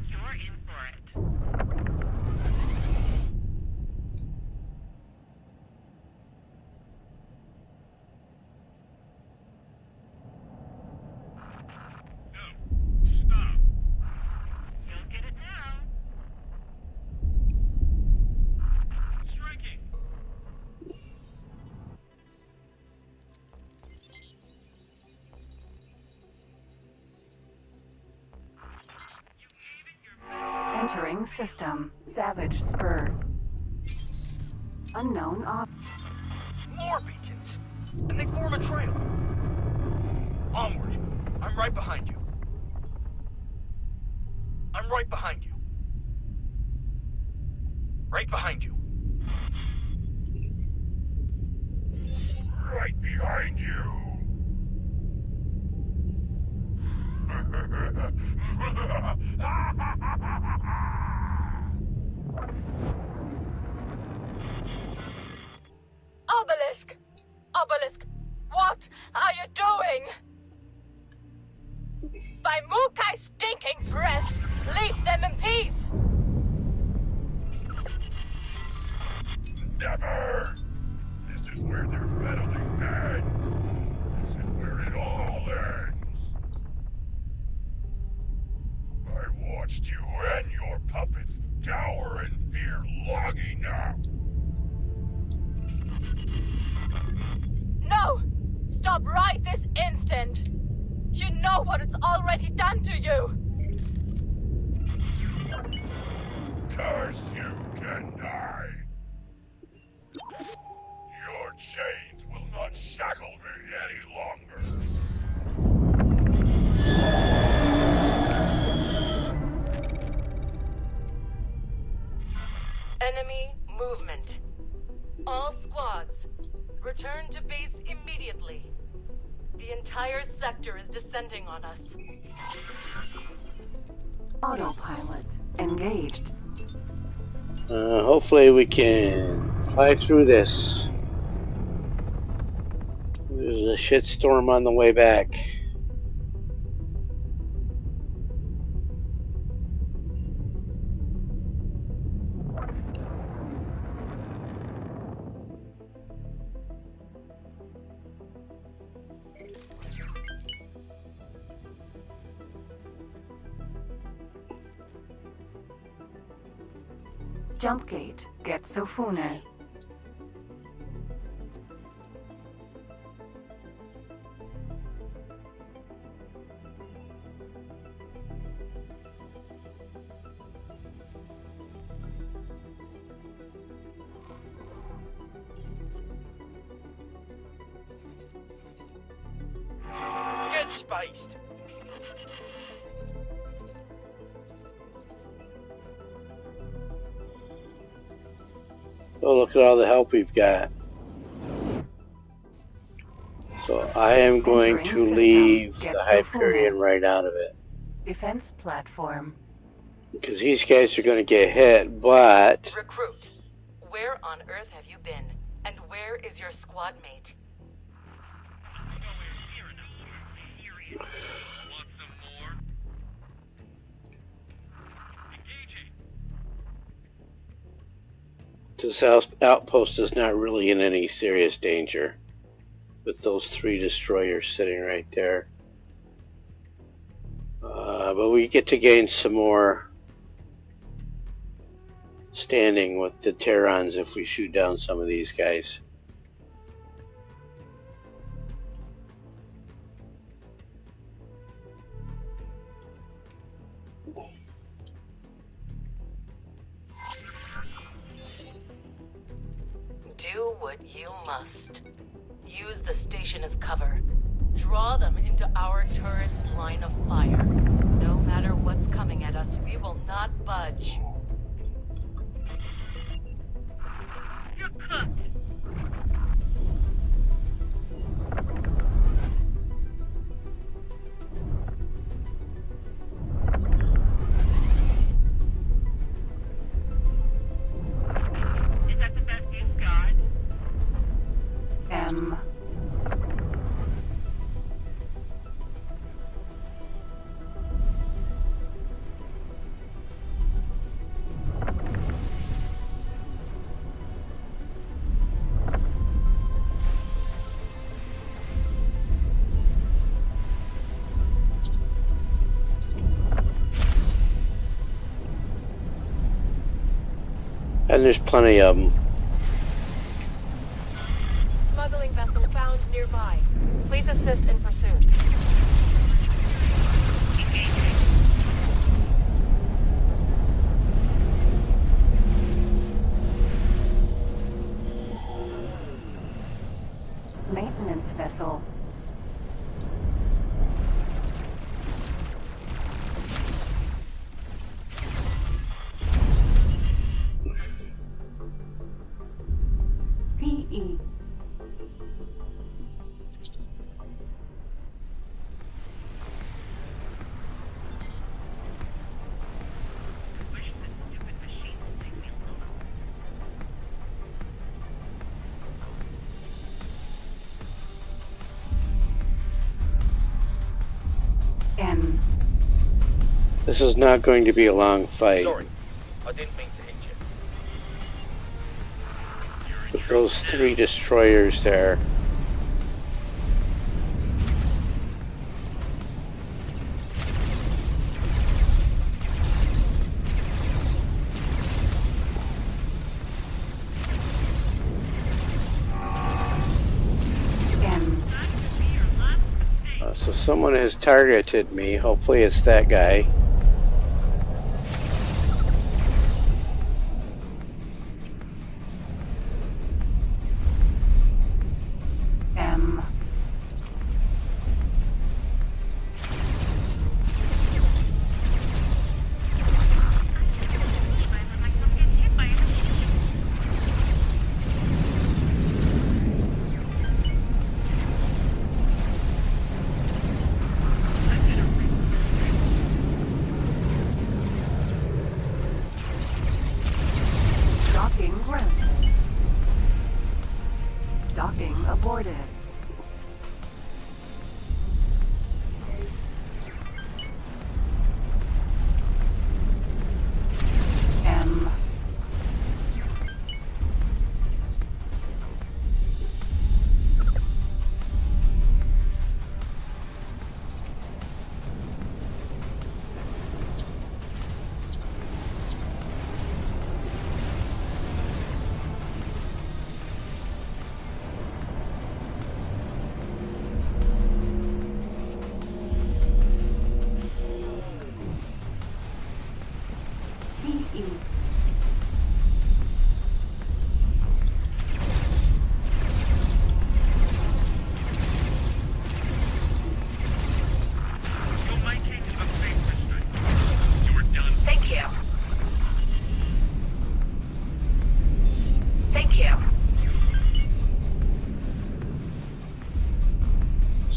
C: You're in for it.
G: No! Stop!
C: You'll get it now.
G: Striking!
B: Entering system. Savage spur. Unknown op.
M: More beacons! And they form a trail! Onward! I'm right behind you. I'm right behind you. Right behind you.
J: Right behind you.
K: Obelisk! Obelisk! What are you doing? By Mukai's stinking breath, leave them in peace!
J: Never! This is where their meddling ends. This is where it all ends. I watched you and your puppets cower in fear long enough.
K: No! Stop right this instant! You know what it's already done to you!
J: Curse you, Kendai. Your chains will not shackle me any longer.
K: Enemy movement. All squads, return to base immediately. The entire sector is descending on us.
B: Autopilot. Engaged.
A: Hopefully we can fly through this. There's a shitstorm on the way back.
B: Jump gate. Get Sofune.
M: Get spaced!
A: Oh, look at all the help we've got. So I am going
B: Entering
A: to
B: system.
A: leave
B: Get
A: the
B: Sofune.
A: Hyperion right out of it.
B: Defense platform.
A: Because these guys are going to get hit, but...
K: Recruit, where on earth have you been? And where is your squad mate?
G: Want some more? Engaging.
A: This outpost is not really in any serious danger. With those 3 destroyers sitting right there. But we get to gain some more standing with the Terrans if we shoot down some of these guys.
K: Do what you must. Use the station as cover. Draw them into our turret's line of fire. No matter what's coming at us, we will not budge.
C: You're cooked. Is that the best you've got?
B: M.
A: And there's plenty of them.
E: Smuggling vessel found nearby. Please assist in pursuit.
B: Maintenance vessel. PE. N.
A: This is not going to be a long fight.
M: Sorry, I didn't mean to hit you.
A: With those 3 destroyers there. So someone has targeted me. Hopefully it's that guy.
B: M.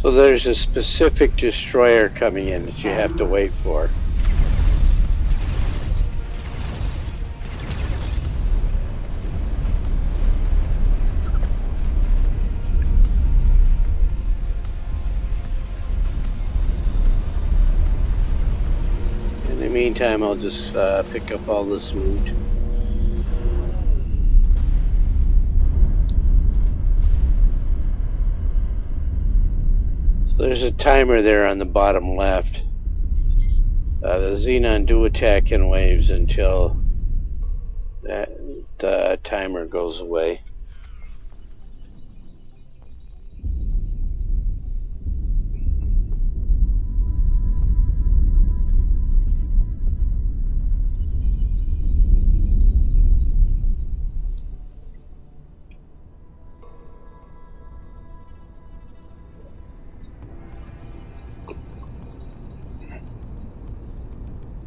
A: So there's a specific destroyer coming in that you have to wait for. In the meantime, I'll just pick up all this loot. There's a timer there on the bottom left. The Xenon do attack in waves until the timer goes away.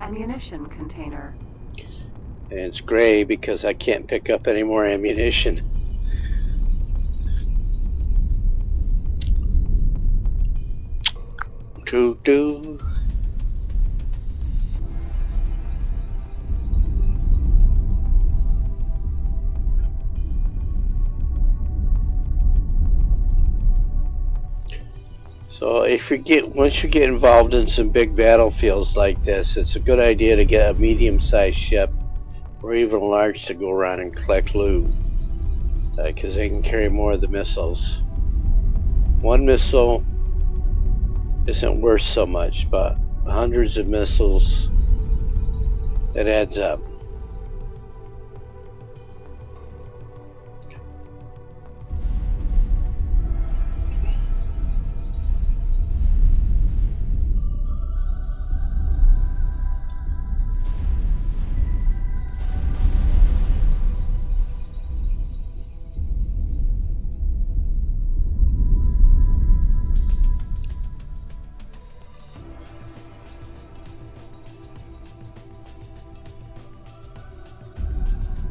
B: Ammunition container.
A: And it's gray because I can't pick up any more ammunition. Doo-doo. So if you once you get involved in some big battlefields like this, it's a good idea to get a medium-sized ship or even large to go around and collect loot, because they can carry more of the missiles. One missile isn't worth so much, but hundreds of missiles, it adds up.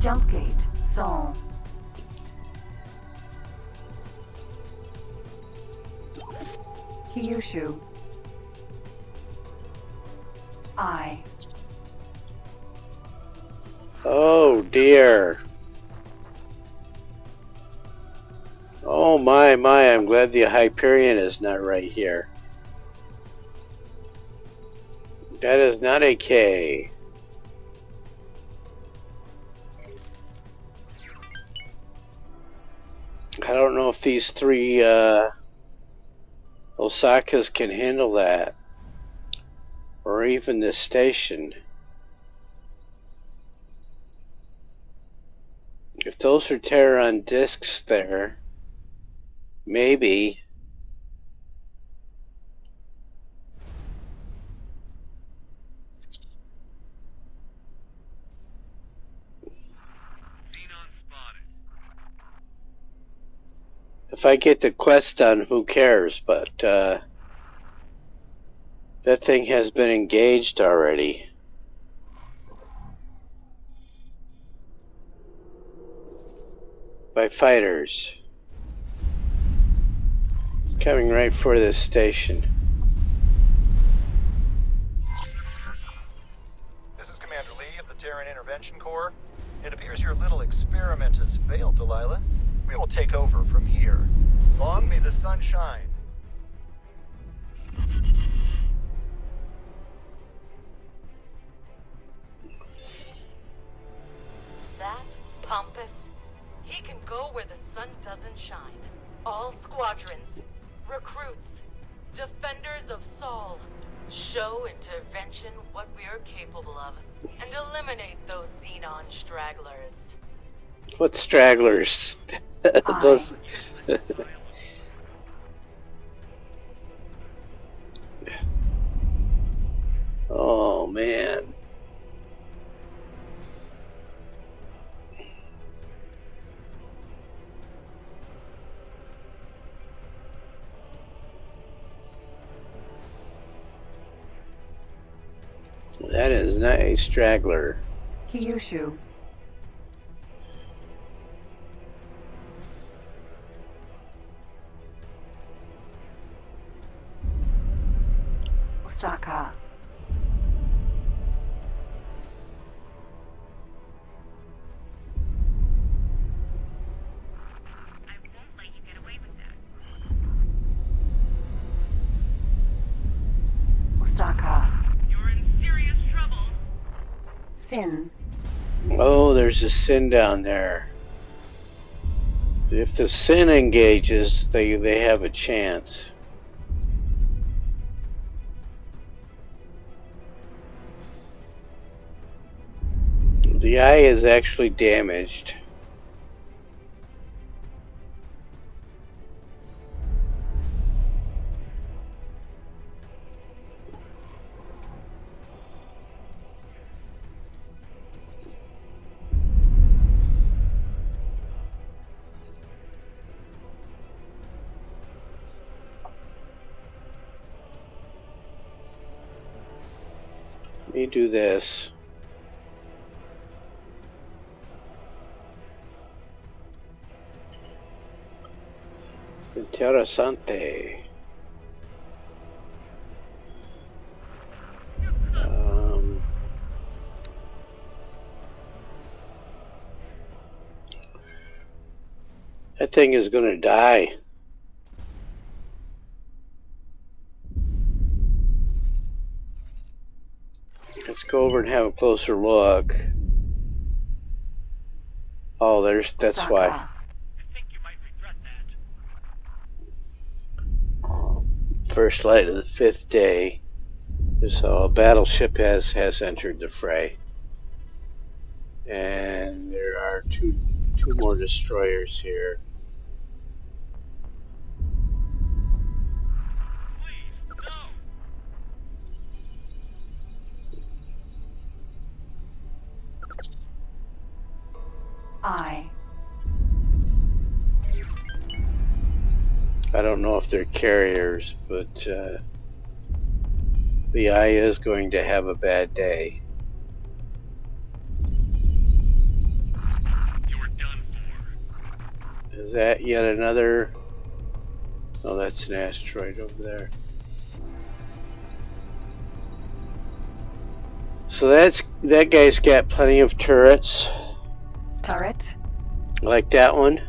B: Jump gate. Sol. Kyushu. I.
A: Oh dear. Oh my, I'm glad the Hyperion is not right here. That is not a K. I don't know if these three Osakas can handle that, or even this station. If those are Terran discs there, maybe. If I get the quest done, who cares? But that thing has been engaged already. By fighters. It's coming right for this station.
N: This is Commander Lee of the Terran Intervention Corps. It appears your little experiment has failed, Delilah. We will take over from here. Long may the sun shine.
K: That pompous? He can go where the sun doesn't shine. All squadrons, recruits, defenders of Sol, show intervention what we're capable of, and eliminate those Xenon stragglers.
A: What stragglers? Those... Oh man. That is not a straggler.
B: Kyushu. Osaka.
C: I won't let you get away with that.
B: Osaka.
C: You're in serious trouble.
B: Sin.
A: Oh, there's a sin down there. If the sin engages, they have a chance. The eye is actually damaged. Let me do this. Interessante. That thing is going to die. Let's go over and have a closer look. Oh, that's why.
C: I think you might regret that.
A: First light of the 5th day. So a battleship has entered the fray. And there are two more destroyers here. I don't know if they're carriers, but the eye is going to have a bad day.
G: You're done for.
A: Is that yet another? Oh, that's an asteroid over there. So that guy's got plenty of turrets.
B: Turret.
A: Like that one.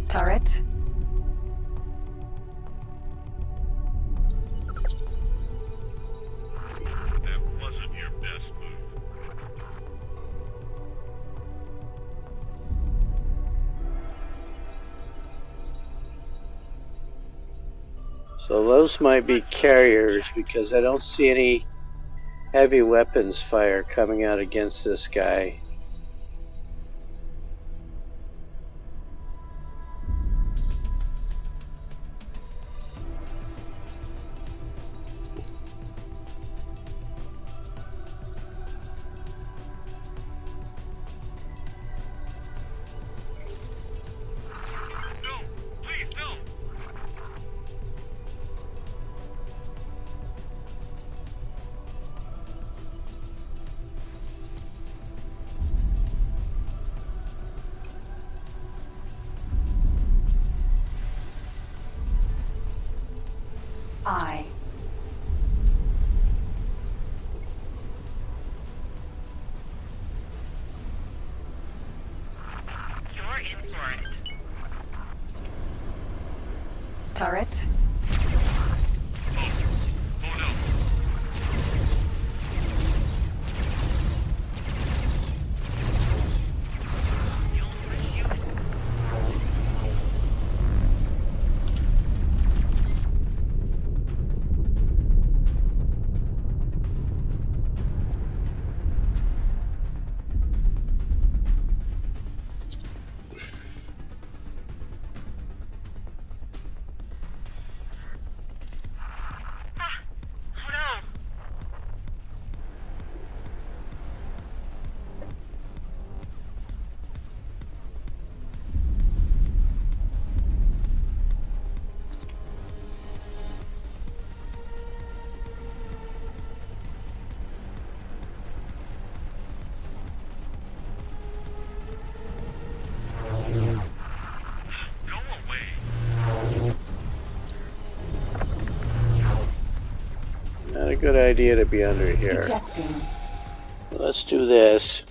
B: Turret.
G: That wasn't your best move.
A: So those might be carriers because I don't see any heavy weapons fire coming out against this guy. Not a good idea to be under here.
B: Ejecting.
A: Let's do this.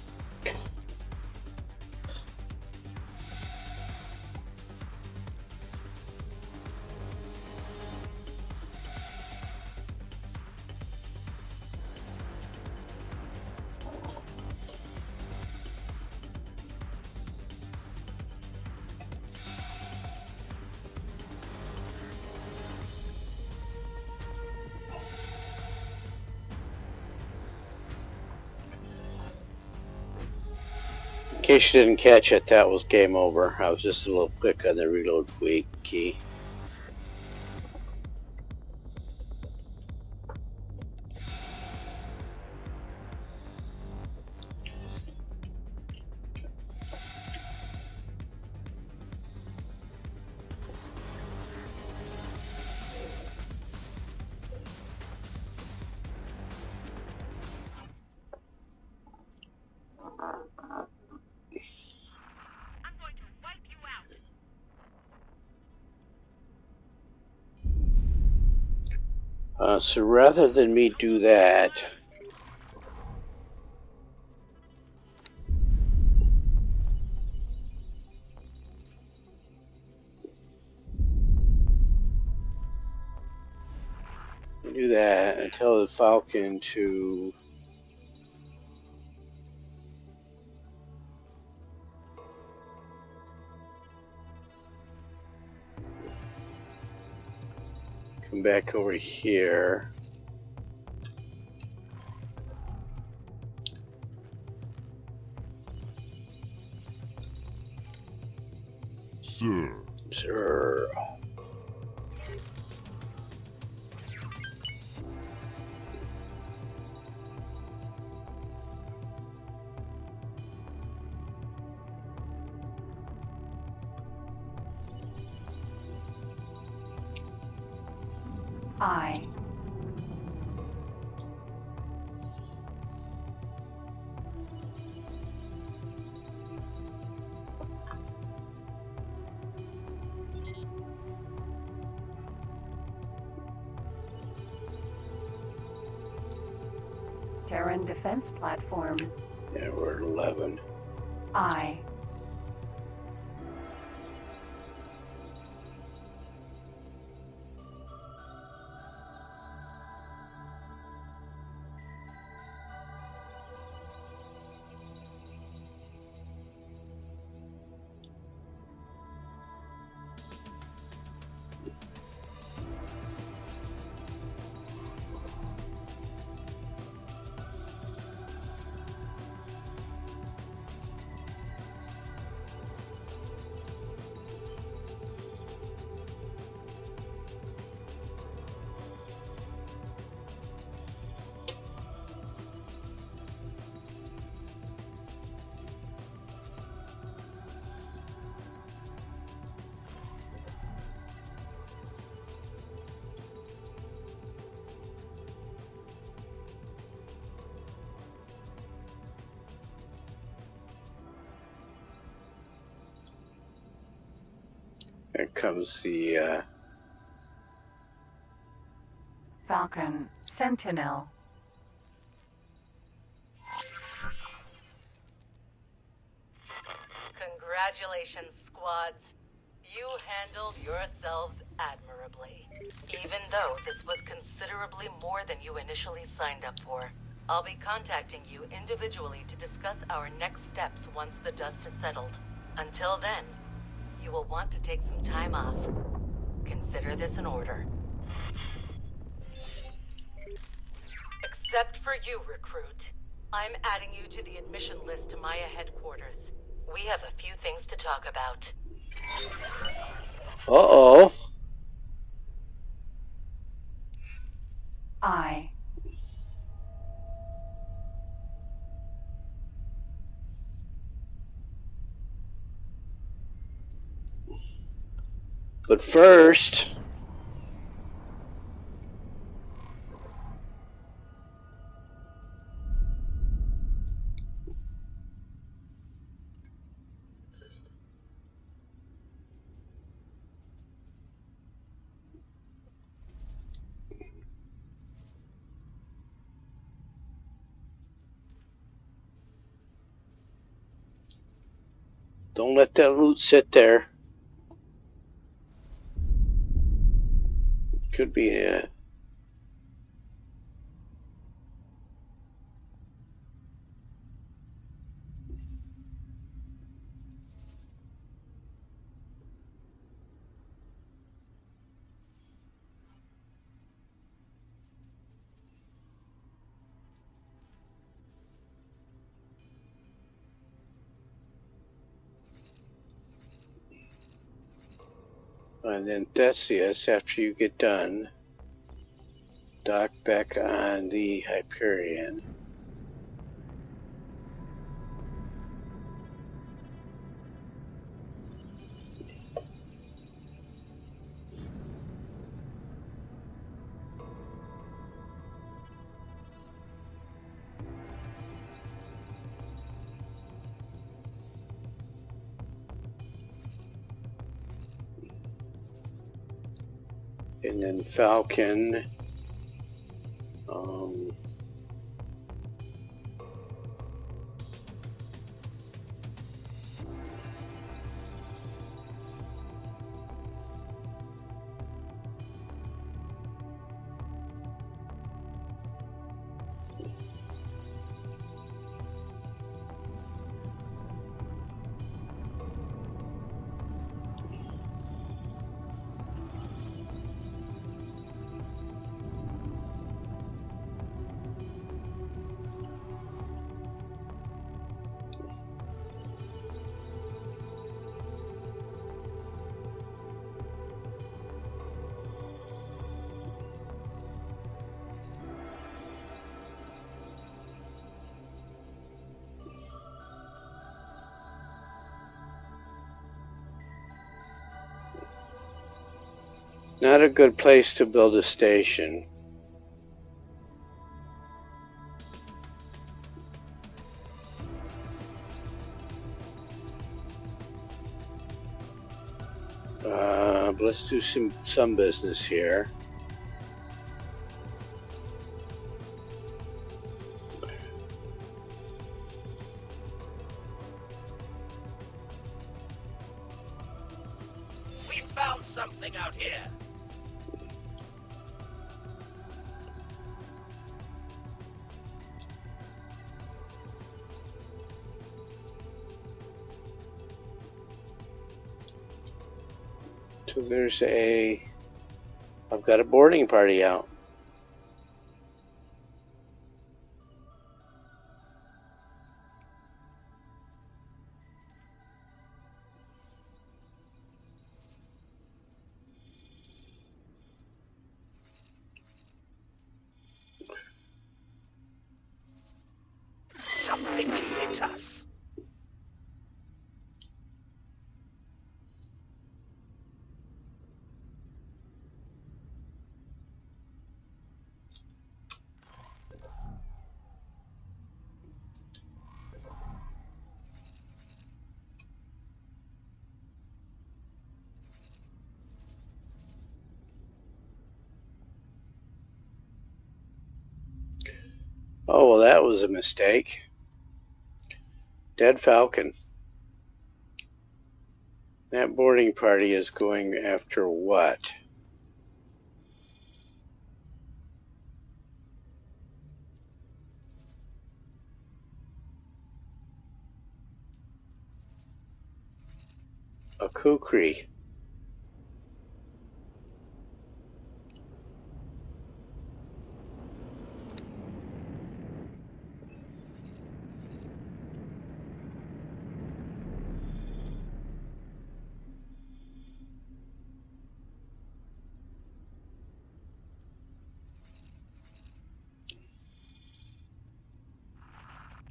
A: In case you didn't catch it, that was game over. I was just a little quick on the reload key. So rather than me do that, do that and tell the Falcon to come back over here.
J: Sir.
A: Sir.
B: I. Terran defense platform.
A: Yeah, we're at 11.
B: I.
A: There comes the
B: Falcon. Sentinel.
K: Congratulations, squads. You handled yourselves admirably. Even though this was considerably more than you initially signed up for. I'll be contacting you individually to discuss our next steps once the dust has settled. Until then, you will want to take some time off. Consider this an order. Except for you, recruit. I'm adding you to the admission list to Maya headquarters. We have a few things to talk about.
A: Uh-oh.
B: I.
A: But first, Don't let that loot sit there. Could be it. And then Theseus, after you get done, dock back on the Hyperion. And then Falcon. Not a good place to build a station. But let's do some business here.
M: We found something out here.
A: So there's I've got a boarding party out.
M: Something hit us.
A: Oh, well, that was a mistake. Dead Falcon. That boarding party is going after what? A kukri.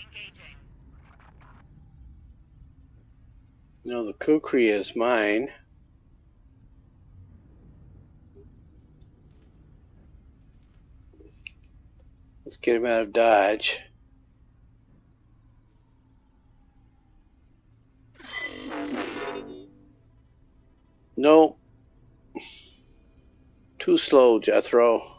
C: Engaging.
A: No, the kukri is mine. Let's get him out of Dodge. No. Too slow, Jethro.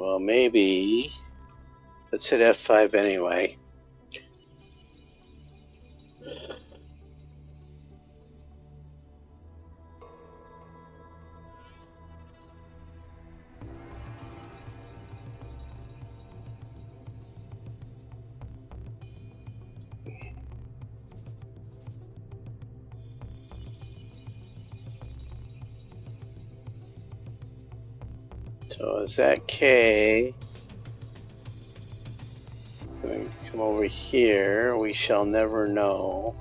A: Well, maybe. Let's hit F5 anyway. So is that K? Going to come over here. We shall never know.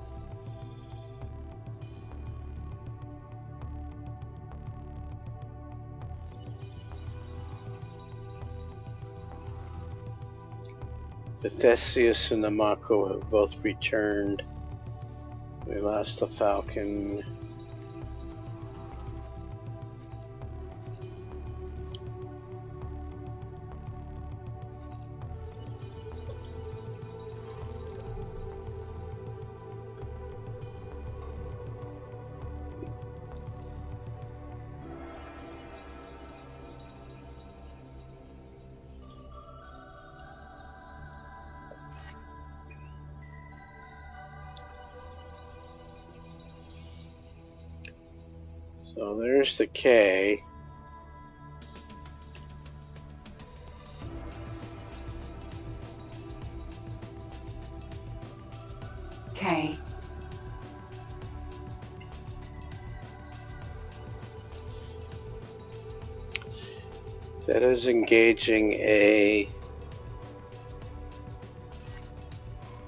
A: The Theseus and the Mako have both returned. We lost the Falcon. So there's the K.
B: K.
A: That is engaging a,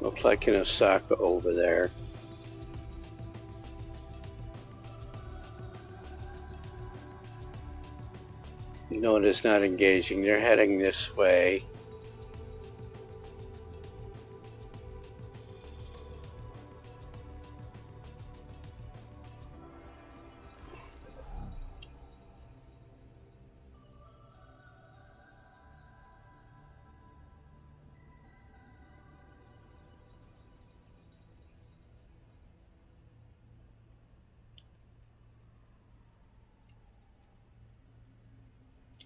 A: looks like an Osaka over there. No, it is not engaging. They're heading this way.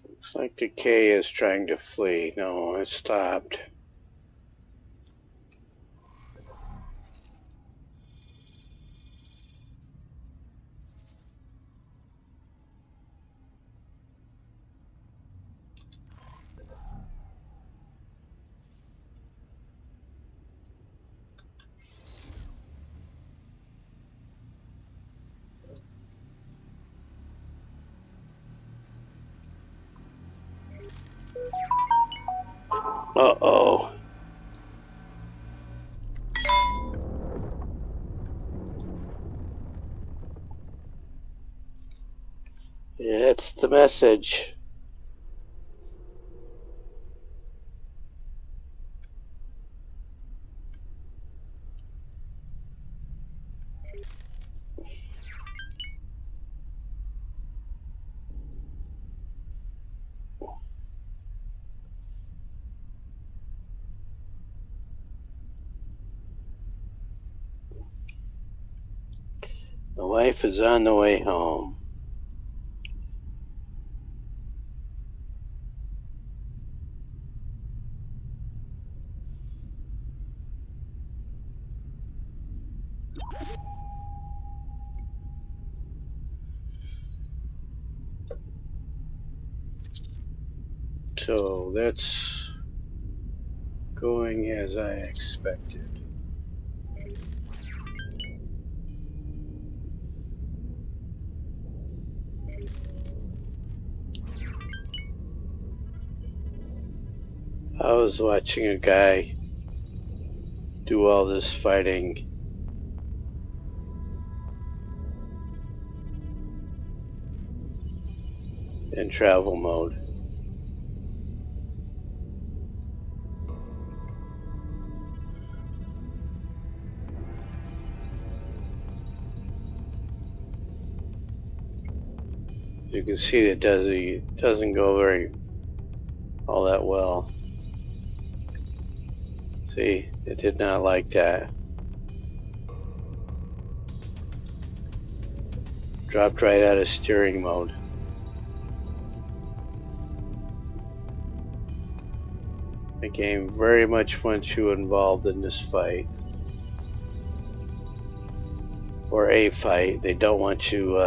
A: Looks like the K is trying to flee. No, it stopped. Uh-oh. Yeah, it's the message. The wife is on the way home. So that's going as I expected. I was watching a guy do all this fighting in travel mode. You can see it doesn't go all that well. See, it did not like that. Dropped right out of steering mode. The game very much wants you involved in this fight. Or a fight. They don't want you,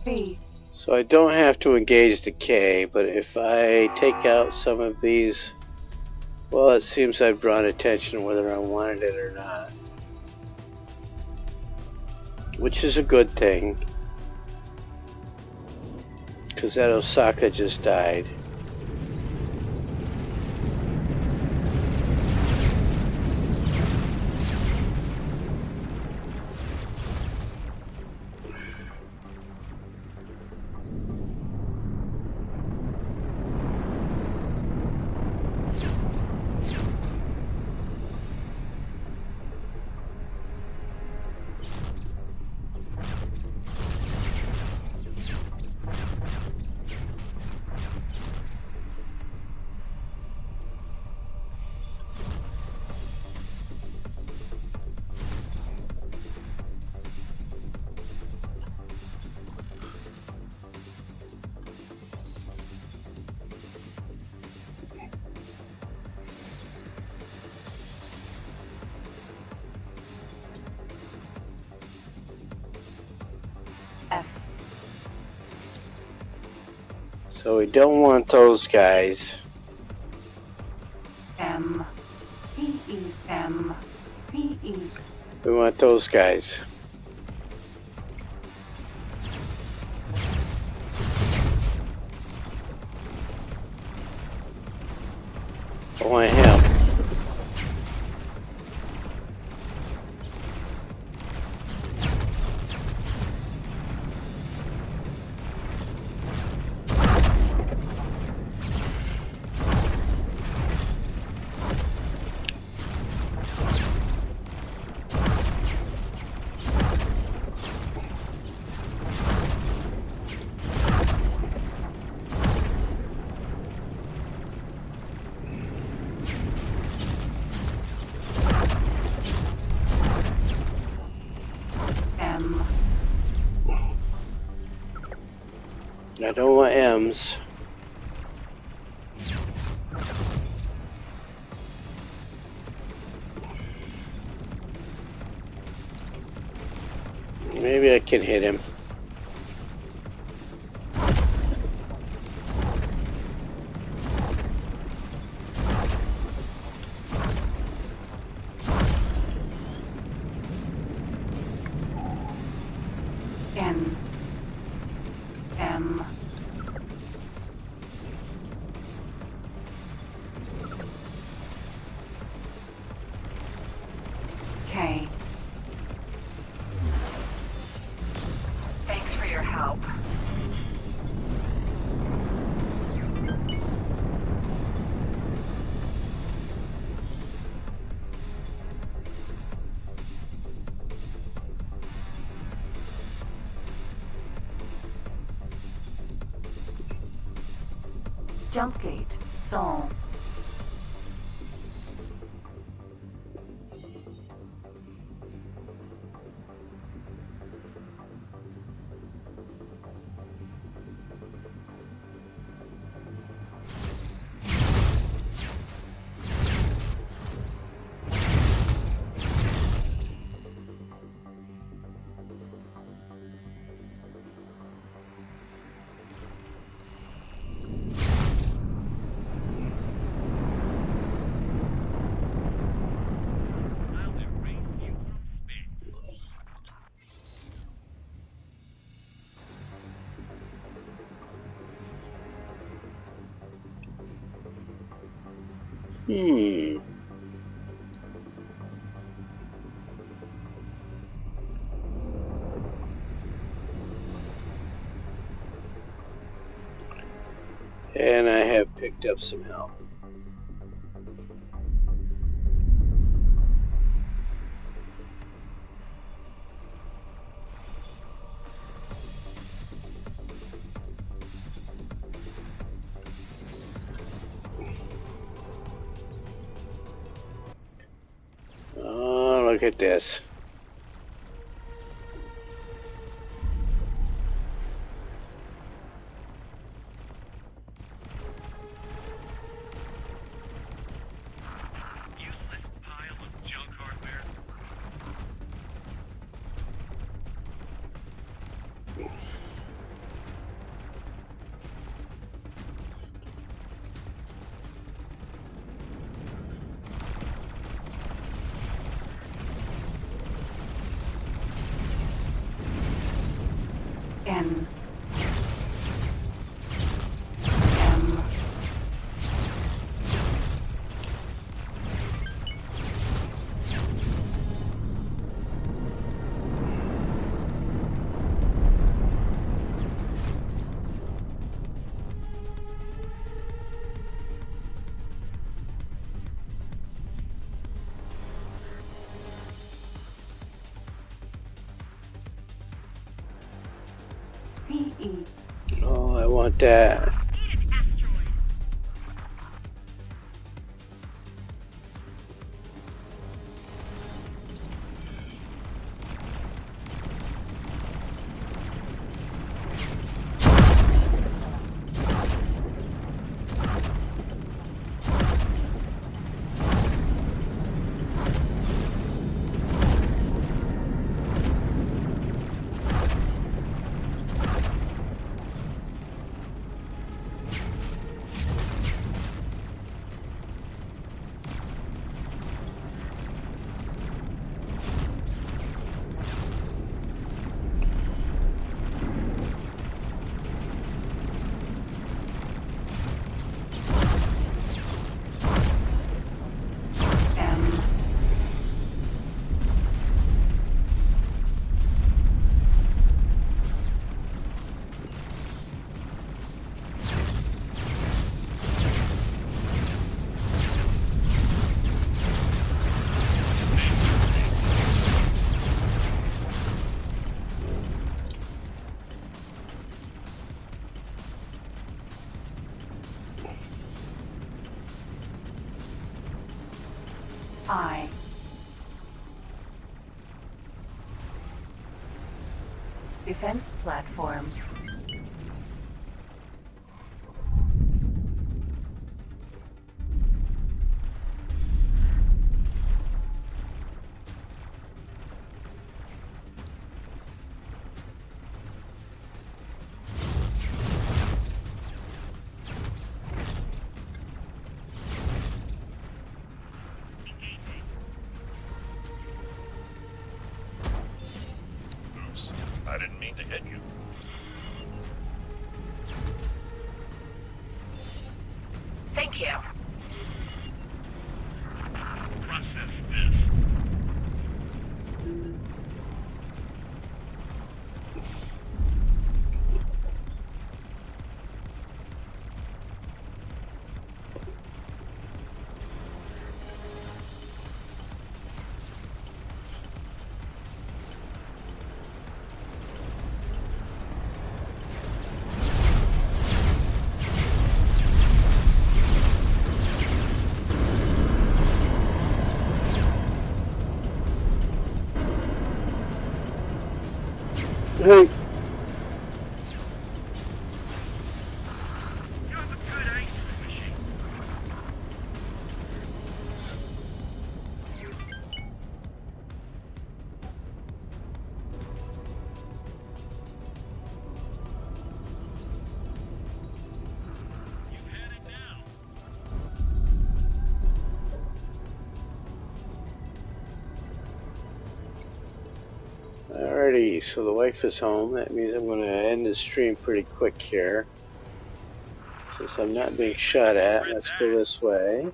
B: B.
A: So I don't have to engage the K, but if I take out some of these, well, it seems I've drawn attention whether I wanted it or not. Which is a good thing, because that Osaka just died.
B: F.
A: So we don't want those guys.
B: M. P. E. M. P. E.
A: We want those guys. I want him.
B: M.
A: I don't want M's. Maybe I can hit him.
B: N. M. K. Thanks for your help. Jump gate, Sol.
A: picked up somehow. Oh, look at this.
G: Useless pile of junk hardware.
B: N. M. P-E.
A: Oh, I want that.
B: M. I. Defense platform.
J: Oops, I didn't mean to hit you.
I: Thank you.
G: Process this.
A: Hey. Alrighty, so the wife is home. That means I'm going to end the stream pretty quick here. Since I'm not being shot at, let's go this way.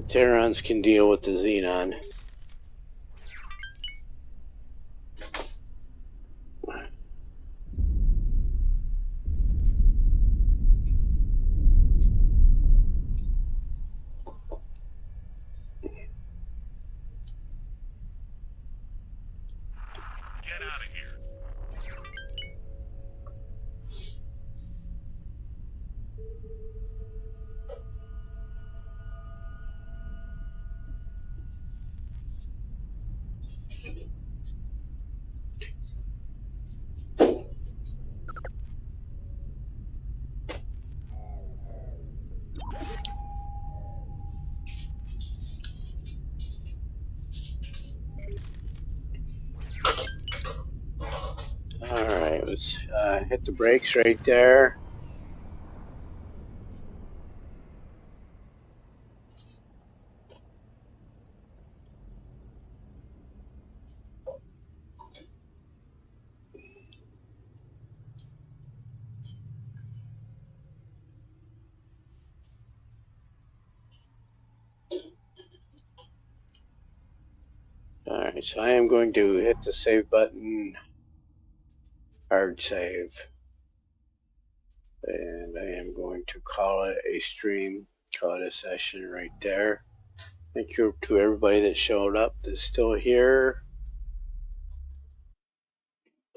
A: Terrans can deal with the Xenon.
G: Get out of here.
A: Alright, let's hit the brakes right there. Alright, so I am going to hit the save button, hard save, and I am going to call it a stream, call it a session right there. Thank you to everybody that showed up that's still here.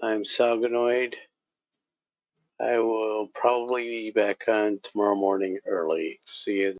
A: I'm Salganoid. I will probably be back on tomorrow morning early. See you.